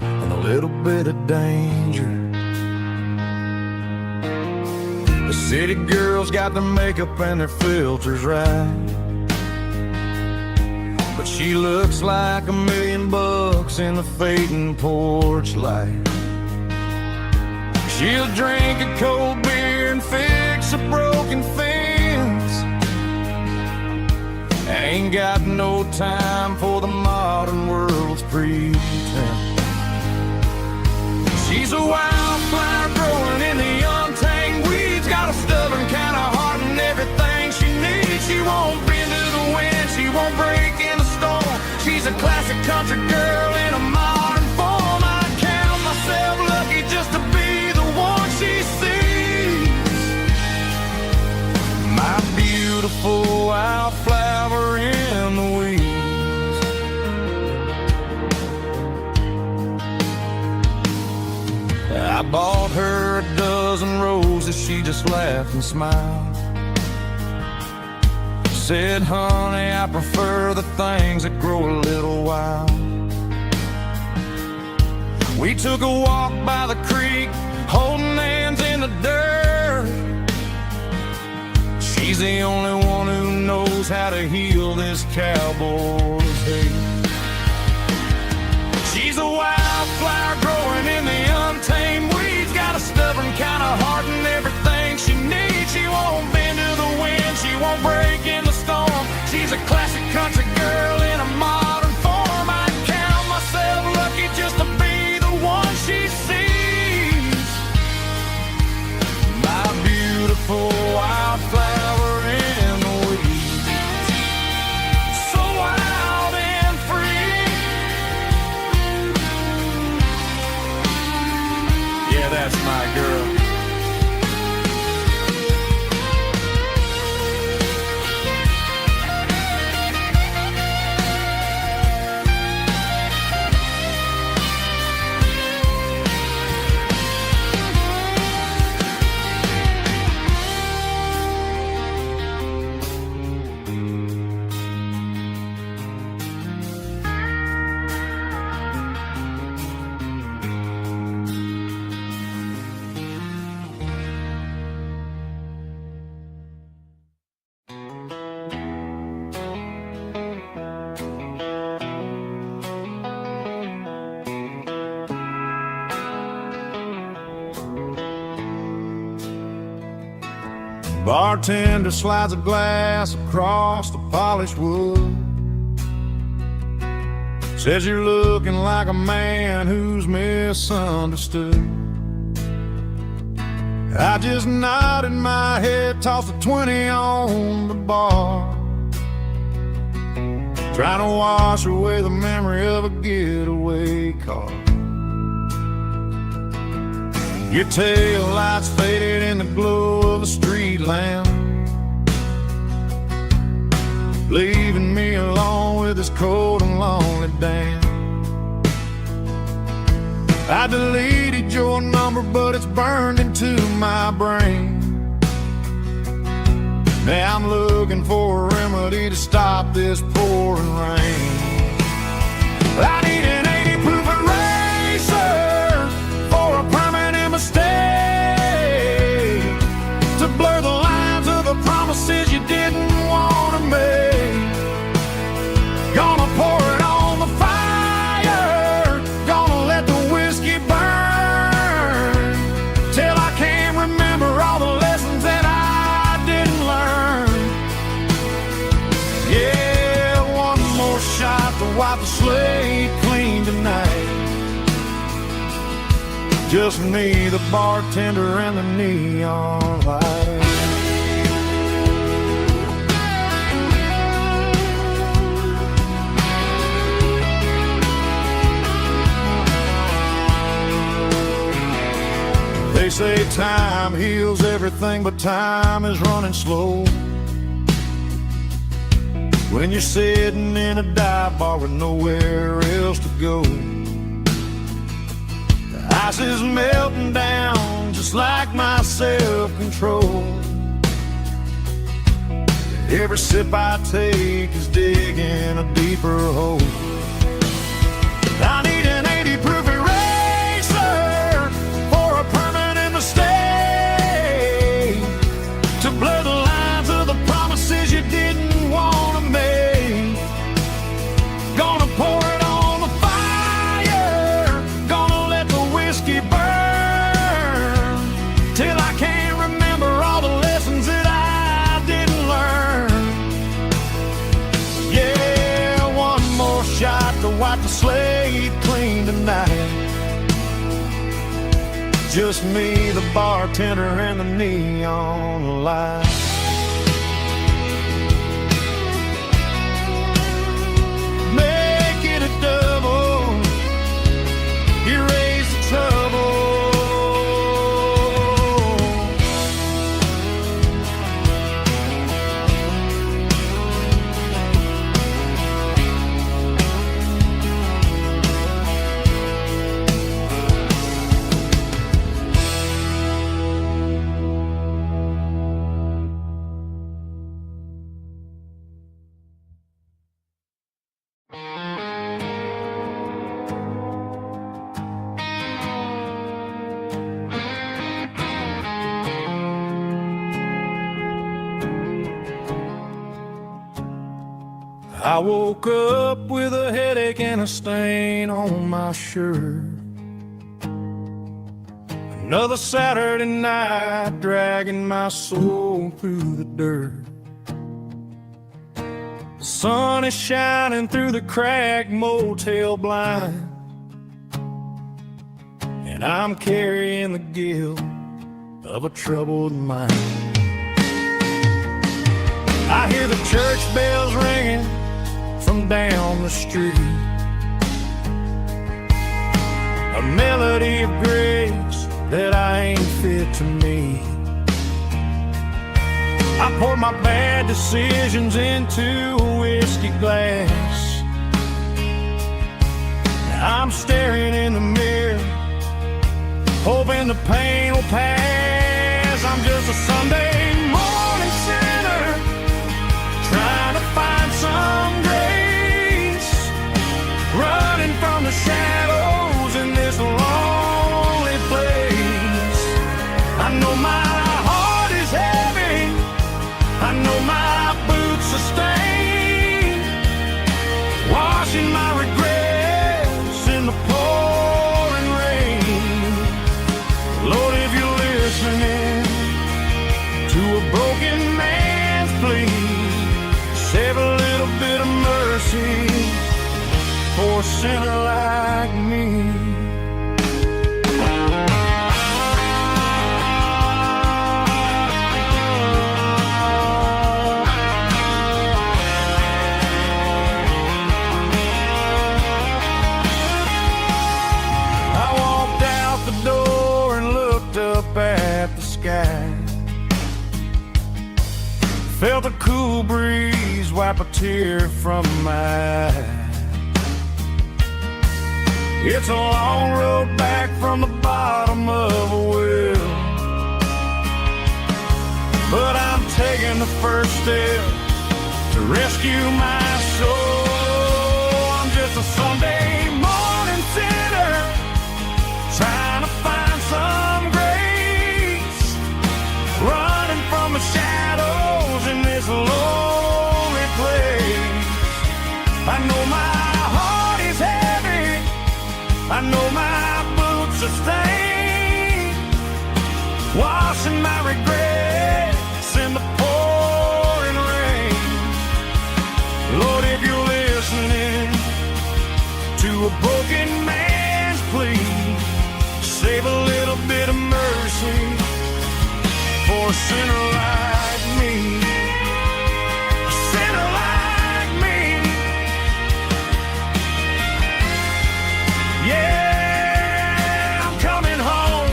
and a little bit of danger. The city girls got their makeup and their filters right, but she looks like $1 million in the fading porch light. She'll drink a cold beer and fix a broken fence. Ain't got no time for the modern world's pretense. She's a wildflower growing in the untamed weeds. Got a stubborn kind of heart and everything she needs. She won't bend to the wind, she won't break in the storm. She's a classic country girl in a modern form. I count myself lucky just to be the one she sees. My beautiful wildflower in the weeds. I bought her a dozen roses, she just laughed and smiled. Said, honey, I prefer the things that grow a little wild. We took a walk by the creek, holding hands in the dirt. She's the only one who knows how to heal this cowboy's hate. She's a wildflower growing in the untamed weeds. Got a stubborn kind of heart and everything she needs. She won't bend to the wind, she won't break in the storm. She's a classic country girl in a modern form. I count myself lucky just to be the one she sees. My beautiful wildflower in the weeds. So wild and free. Yeah, that's my girl. Bartender slides a glass across the polished wood. Says you're looking like a man who's misunderstood. I just nodded my head, tossed a 20 on the bar, trying to wash away the memory of a getaway car. Your tail lights faded in the glow of a street lamp, leaving me alone with this cold and lonely damn. I deleted your number, but it's burned into my brain. Now I'm looking for a remedy to stop this pouring rain. I need an 80 proof of rain Just me, the bartender, and the neon light. They say time heals everything, but time is running slow. When you're sitting in a dive bar with nowhere else to go, the ice is melting down just like my self-control. Every sip I take is digging a deeper hole. I need an 80 proof eraser for a permanent mistake, to blur the lines of the promises you didn't want to make. Gonna pour it on the fire, gonna let the whiskey burn, till I can't remember all the lessons that I didn't learn. Yeah, one more shot to wipe the slate clean tonight. Just me, the bartender, and the neon light. Make it a double, erase the trouble. I woke up with a headache and a stain on my shirt. Another Saturday night dragging my soul through the dirt. The sun is shining through the cracked motel blind, and I'm carrying the guilt of a troubled mind. I hear the church bells ringing from down the street, a melody of grace that I ain't fit to meet. I poured my bad decisions into a whiskey glass. I'm staring in the mirror, hoping the pain will pass. I'm just a Sunday morning sinner, trying to find some grace, running from the shadows in this lonely place. I know my heart is heavy, I know my boots are stained, washing my regrets in the pouring rain. Lord, if you're listening to a broken man's plea, save a little bit of mercy for a sinner like me. I walked out the door and looked up at the sky, felt a cool breeze wipe a tear from my eye. It's a long road back from the bottom of a well, but I'm taking the first step to rescue my soul. I'm just a Sunday morning sinner, trying to find some grace, running from the shadows in this lonely place. I know my heart is heavy, I know my boots are stained, washing my regrets in the pouring rain. Lord, if you're listening to a broken man's plea, save a little a sinner like me. A sinner like me. Yeah, I'm coming home.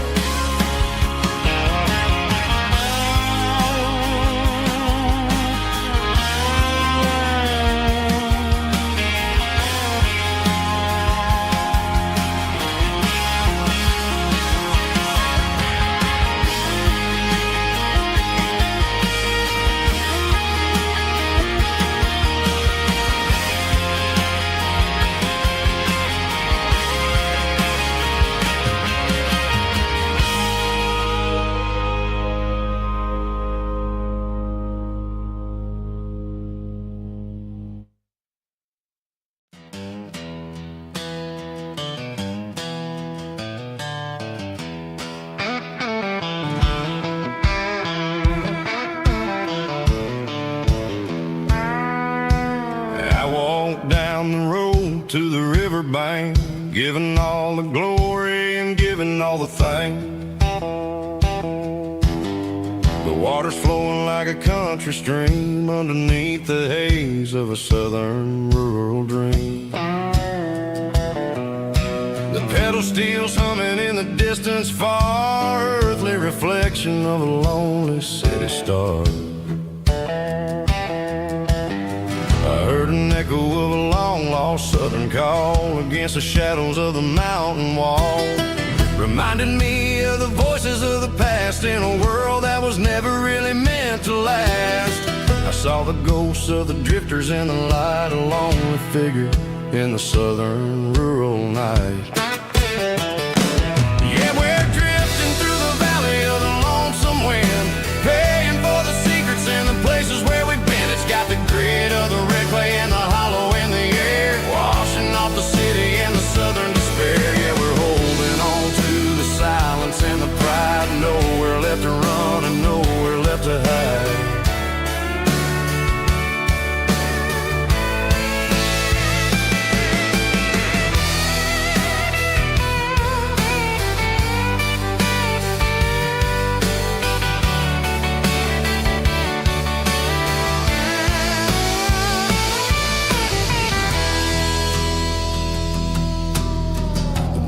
Down the road to the riverbank, giving all the glory and giving all the thanks. The water's flowing like a country stream underneath the haze of a southern rural dream. The pedal steel's humming in the distance far, earthly reflection of a lonely city star. I heard an echo of a long-lost southern call against the shadows of the mountain wall, reminding me of the voices of the past in a world that was never really meant to last. I saw the ghosts of the drifters in the light, a lonely figure in the southern rural night. Yeah, we're drifting through the valley of the lonesome wind, paying for the secrets and the places where we've been. It's got the grit of the red clay and the hollow in the air, washing off the city and the southern despair. Yeah, we're holding on to the silence and the pride, nowhere left to run and nowhere left to hide.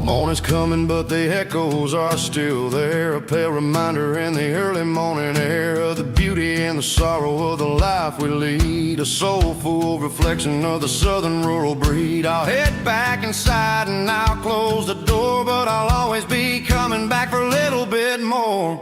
Morning's coming, but the echoes are still there, a pale reminder in the early morning air of the beauty and the sorrow of the life we lead, a soulful reflection of the southern rural breed. I'll head back inside and I'll close the door, but I'll always be coming back for a little bit more.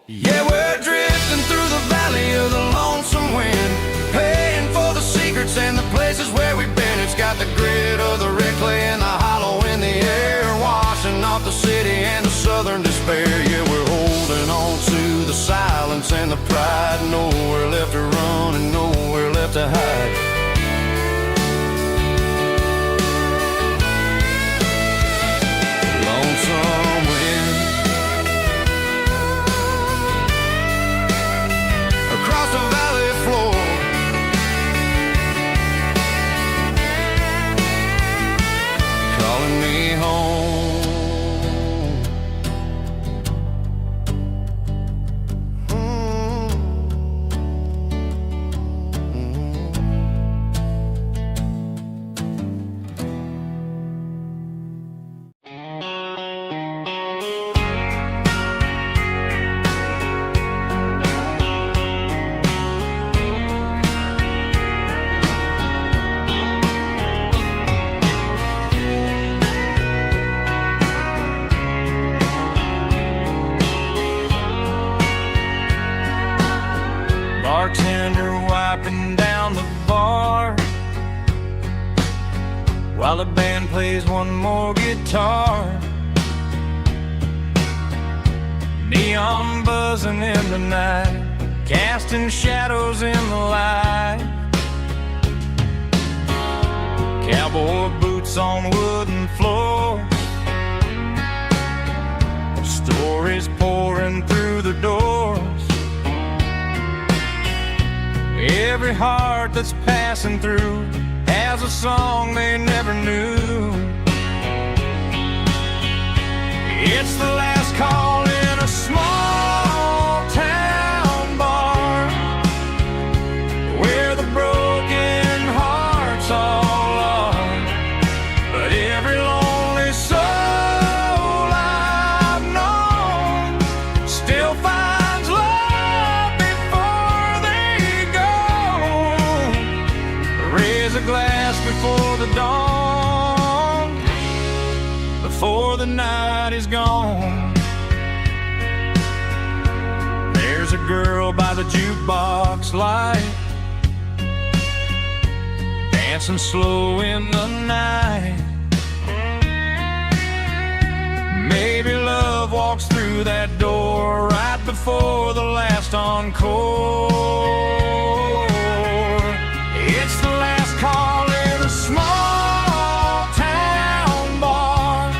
Yeah, we're drifting through the valley of the lonesome wind, paying for the secrets and the places where we've been. It's got the grit of the red clay and the hollow in the air, washing off the city and the southern despair. Yeah, we're holding on to the silence and the pride, nowhere left to run and nowhere left to hide. Lonesome wind across the valley floor, calling me home. Bartender wiping down the bar while the band plays one more guitar. Neon buzzing in the night, casting shadows in the light. Cowboy boots on wooden floors, stories pouring through the doors. Every heart that's passing through has a song they never knew. It's the last call in a small town. before the night is gone. There's a girl by the jukebox light, dancing slow in the night. Maybe love walks through that door right before the last encore. It's the last call in a small town bar,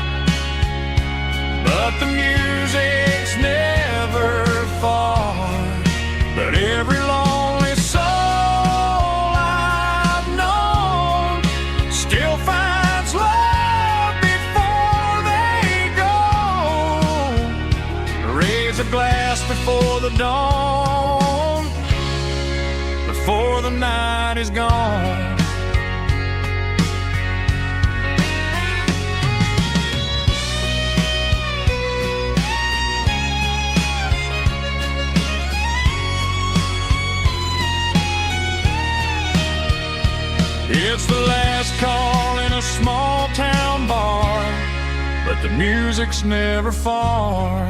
but the music's never far. But every lonely soul I've known still finds love before they go. Raise a glass before the dawn, before the night is gone. It's the last call in a small town bar, but the music's never far.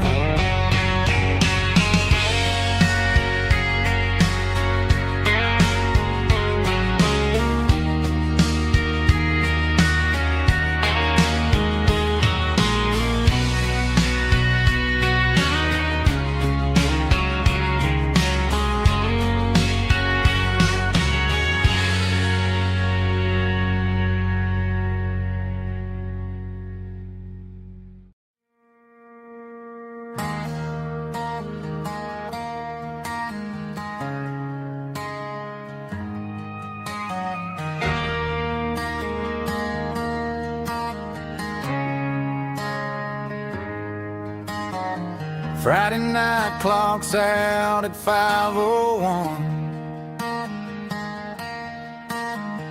Friday night clock's out at 5:01.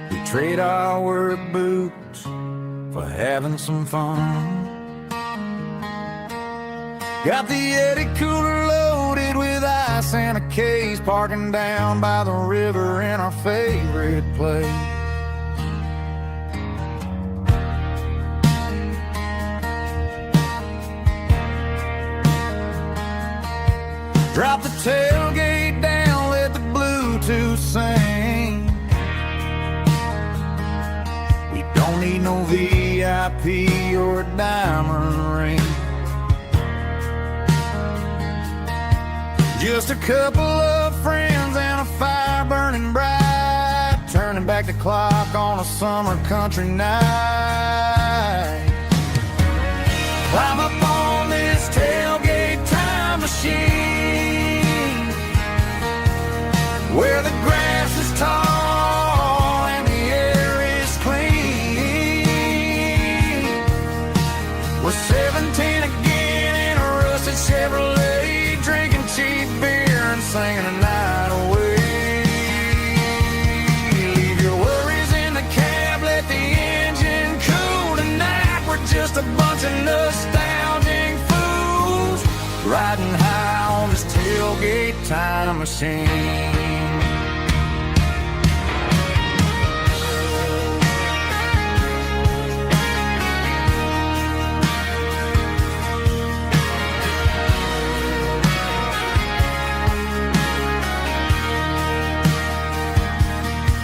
We trade our work boots for having some fun. Got the Yeti cooler loaded with ice and a case, parking down by the river in our favorite place. Drop the tailgate down, let the Bluetooth sing. We don't need no VIP or a diamond ring. Just a couple of friends and a fire burning bright, turning back the clock on a summer country night. Climb up on this tailgate time machine, where the grass is tall and the air is clean. We're 17 again in a rusted Chevrolet, drinking cheap beer and singing the night away. Leave your worries in the cab, let the engine cool tonight. We're just a bunch of nostalgic fools, riding high on this tailgate time machine.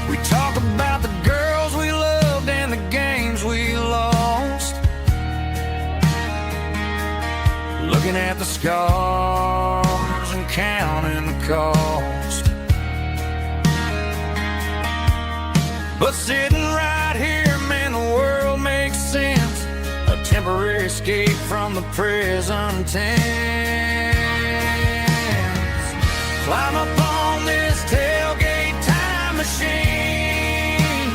We talk about the girls we loved and the games we lost, looking at the scars and counting the cost. But sitting right here, man, the world makes sense. A temporary escape from the present tense. Climb up on this tailgate time machine,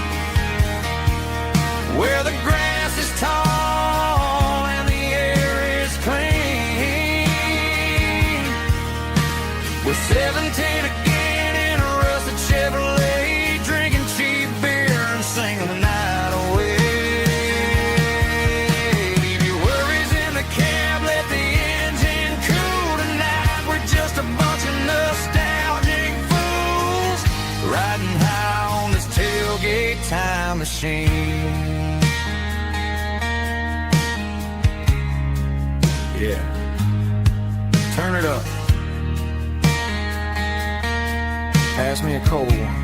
where the grass is tall and the air is clean. We're 17 again in a rusted Chevrolet, drinking cheap beer and singing the night away. Leave your worries in the cab, let the engine cool tonight. We're just a bunch of nostalgic fools, riding high on this tailgate time machine. Yeah. Turn it up. Pass me a cold one.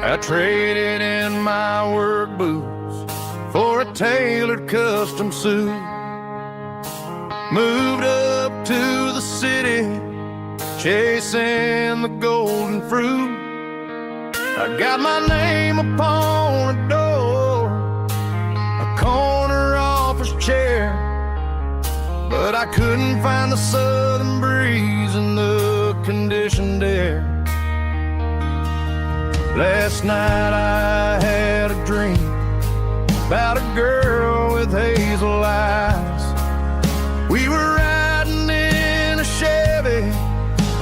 I traded in my work boots for a tailored custom suit. Moved up to the city, chasing the golden fruit. I got my name upon a door, a corner office chair, but I couldn't find the southern breeze in the conditioned air. Last night I had a dream about a girl with hazel eyes. We were riding in a Chevy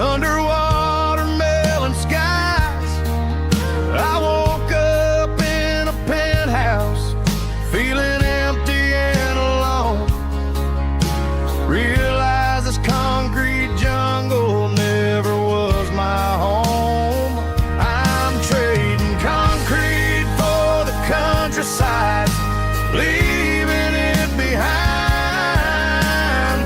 under watermelon skies. I woke up in a penthouse feeling empty and alone. Realized this concrete jungle never was my home. Countryside, leaving it behind,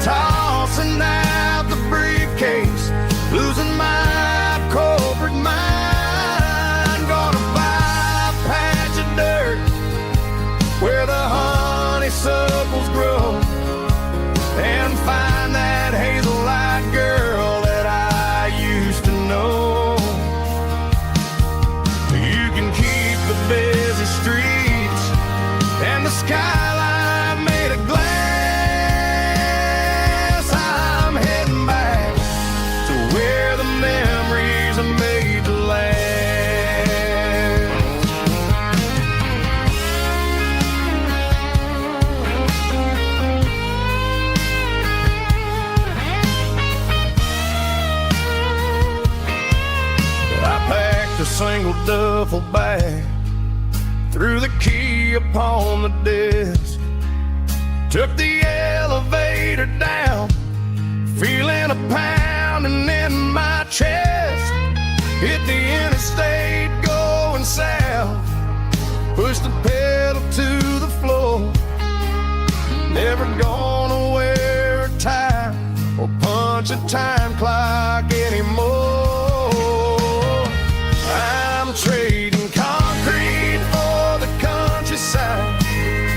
tossing out the briefcase, losing my corporate mind. Gonna buy a patch of dirt where the honeysuckles grow and find that hazel-eyed girl that I used to know. You can keep the busy streets and the skyline made of glass. I'm heading back to where the memories are made to last. I packed a single duffel bag, threw the key upon the desk, took the elevator down, feeling a pounding in my chest. Hit the interstate going south, pushed the pedal to the floor. Never gonna wear a tie or punch a time clock anymore. I'm trading concrete for the countryside,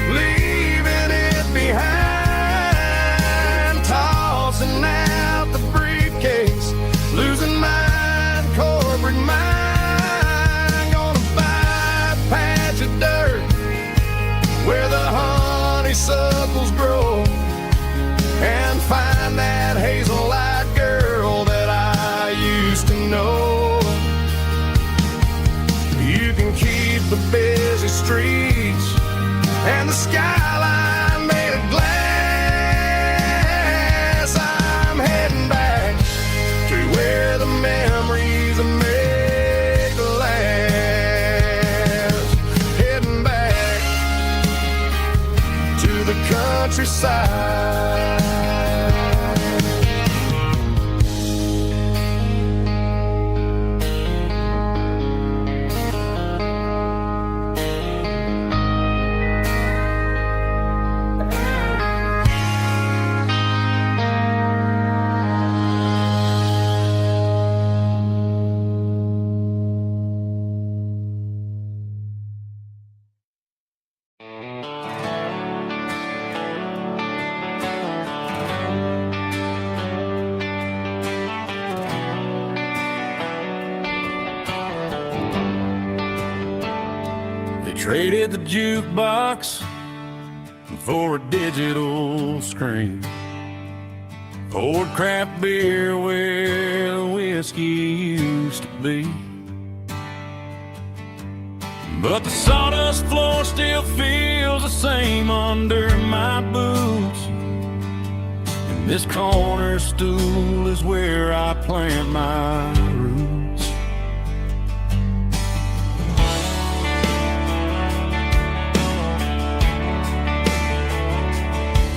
leaving it behind, tossing out the briefcase, losing my corporate mind. Gonna buy a patch of dirt where the honeysuckles grow and find that hazel-eyed girl that I used to know. You can keep the busy streets and the skyline made of glass. I'm heading back to where the memories are made to last. Heading back to the countryside. Traded the jukebox for a digital screen, poured craft beer where the whiskey used to be. But the sawdust floor still feels the same under my boots, and This corner stool is where I plant my roots.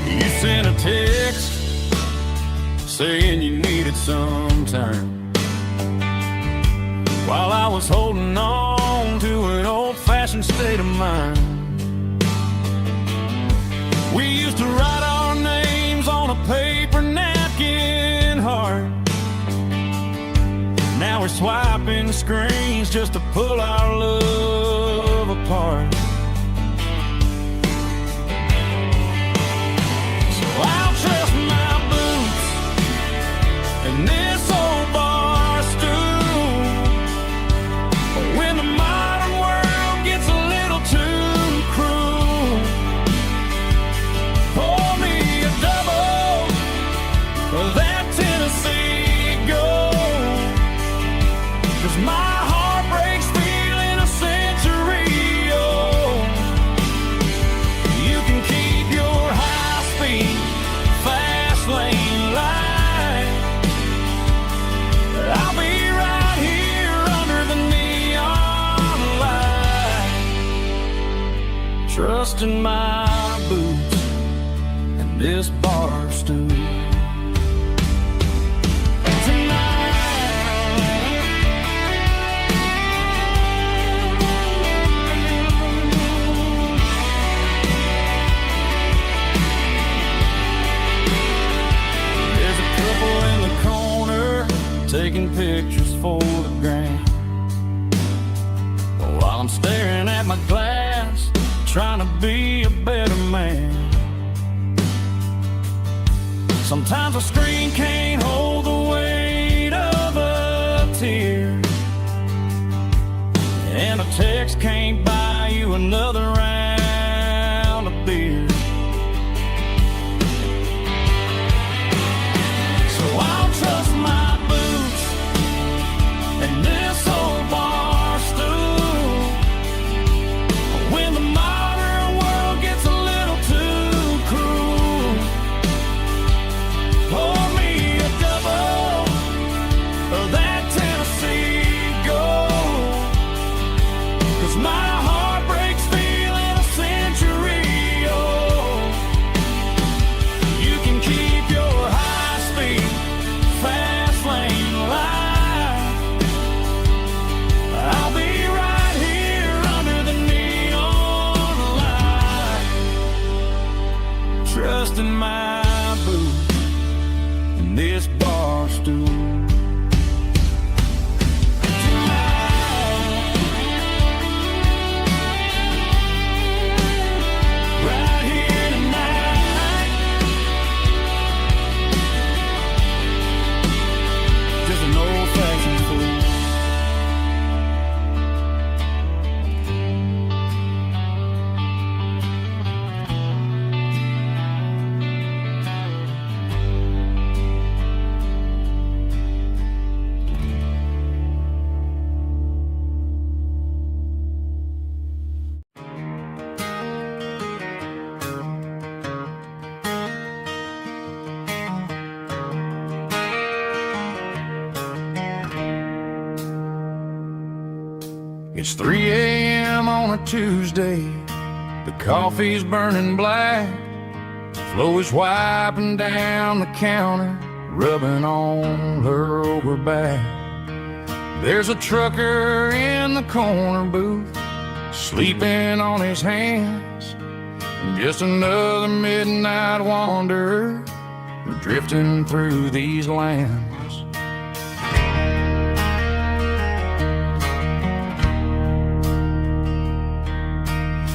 You sent a text saying you needed some time, while I was holding on to an old-fashioned state of mind. We used to write our names on a paper napkin heart. Now we're swiping screens just to pull our love apart. So I'll trust my boots and this old bar stool. When the modern world gets a little too cruel, pour me a double of that Tennessee Gold, 'cause my heart breaks feeling a century old. You can keep your high-speed, fast lane light. I'll be right here under the neon light, trusting my boots and this bar stool. Taking pictures for the gram, while I'm staring at my glass, trying to be a better man. Sometimes a screen can't hold the weight of a tear, and a text can't buy you another round of beer. So I'll trust my and this old bar stool. When the modern world gets a little too cruel, pour me a double of that Tennessee Gold, 'cause my heart breaks feeling a century old. You can keep your high-speed, fast lane light. I'll be right here under the neon light, trusting my boots and this bar stool. Right here tonight, just an old-fashioned fool. It's 3 a.m. on a Tuesday. The coffee's burning black. Flo is wiping down the counter, rubbing on her over back. There's a trucker in the corner booth, sleeping on his hands. Just another midnight wanderer, drifting through these lands.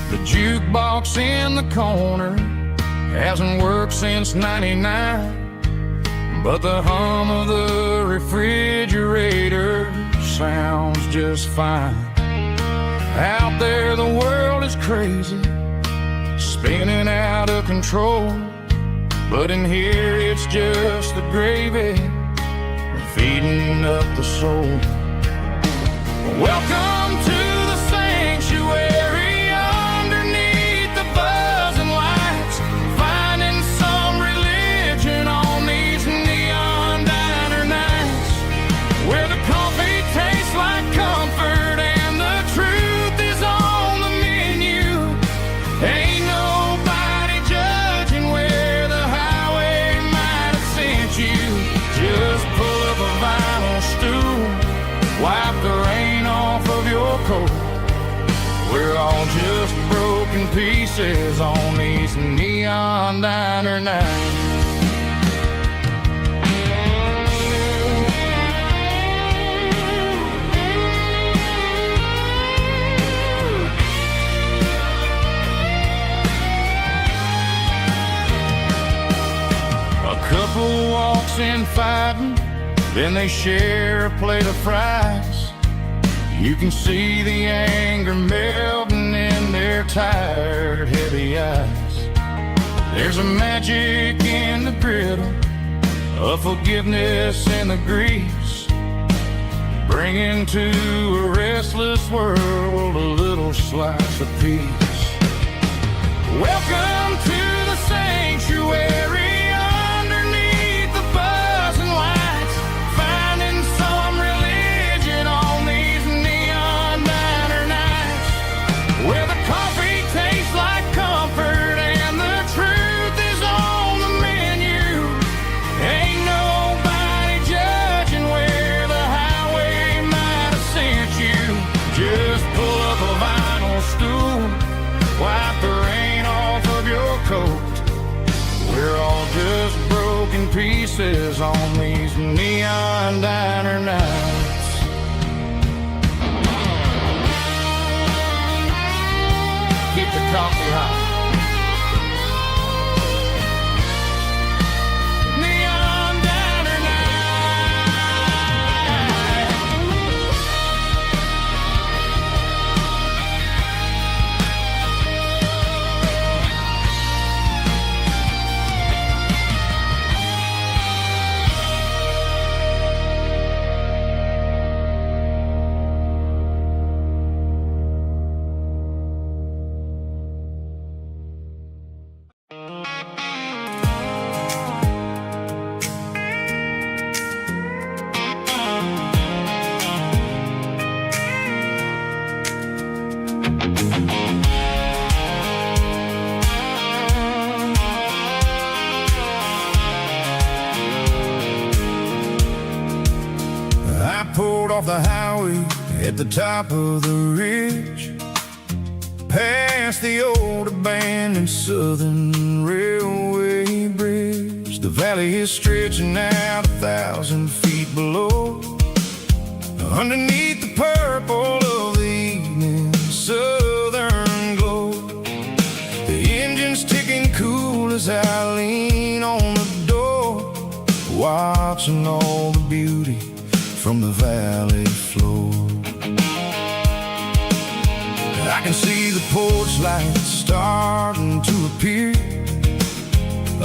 The jukebox in the corner hasn't worked since '99, but the hum of the refrigerator sounds just fine. Out there the world is crazy, spinning out of control, but in here it's just the gravy feeding up the soul. Welcome to the sanctuary underneath the buzzing lights, finding some religion on the Just pull up a vinyl stool, wipe the rain off of your coat. We're all just broken pieces on these neon diner nights. Couple walks in fighting, then they share a plate of fries. You can see the anger melting in their tired, heavy eyes. There's a magic in the griddle, a forgiveness in the grease, bringing to a restless world a little slice of peace. Welcome to the sanctuary. We're all just broken pieces on these neon diner nights. Keep the coffee hot. Off the highway at the top of the ridge, past the old abandoned Southern Railway bridge. The valley is stretching out 1,000 feet below, underneath the purple of the evening southern glow. The engine's ticking cool as I lean on the door, watching all the beauty from the valley floor. I can see the porch lights starting to appear,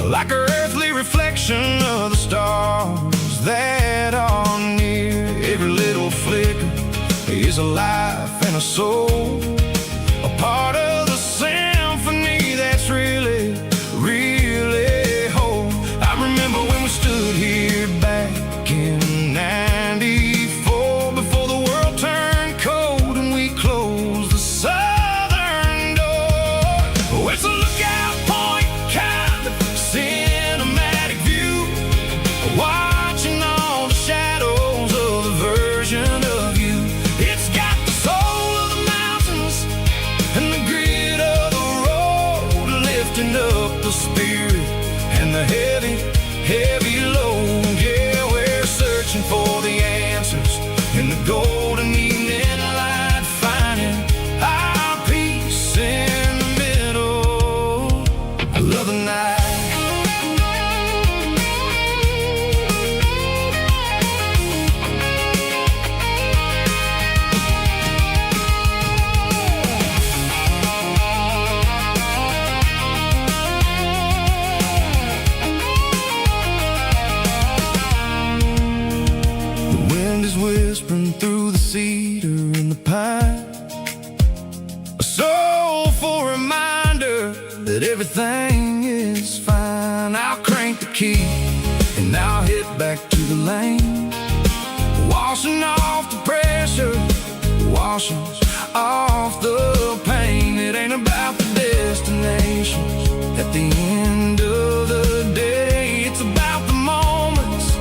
like an earthly reflection of the stars that are near. Every little flicker is a life and a soul, a part of the symphony that's really, really whole. I remember when we stood here back in '94, before the world turned cold and we closed the southern door. Oh, it's a lookout point, kind of cinematic view, watching all the shadows of the version of you. It's got the soul of the mountains and the grit of the road, lifting up the spirit and the heavy, heavy load. Yeah, we're searching for the answers in the golden evening light, finding our peace in the middle of the night. Whispering through the cedar and the pine, a soulful reminder that everything is fine. I'll crank the key and I'll hit back to the lane, washing off the pressure, washing off the pain. It ain't about the destination at the end of the day, it's about the moments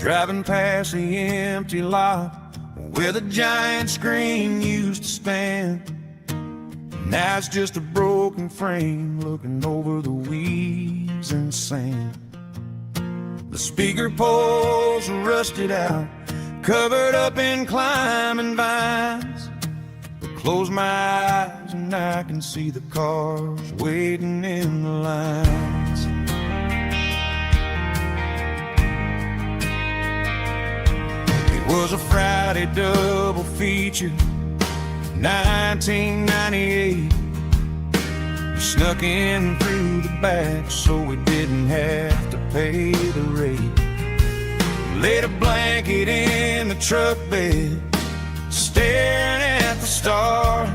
driving past the empty lot where the giant screen used to stand. Now it's just a broken frame looking over the weeds and sand. The speaker poles are rusted out, covered up in climbing vines. Close my eyes and I can see the cars waiting in the lines. It was a Friday double feature, 1998. We snuck in through the back so we didn't have to pay the rate. Laid a blanket in the truck bed, staring at the stars,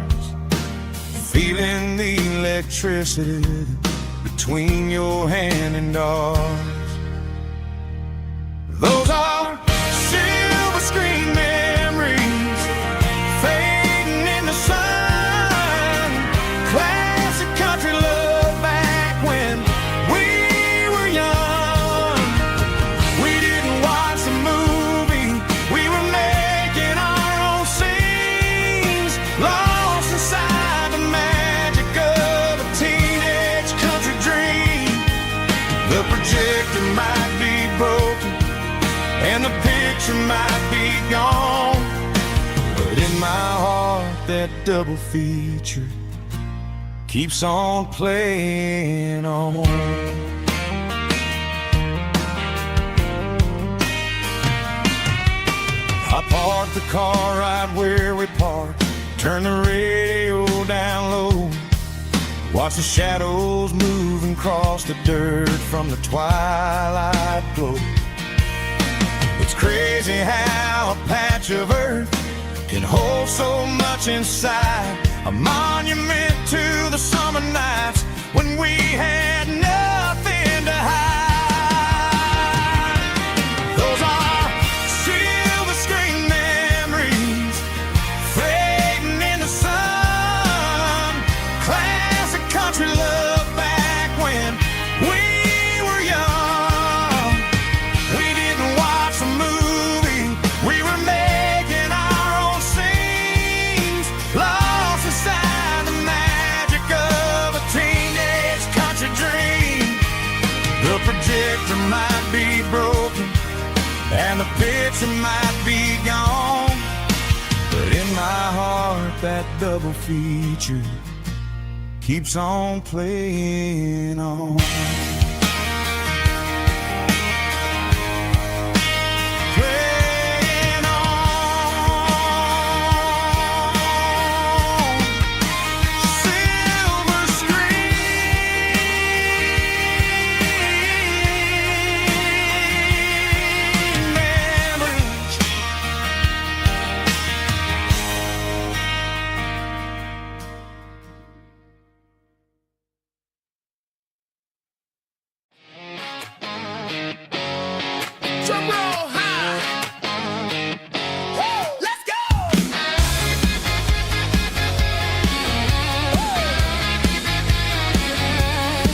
feeling the electricity between your hand and ours. Those are silver screen memories fading in the sun. Classic country love back when we were young. We didn't watch the movie, we were making our own scenes, lost inside the magic of a teenage country dream. The projector might be broken and the picture might be gone, but in my heart that double feature keeps on playing on. I parked the car right where we parked, turned the radio down low, watch the shadows moving across the dirt from the twilight glow. It's crazy how a patch of earth can hold so much inside, a monument to the summer nights when we had nothing to hide. Those are silver screen memories fading in the sun. Classic country love back when we were young. We didn't watch the movie, we were making our own scenes, lost inside the magic of a teenage country dream. The projector might be broken and the picture might be gone, but in my heart that double feature keeps on playing on. Playing on. Silver screen memories. Drum roll high. Woo, let's go.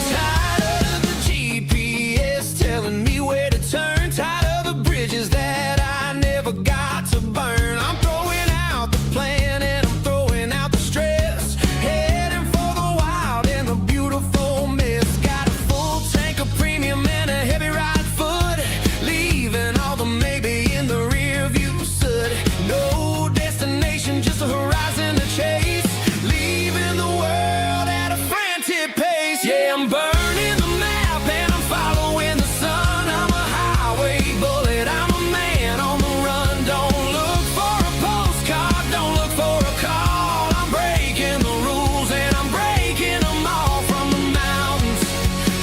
Tired of the GPS telling me where to turn, tired of the bridges that I never got to burn. I'm throwing out the plan and I'm throwing out the stress, heading for the wild and the beautiful mist. Got a full tank of premium and a heavy right foot, leaving all the maybe in the rear view soot. No destination, just a horizon to chase, leaving the world at a frantic pace. Yeah, I'm burning the map and I'm following the sun. I'm a highway bullet, I'm a man on the run. Don't look for a postcard, don't look for a call. I'm breaking the rules and I'm breaking them all. From the mountains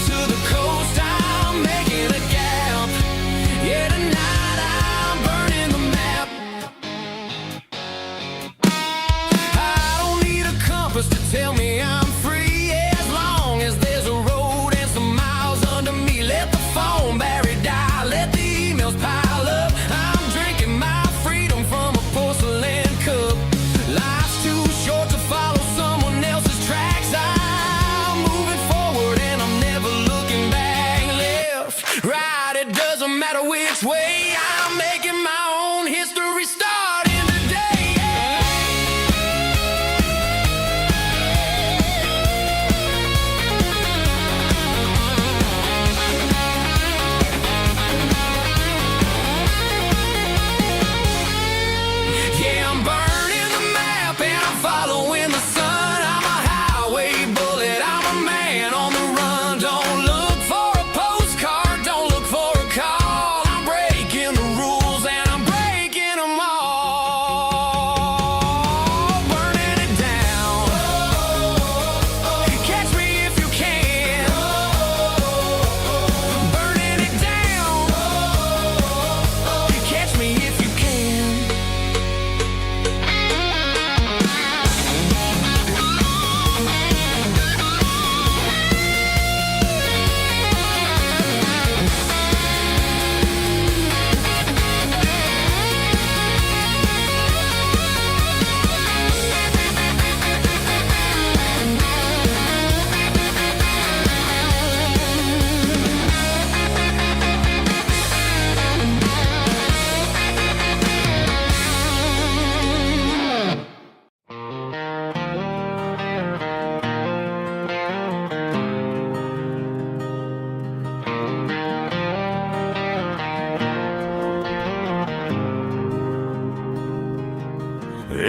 to the coast, I'm making a gap. Yeah, tonight I'm burning the map. I don't need a compass to tell me I'm free, as long as there's a road and some miles under me. Let the phone battery die, let the emails pile up. I'm drinking my freedom from a porcelain cup. Life's too short to follow someone else's tracks. I'm moving forward and I'm never looking back. Left, right, it doesn't matter which way I'm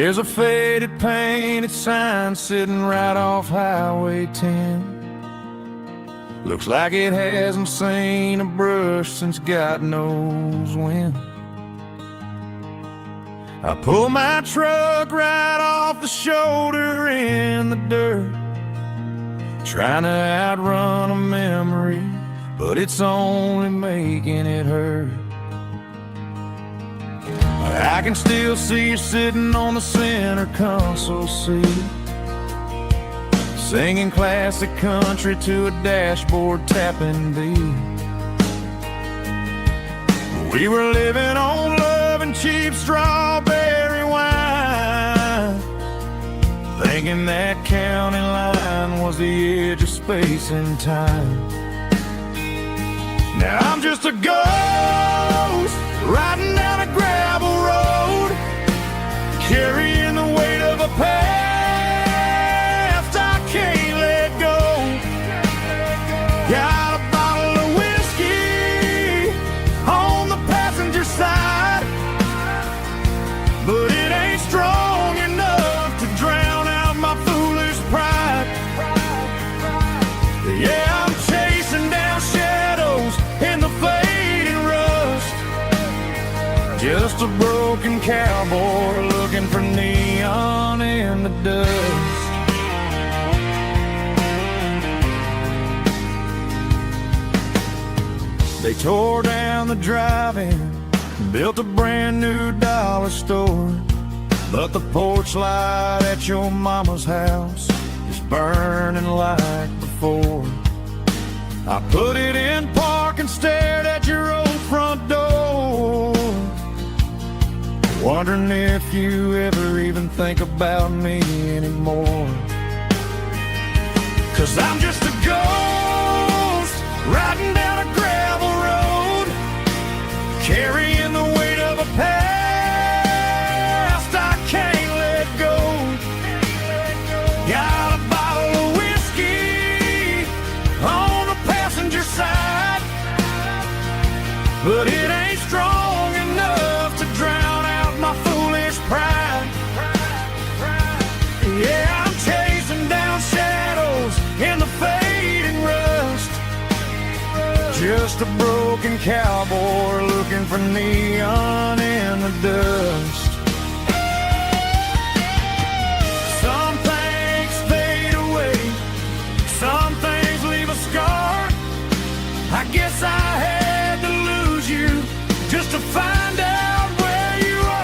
There's a faded painted sign sitting right off Highway 10. Looks like it hasn't seen a brush since God knows when. I pull my truck right off the shoulder in the dirt, trying to outrun a memory, but it's only making it hurt. I can still see you sitting on the center console seat, singing classic country to a dashboard tapping beat. We were living on love and cheap strawberry wine, thinking that county line was the edge of space and time. Now I'm just a ghost riding down a gravel road, carrying the weight of a past I can't let go. Got a bottle of whiskey on the passenger side, but it ain't strong enough to drown out my foolish pride. Yeah, I'm chasing down shadows in the fading rust, just a broken cowboy looking for neon in the dust. They tore down the drive-in, built a brand new dollar store, but the porch light at your mama's house is burning like before. I put it in park and stared at your old front door, wondering if you ever even think about me anymore. 'Cause I'm just a ghost riding down a gravel road, carrying the weight of a past I can't let go. Got a bottle of whiskey on the passenger side, but it ain't strong enough to drown out my foolish pride. Yeah, I'm chasing down shadows in the fading rust, just a broken cowboy looking for neon in the dust. Some things fade away, some things leave a scar. I guess I had to lose you just to find out where you are.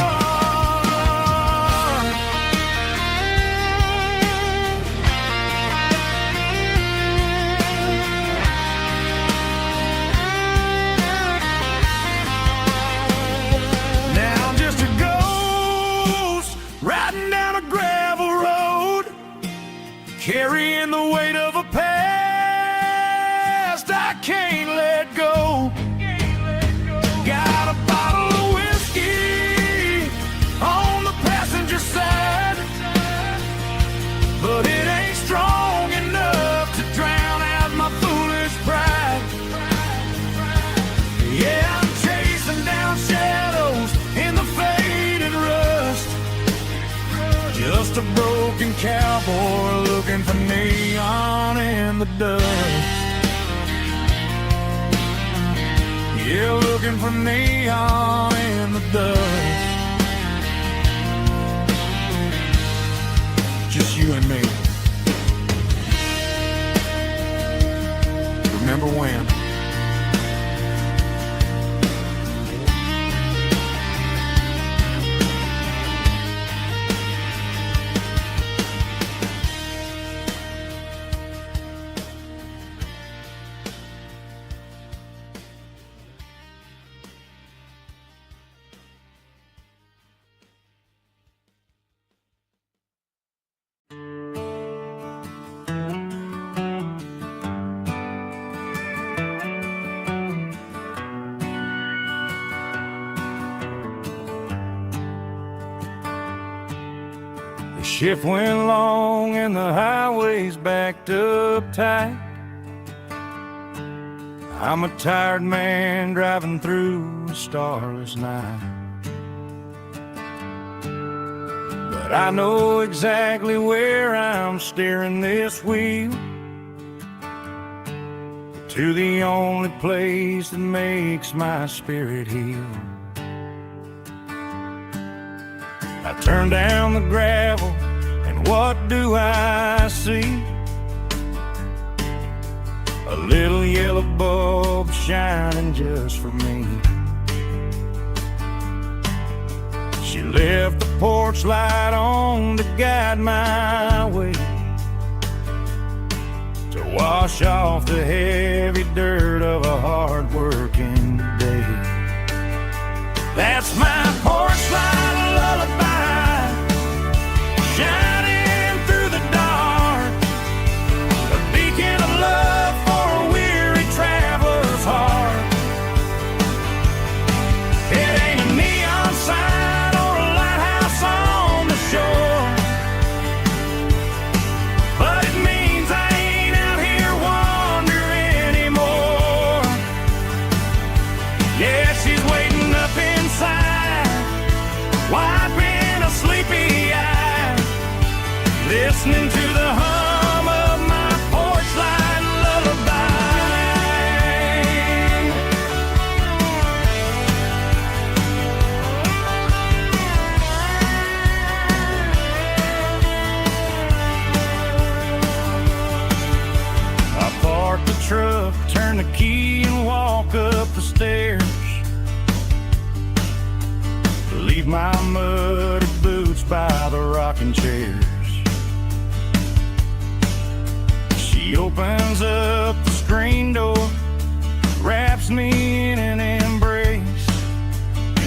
Now I'm just a ghost riding down a gravel road, carrying the weight of a past I can't let go. Got a bottle of whiskey on the passenger side, but it ain't strong enough to drown out my foolish pride. Yeah, I'm chasing down shadows in the faded rust, just a broken cowboy looking for neon in the dust. Yeah, looking for neon in the dust. Just you and me. Remember when? Shift went long and the highway's backed up tight. I'm a tired man driving through a starless night, but but I know exactly where I'm steering this wheel, to the only place that makes my spirit heal. I turn down the gravel, and what do I see? A little yellow bulb shining just for me. She left the porch light on to guide my way, to wash off the heavy dirt of a hard-working day. That's my porch light lullaby, shining through the dark, a beacon of love for a weary traveler's heart. It ain't a neon sign or a lighthouse on the shore, but it means I ain't out here wandering anymore. Yeah, she's waiting up inside, wiping a sleepy eye, listening to the hum of my porch light lullaby. I park the truck, turn the key and walk up the stairs, leave my muddy boots by the rocking chairs. She opens up the screen door, wraps me in an embrace,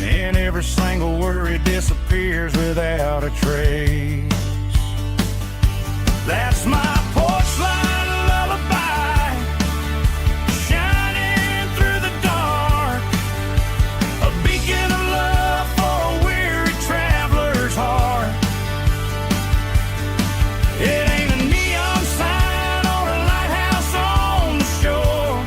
and every single worry disappears without a trace. That's my porch light lullaby, shining through the dark, a beacon of love for a weary traveler's heart. It ain't a neon sign or a lighthouse on the shore,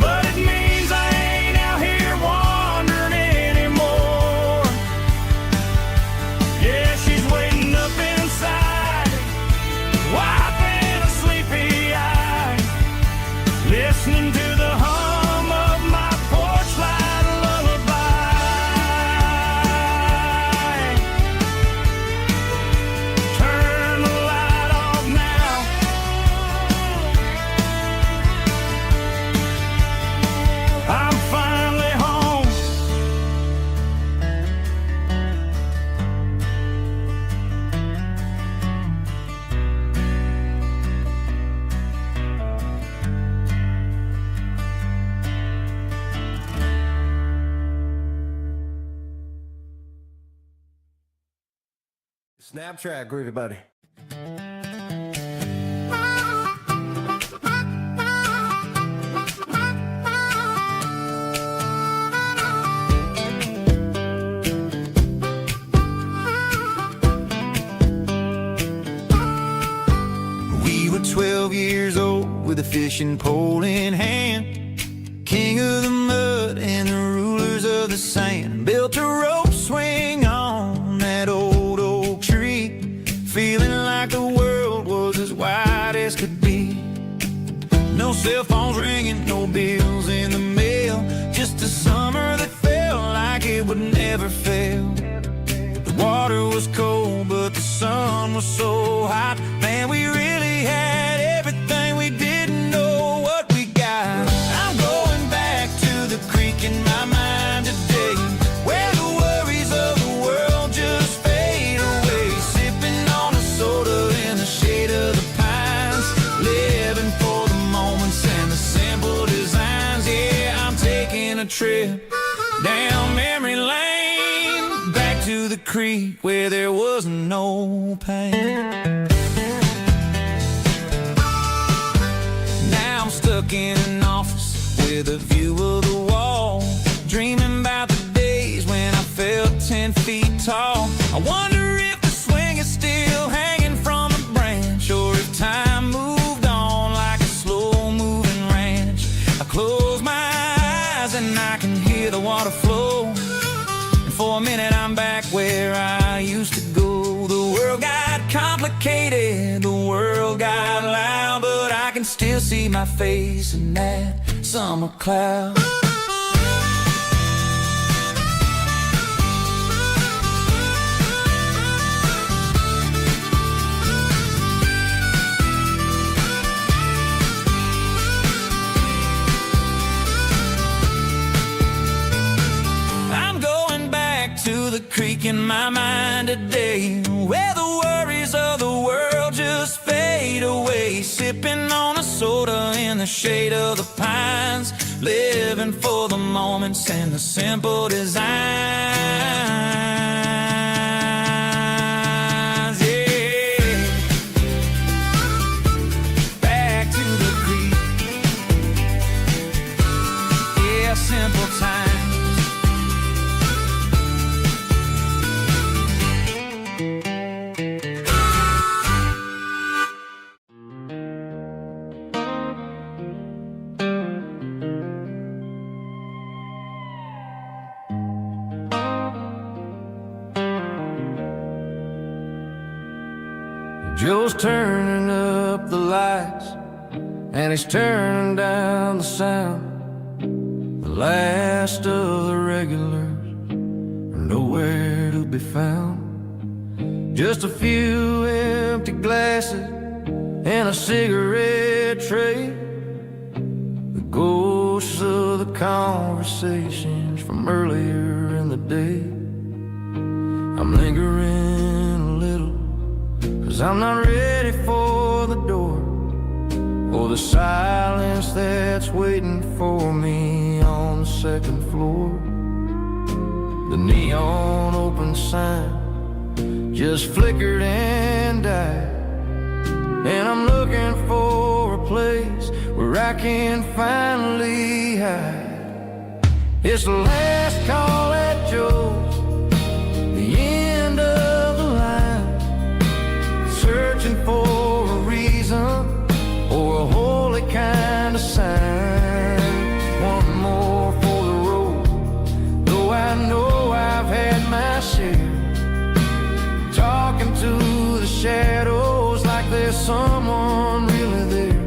but it means I ain't out here wandering anymore. Yeah, she's waiting up inside, wiping a sleepy eye, listening to the hum of my porch light lullaby. Turn the light off now, I'm finally home. Snap track, groovy buddy. We were 12 years old with a fishing pole in hand, king of the mud and the rulers of the sand. Built a rope swing on that old oak tree, feeling like the world was as wide as could be. No cell phones ringing, no bills in the mail, just a summer that felt like it would never fail. The water was cold, but the sun was so hot. Man, we really had everything, we didn't know what we got. I'm going back to the creek in my mind today, where the worries of the world just fade away. Sipping on a soda in the shade of the pines, living for the moments and the simple designs. Yeah, I'm taking a trip down memory lane, back to the creek where there was no pain. Now I'm stuck in an office with a view of the wall, dreaming about the days when I felt 10 feet tall. I wonder if the swing is still hanging from a branch, or if time moved on like a slow-moving ranch. I close my eyes and I can hear the water flow, and for a minute I'm back where I suffocated. The world got loud, but I can still see my face in that summer cloud. The creek in my mind today, where the worries of the world just fade away, sipping on a soda in the shade of the pines, living for the moments and the simple designs. Yeah, back to the creek. Yeah, simple times. Joe's turning up the lights, and he's turning down the sound. The last of the regulars are nowhere to be found. Just a few empty glasses and a cigarette tray, the ghosts of the conversations from earlier in the day. I'm lingering a little, 'cause I'm not ready for the door, or the silence that's waiting for me on the second floor. The neon open sign just flickered and died, and I'm looking for a place where I can finally hide. It's the last call at Joe's, the end of the line, searching for a reason or a holy kind of sign. One more for the road, though I know I've had my share, talking to the shadows like there's someone really there.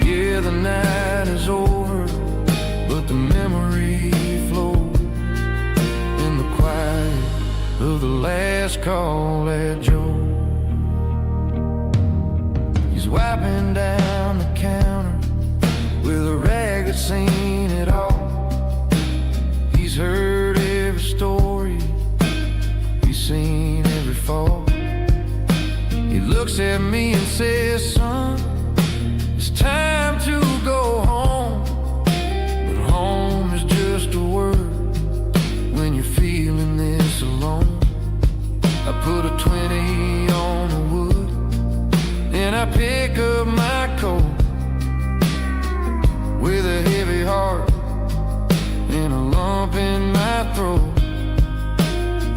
Yeah, the night is over, but the memory flows in the quiet of the last call at Joe. He's wiping down the counter with a rag that's seen it all. He's heard every story, he's seen every fall. He looks at me and says, son, it's time to go home. But home is just a word when you're feeling this alone. I put a 20 on the wood, and I pick up my coat with a heavy heart and a lump in my throat.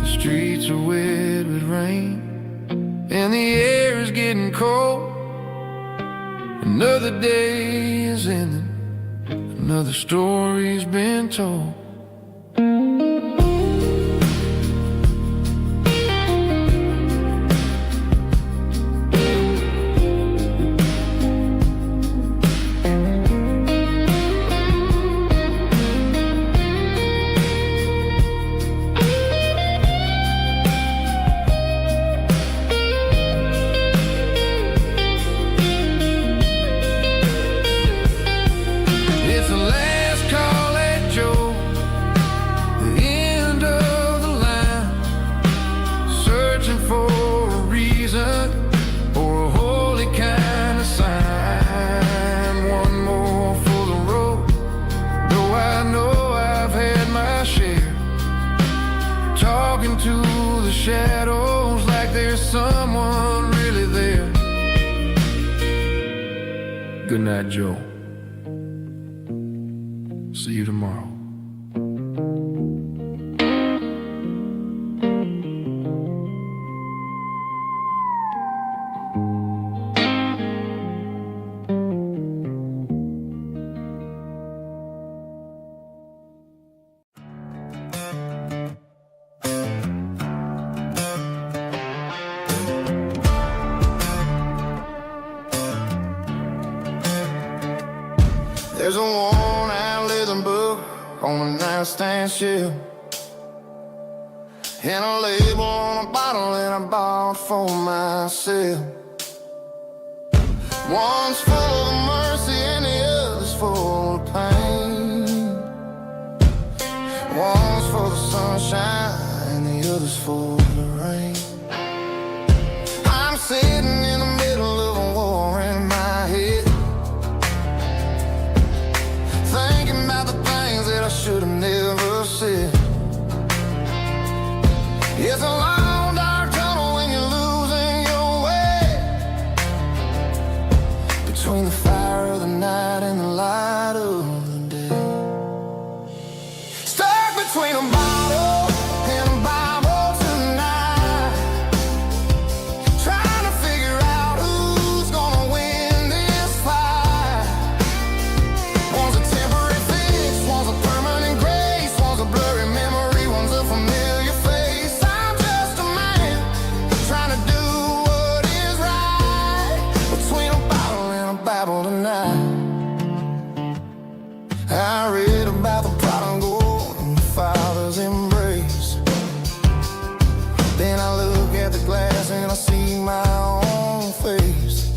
The streets are wet with rain, and the air is getting cold. Another day is ending, another story's been told. Shadows like there's someone really there. Good night, Joe. See you tomorrow. There's a worn-out leather book on the nightstand shelf, and a label on a bottle that I bought for myself. One's full of mercy and the other's full of pain. One's for the sunshine and the other's for the rain. I'm sitting in the middle of a war in my head, thinking about the things that I should have never said. It's a long dark tunnel when you're losing your way, between the fire of the night and the light of the day. Stuck between a bottle and a Bible tonight, trying to figure out who's gonna win this fight. One's a temporary fix, one's a permanent grace, one's a blurry memory, one's a familiar face. I'm just a man trying to do what is right, between a bottle and a Bible tonight. I read about the prodigal and the father's embrace. Then I look at the glass and I see my own face.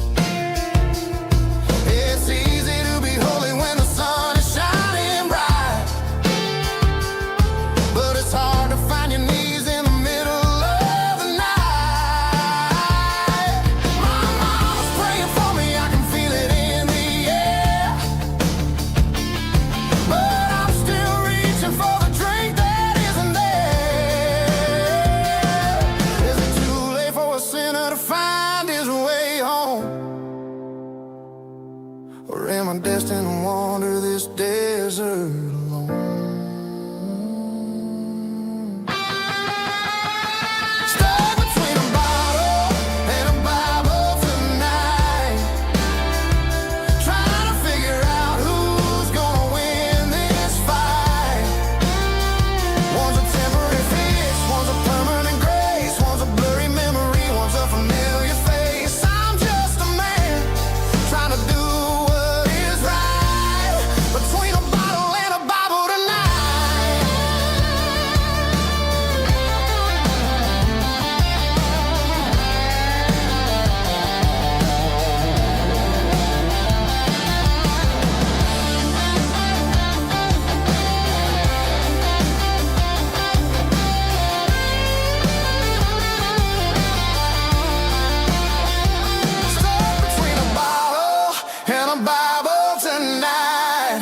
It's easy to be holy when the sun is shining bright, but it's hard to find your knees in the middle of the night. My mama's praying for me, I can feel it in the air, but I'm still reaching for the drink that isn't there. Is it too late for a sinner to find his way home? Or am I destined to wander this desert alone? Stuck between a bottle and a Bible tonight, trying to figure out who's gonna win this fight. One's a temporary fix, one's a permanent grace, one's a blurry memory, one's a familiar face. I'm just a man trying to do what is right, between a bottle and a Bible tonight. Stuck between a bottle and a Bible tonight,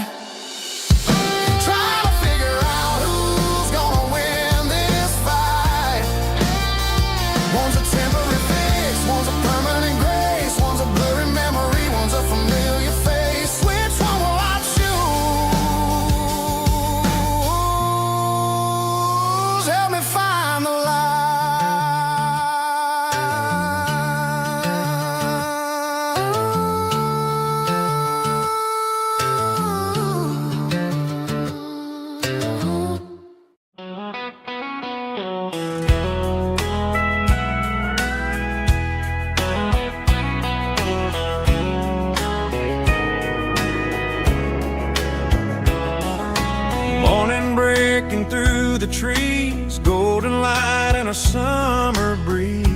trying to figure out who's gonna win this fight. One's a temporary fix, one's a permanent grace, one's a blurry memory, one's a familiar face. Which one will I choose? Help me find the light. Morning breaking through the trees, golden light and a summer breeze.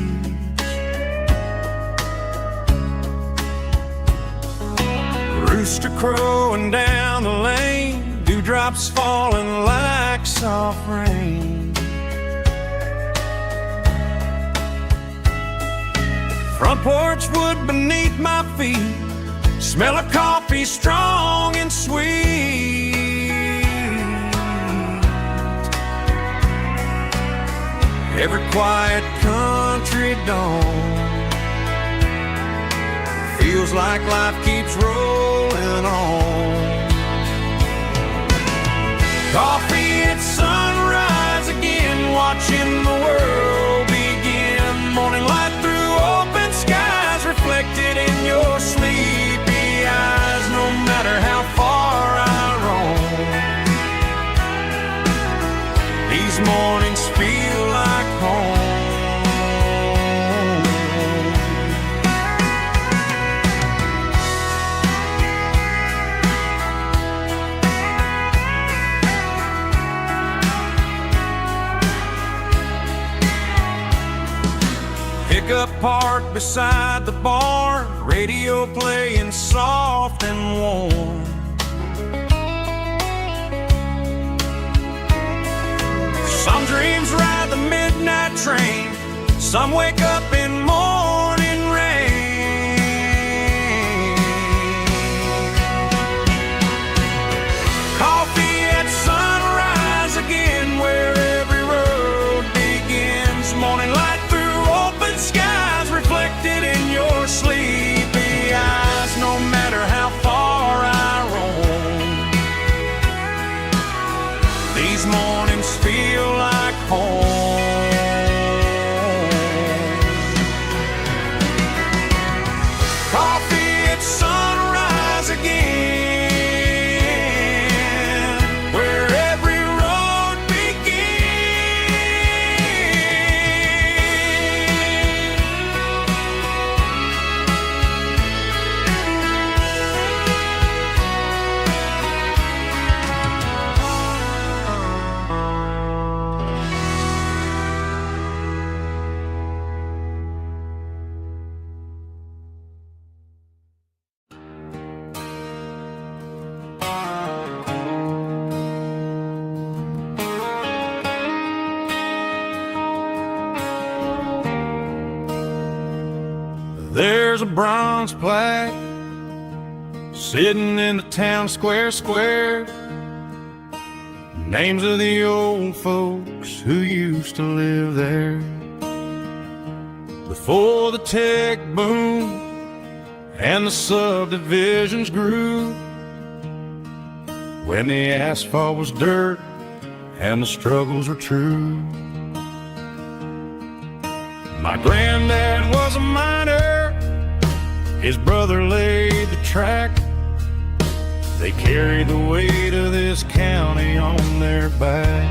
Rooster crowing down the lane, dewdrops falling like soft rain. Front porch wood beneath my feet, smell of coffee strong and sweet. Every quiet country dawn feels like life keeps rolling on. Coffee at sunrise again, watching the world begin. Morning light through open skies, reflected in your sleepy eyes. No matter how far I roam, these mornings feel like home. pickup parked beside the barn, radio playing soft and warm. Some dreams ride the midnight train, some wake up in morning rain. Coffee at sunrise again, where every road begins. Morning light through open skies, reflected in your sleepy eyes. No matter how far I roam, these mornings feel like home. Coffee at sunrise again, where every road There's a bronze plaque sitting in the town square. Names of the old folks who used to live there. Before the tech boom and the subdivisions grew, when the asphalt was dirt and the struggles were true. My granddad was a miner, his brother laid the track. They carried the weight of this county on their back.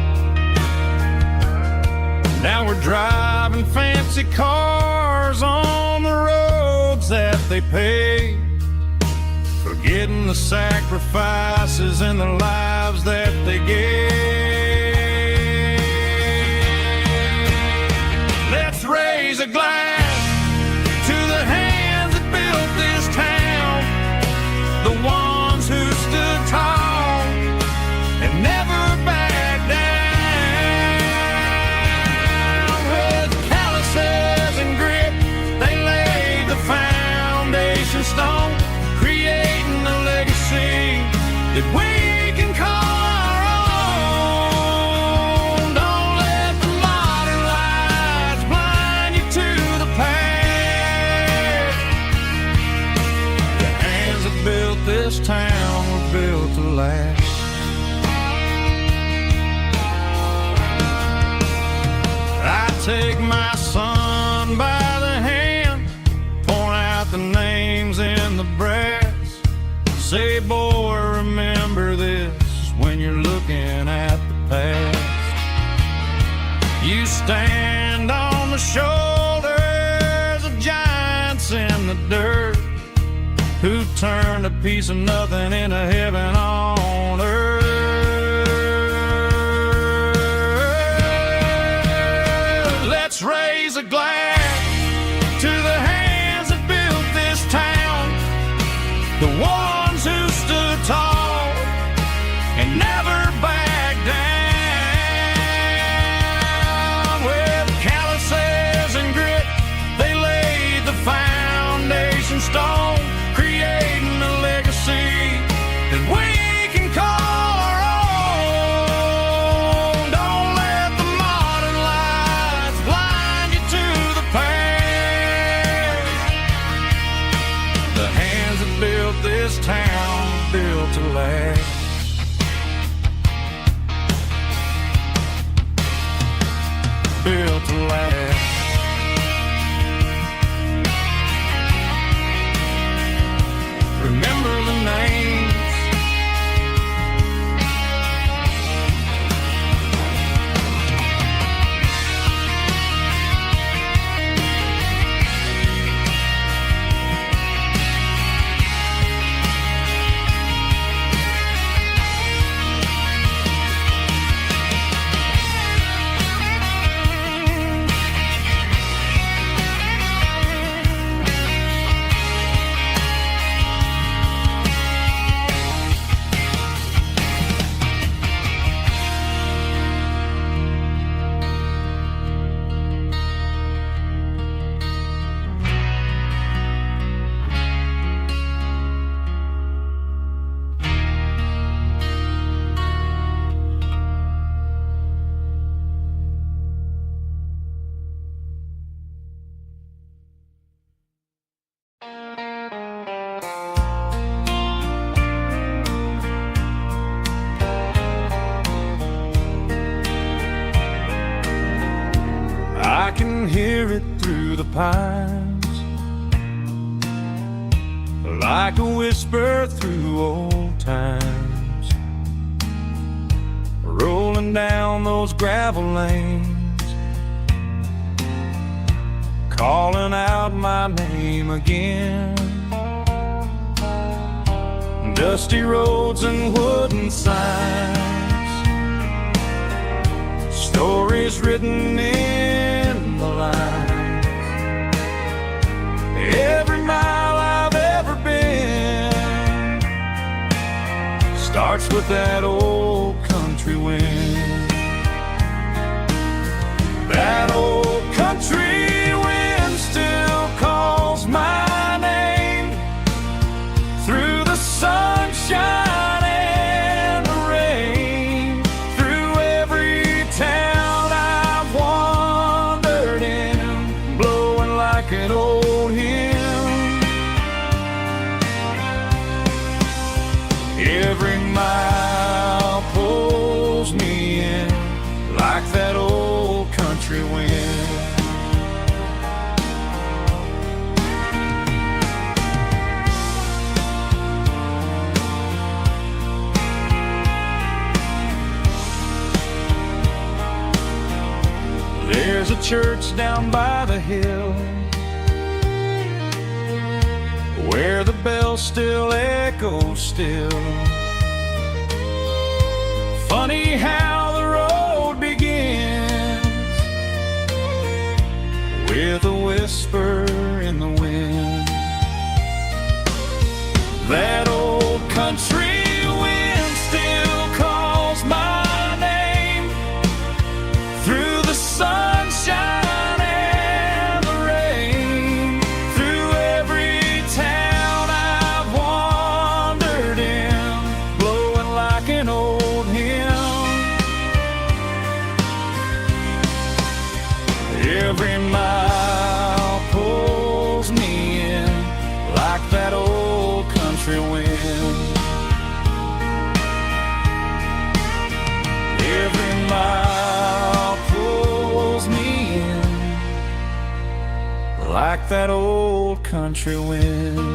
Now we're driving fancy cars on the roads that they paved, forgetting the sacrifices and the lives that they gave. Let's raise a glass to the hands that built this town, the ones who stood tall and never backed down. With calluses and grit, they laid the foundation stone, creating a legacy that we can call our own. Don't let the modern lights blind you to the past. The hands that built this town were built to last. I take my son by the hand, point out the names in the brass. Say, boy, remember this when you're looking at the past. You stand on the shoulders of giants in the dirt, who turned a piece of nothing into heaven on earth. Let's raise a glass to the hands that built this town, the ones who stood tall and never backed down. With calluses and grit, they laid the foundation stone, creating a legacy that we can call our own. Don't let the modern lights blind you to the past. The hands that built this town built to last. Built to last. Remember the names. the pines, like a whisper through old times, rolling down those gravel lanes, calling out my name again. Dusty roads and wooden signs, stories written in the lines. Every mile I've ever been starts with that old country wind. That old country wind still calls my name through the sunshine and the rain, through every town I've wandered in, blowing like an old hymn. Every mile pulls me in like that old country wind. There's a church down by the hill where the bells still echo still. Funny how the road begins with a whisper in the wind. That old country wind still calls my name through the sunshine and the rain, through every town I've wandered in, blowing like an old hymn. Every mile pulls me in like that old country wind. Every mile pulls me in like that old country wind.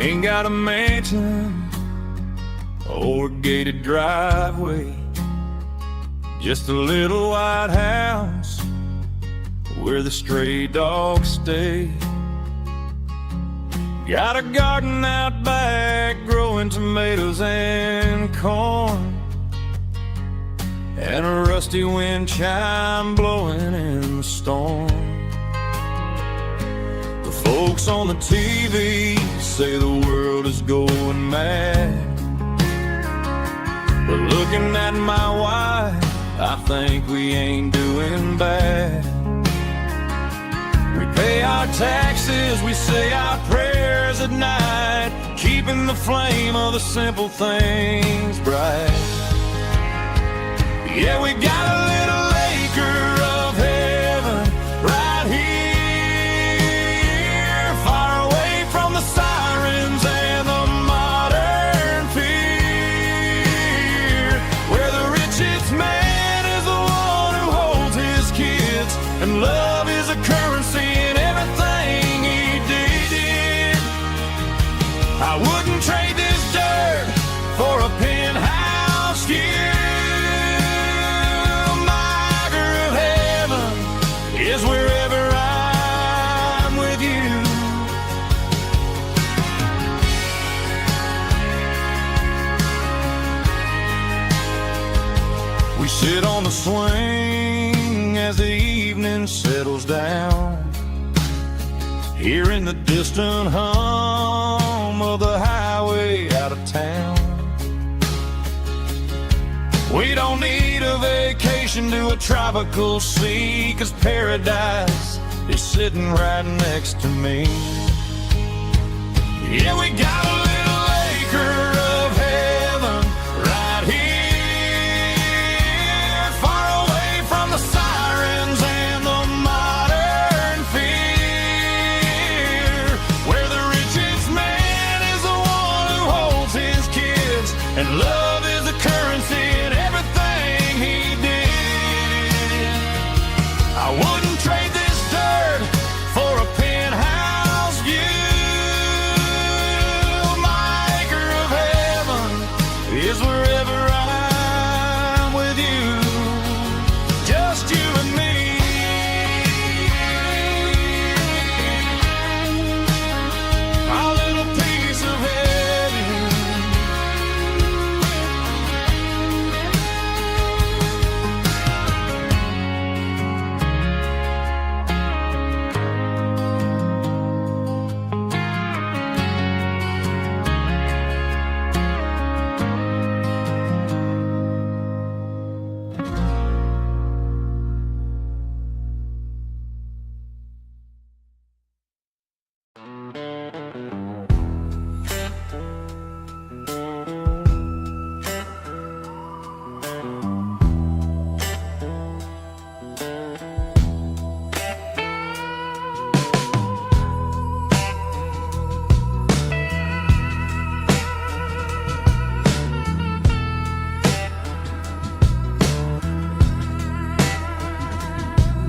Ain't got a mansion or a gated driveway, just a little white house where the stray dogs stay. Got a garden out back growing tomatoes and corn, and a rusty wind chime blowing in the storm. Folks on the TV say the world is going mad, but looking at my wife, I think we ain't doing bad. We pay our taxes, we say our prayers at night, keeping the flame of the simple things bright. Yeah, we got a little acre of heaven right here, sirens and the modern fear, where the richest man is the one who holds his kids, and love is a currency in everything he did. I wouldn't trade this dirt for a penthouse view. My acre of heaven is wherever I'm with you. We sit on the swing as the evening settles down, hearing the distant hum of the highway out of town. We don't need a vacation to a tropical sea, 'cause paradise is sitting right next to me. Yeah, we got a little and love is the currency in everything he did. I wouldn't trade this dirt for a penthouse view. My acre of heaven is wherever I'm with you, just you and me. Our little piece of heaven.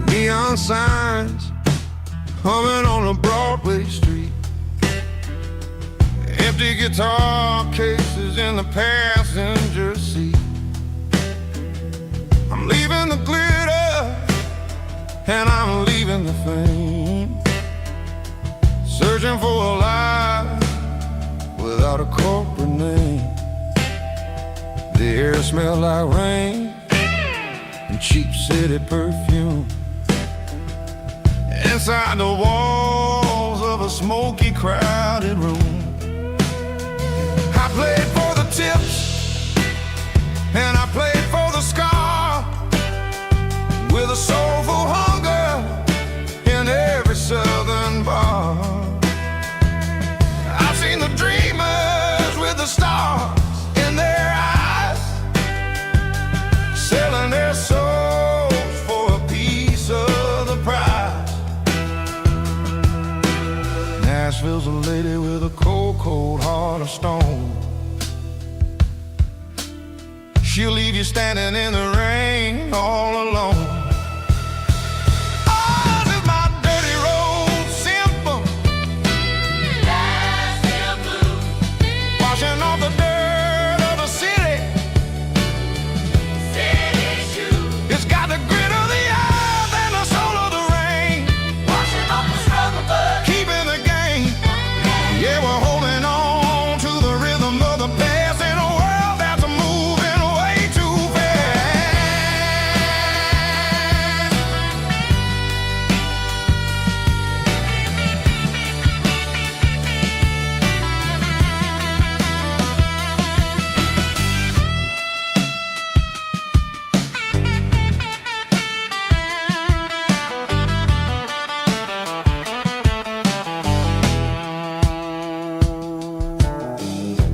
Neon signs humming on a Broadway street, empty guitar cases in the passenger seat. I'm leaving the glitter and I'm leaving the fame, searching for a life without a corporate name. The air smells like rain and cheap city perfume. Inside the walls of a smoky, crowded room, I played for the tips and I played for the scar, with a soulful hunger in every southern bar. I've seen the dreamers with the stars in their eyes, selling their souls for a piece of the prize. Nashville's a lady with a cold, cold heart of stone. She'll leave you standing in the rain all alone. Oh, this is my dirty road symphony, Nashville blues, washing off the dirt of the city, city shoes. It's got the grit of the earth and the soul of the rain, washing off the struggle, but keeping the game. Yeah, we're holding on to the rhythm of the past in a world that's moving way too fast.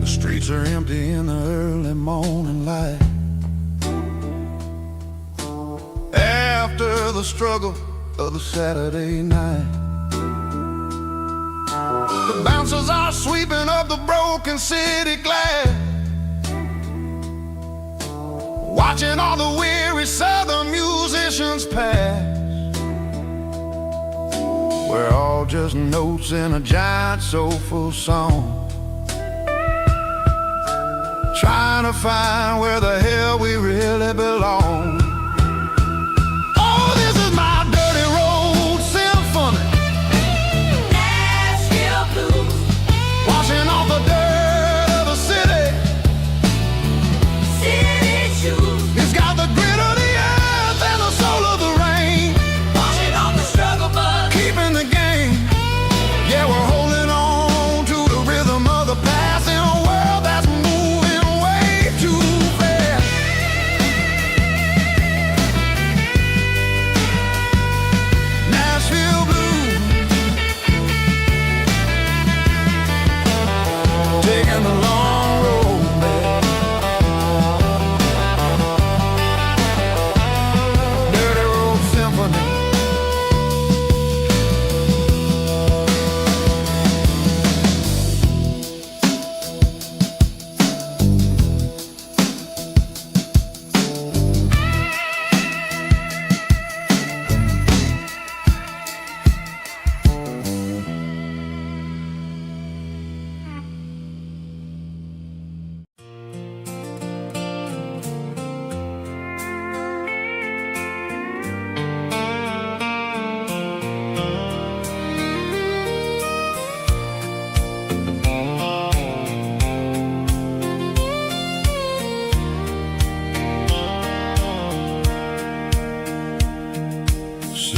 The streets are empty in the early morning light, after the struggle of the Saturday night. The bouncers are sweeping up the broken city glass, watching all the weary southern musicians pass. We're all just notes in a giant soulful song, trying to find where the hell we really belong. Oh, this is my dirty road symphony, Nashville blues, washing off the dirt of the city, city shoes. It's got the grit of the earth and the soul of the rain, washing off the struggle, but keeping the game. Yeah, we're holding on to the rhythm of the past in a world that's moving way too fast.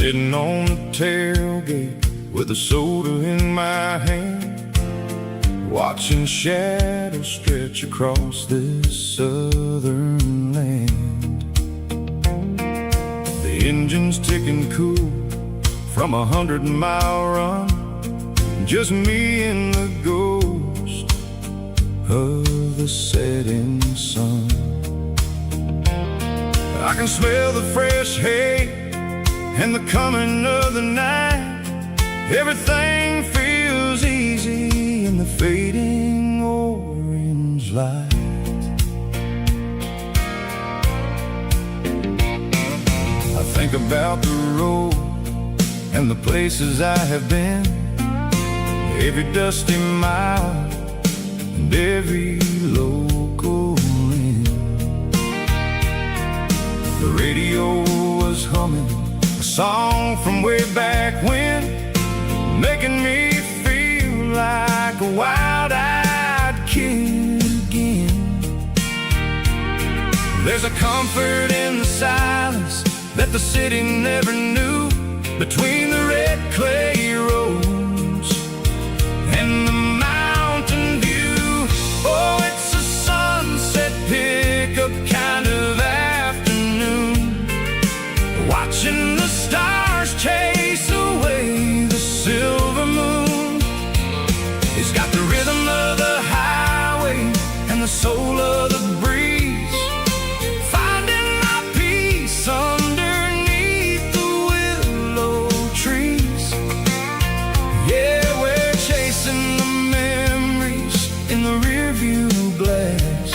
Sitting on the tailgate with a soda in my hand, watching shadows stretch across this southern land. The engine's ticking cool from 100-mile run, just me and the ghost of the setting sun. I can smell the fresh hay and the coming of the night. Everything feels easy in the fading orange light. I think about the road and the places I have been, every dusty mile and every local inn. The radio was humming a song from way back when, making me feel like a wild-eyed kid again. There's a comfort in the silence that the city never knew, between the red clay roads and the mountain view. Oh, it's a sunset pickup kind of afternoon, watching the stars chase away the silver moon. It's got the rhythm of the highway and the soul of the breeze, finding my peace underneath the willow trees. Yeah, we're chasing the memories in the rearview glass,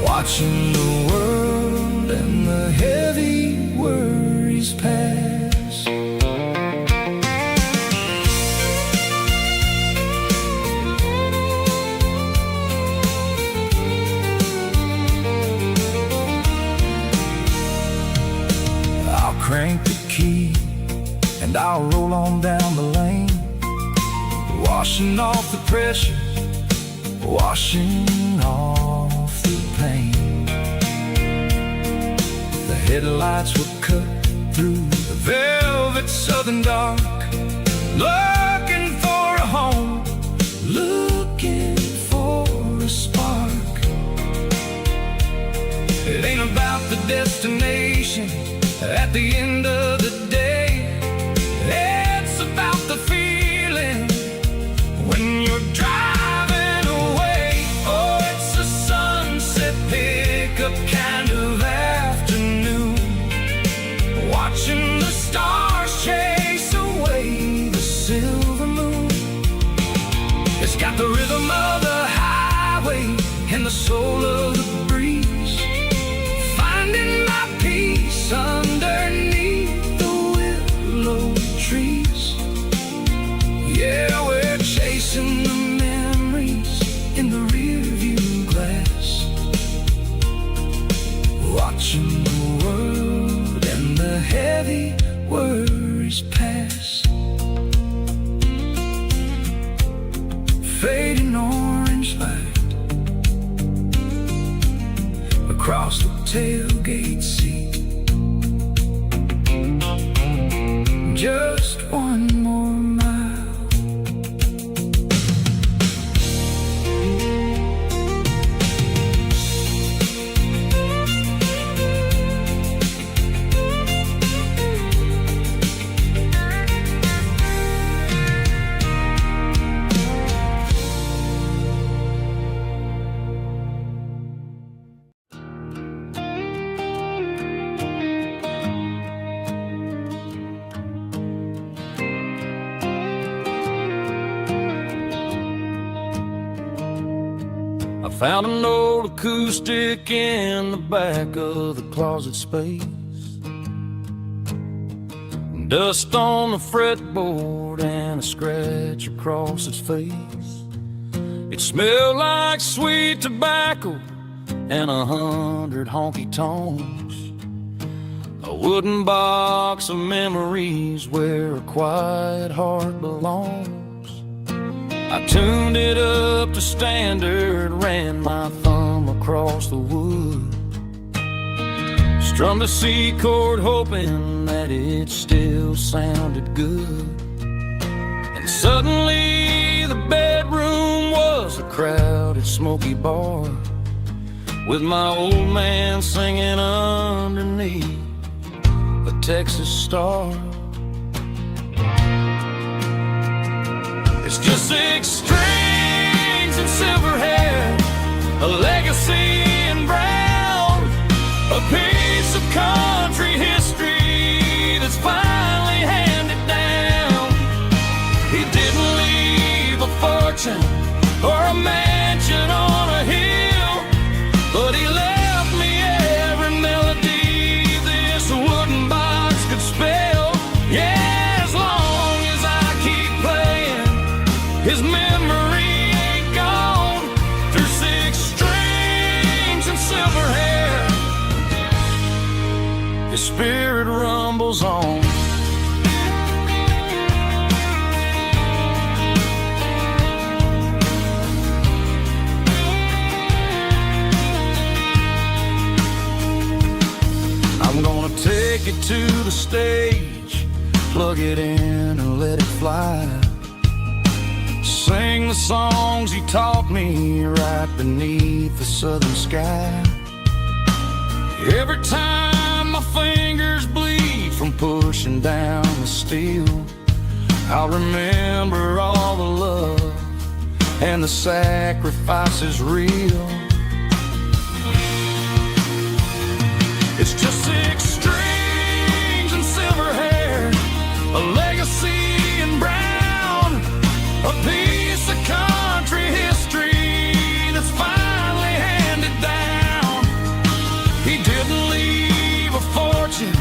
watching the world and the heavy worries pass. I'll crank the key and I'll roll on down the lane, washing off the pressure, washing off the pain. The headlights will cut through the velvet southern dark, looking for a home, looking for a spark. It ain't about the destination at the end of the day, it's about the feeling when you're driving away. Oh, it's a sunset pickup kind of afternoon, watching the stars chase away the silver moon. It's got the rhythm of the highway and the soul of the breeze, finding my peace underneath the willow trees. Yeah, we're chasing the memories in the rearview glass, watching the world and the heavy worries pass. Fading orange light across the tailgate seat. Just one more mile. Found an old acoustic in the back of the closet space, dust on the fretboard and a scratch across its face. It smelled like sweet tobacco and 100 honky-tonks, a wooden box of memories where a quiet heart belongs. I tuned it up to standard, ran my thumb across the wood, Strummed a C chord hoping that it still sounded good. And suddenly the bedroom was a crowded, smoky bar, with my old man singing underneath a Texas star. It's just 6 strings and silver hair, a legacy in brown, a piece of country history that's finally handed down. He didn't leave a fortune or a mansion on a hill, but he left me every melody this wooden box could spell. Yeah, as long as I keep playing, his memory ain't gone. Through 6 strings and silver hair, his spirit rumbles on. I'm gonna take it to the stage, plug it in and let it fly. Sing the songs he taught me right beneath the southern sky. Every time my fingers bleed from pushing down the steel, I'll remember all the love and the sacrifices real. It's just 6 strings and silver hair, a legacy in brown, a piece of country history that's finally handed down. He didn't leave a fortune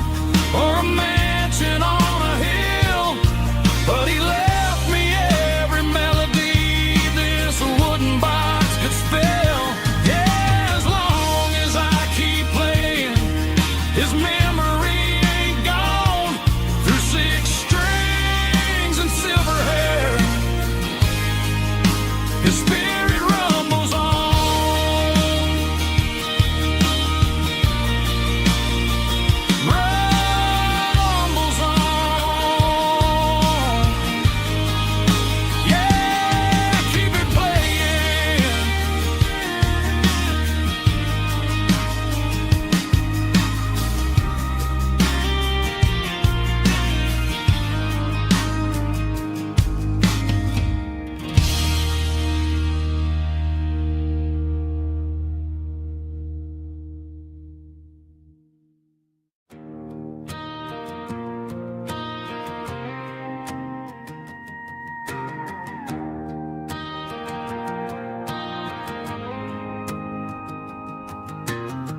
or a mansion on a hill, but he left me every melody this wooden box could spell. Yeah, as long as I keep playing, his memory ain't gone. Through 6 strings and silver hair, his spirit rumbles on. Rumbles on. Yeah, keep it playing.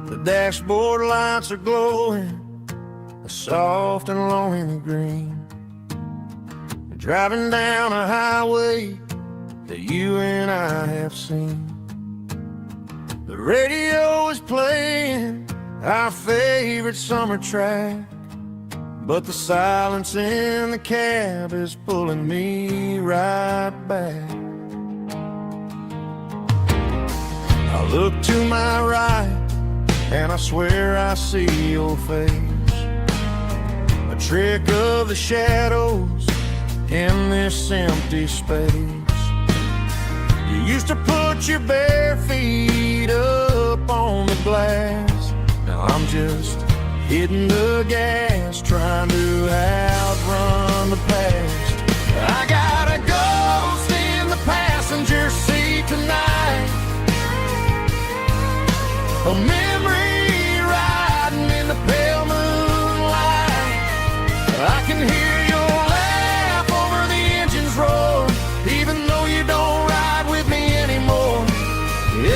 The dashboard lights are glowing a soft and lonely green. Driving down a highway that you and I have seen. The radio is playing our favorite summer track, but the silence in the cab is pulling me right back. I look to my right and I swear I see your face, a trick of the shadows in this empty space. You used to put your bare feet up on the glass. Now I'm just hitting the gas, trying to outrun the past. I got a ghost in the passenger seat tonight, a memory riding in the pale moonlight. I can hear your laugh over the engine's roar, even though you don't ride with me anymore.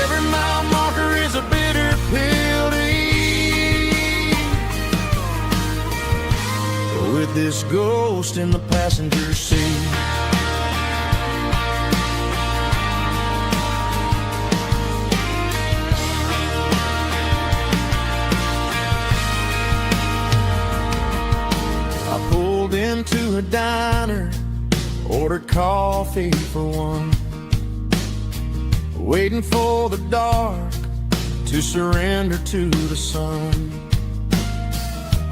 Every mile marker is a bitter pill to eat, with this ghost in the passenger seat. Into a diner, ordered coffee for one, waiting for the dark to surrender to the sun.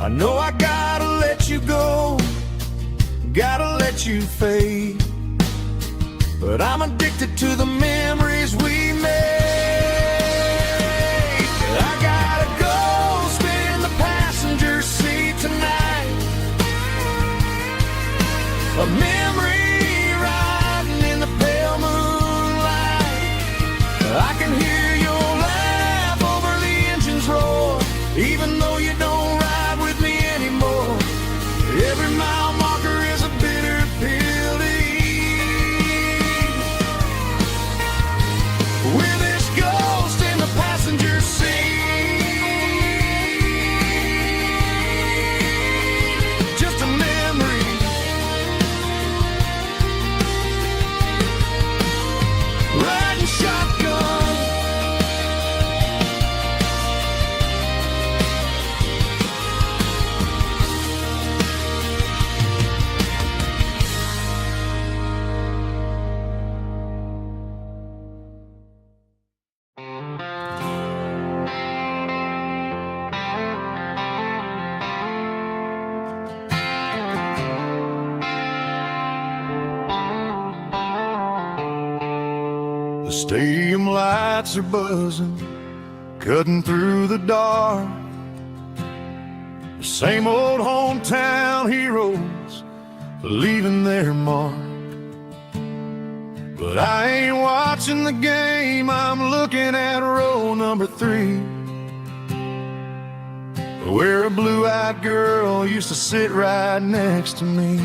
I know I gotta let you go, gotta let you fade, but I'm addicted to the memories we made. I gotta go spin in the passenger seat tonight, a memory riding in the pale moonlight. I can hear your laugh over the engine's roar, even though you don't ride with me anymore. Every mile marker is a bitter pill to eat. We're this ghost in the passenger seat, just a memory. Riding shotgun, the stadium lights are buzzing, cutting through the dark. The same old hometown heroes leaving their mark. But I ain't watching the game, I'm looking at row number 3, where a blue-eyed girl used to sit right next to me.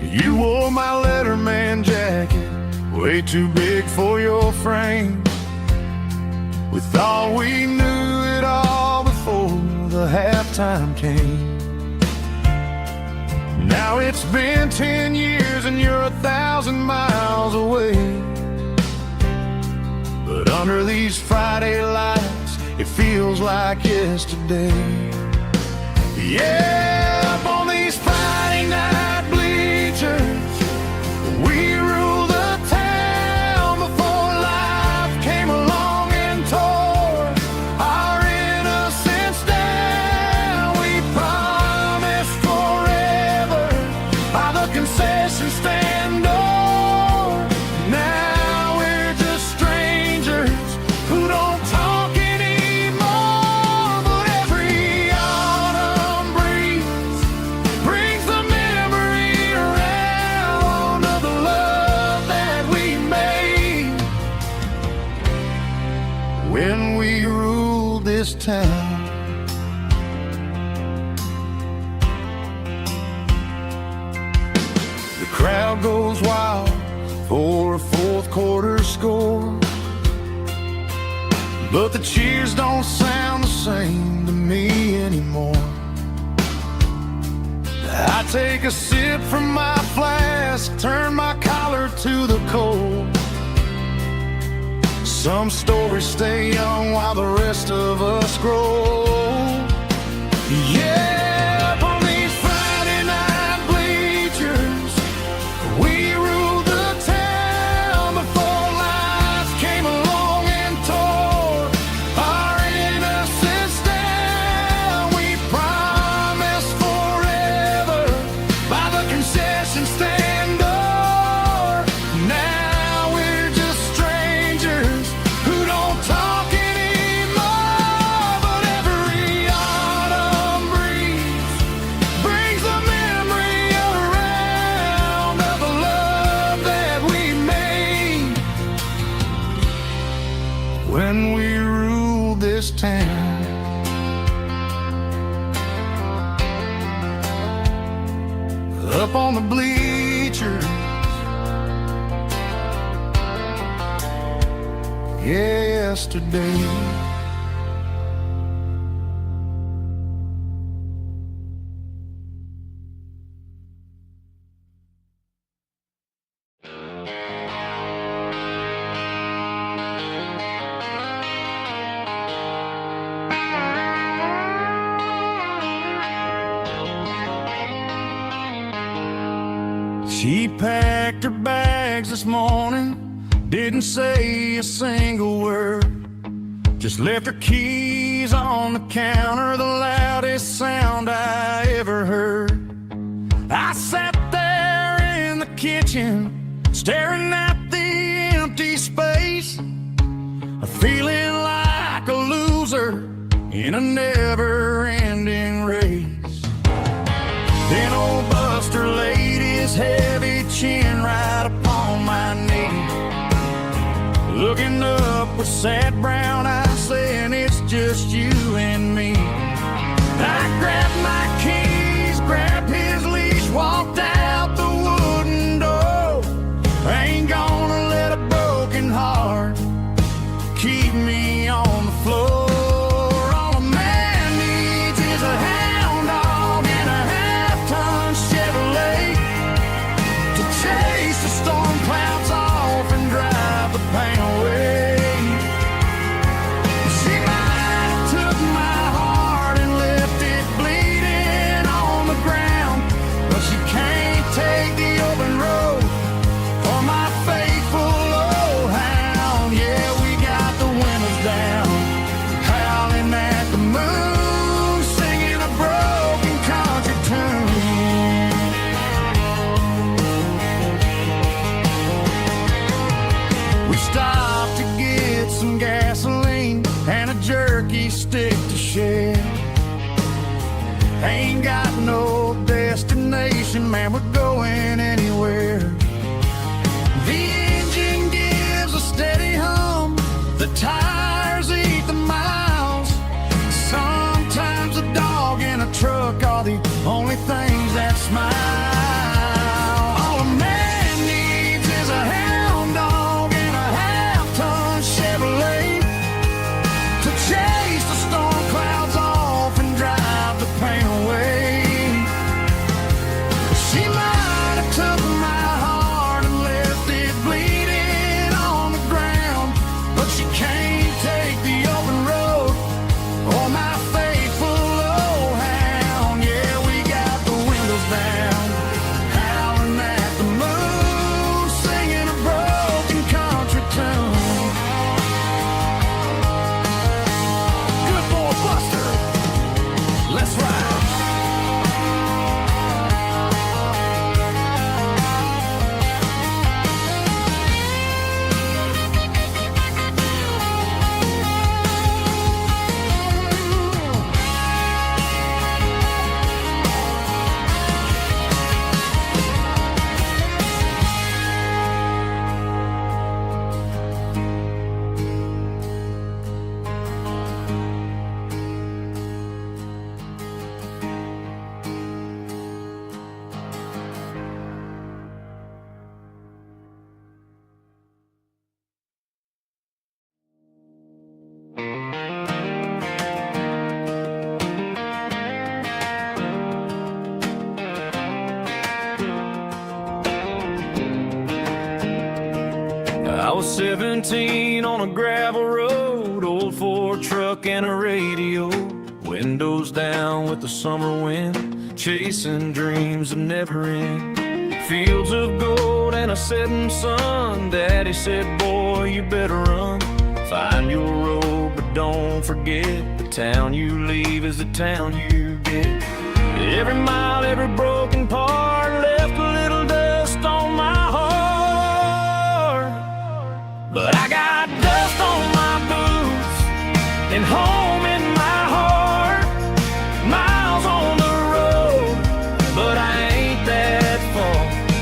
You wore my Letterman jacket, way too big for your frame. We thought we knew it all before the halftime came. Now it's been 10 years and you're 1,000 miles away, but under these Friday lights it feels like yesterday. Yeah, up on these Friday night bleachers, we rule the town before life came along and tore our innocence down. We promised forever by the concession stand door. Now we're just strangers who don't talk anymore. But every autumn breeze brings the memory around of the love that we made when we ruled this town. The crowd goes wild for a fourth quarter score, but the cheers don't sound the same to me anymore. I take a sip from my flask, turn my collar to the cold. Some stories stay young while the rest of us grow. Yeah, up on these Friday night bleachers, we ruled the town before life came along and tore our innocence down. We promised forever by the concession stand door. Now we're just strangers who don't talk anymore. But every autumn breeze brings the memory around of the love that we made when we ruled this town. Up on the bleachers, yesterday. She packed her bags this morning, didn't say a single word. Just left her keys on the counter, the loudest sound I ever heard. I sat there in the kitchen, staring at the empty space, feeling like a loser in a never-ending race. Then old Buster laid his heavy chin right upon my knee, looking up with sad brown eyes, saying it's just you and me. I grabbed my keys, grabbed his leash, walked out the wooden door. I ain't gonna let a broken heart keep me on the floor. All a man needs is a hound dog and a half-ton Chevrolet to chase the storm clouds off and drive the pain away. She might have took my heart and left it bleeding on the ground, but she can't take the open road for my faithful old hound. Yeah, we got the windows down, howling at the moon, singing a broken country tune. We stopped to get some gasoline and a jerky stick to share. Ain't got no destination, man, we're going anywhere. The engine gives a steady hum, the tires eat the miles. Sometimes a dog and a truck are the only things that smile. All a man needs is a hound dog and a half-ton Chevrolet to chase the storm clouds off and drive the pain away. She might have took my heart and left it bleeding on the ground, but she can't take the open road or my faithful old hound. Yeah, we got the windows down, howling at the moon, singing a broken country tune. Good boy Buster, let's ride. I was 17 on a gravel road, old Ford truck and a radio, windows down with the summer wind, chasing dreams that never end. Fields of gold and a setting sun, Daddy said, boy, you better run. Find your road, but don't forget, the town you leave is the town you get. Every mile, every broken part,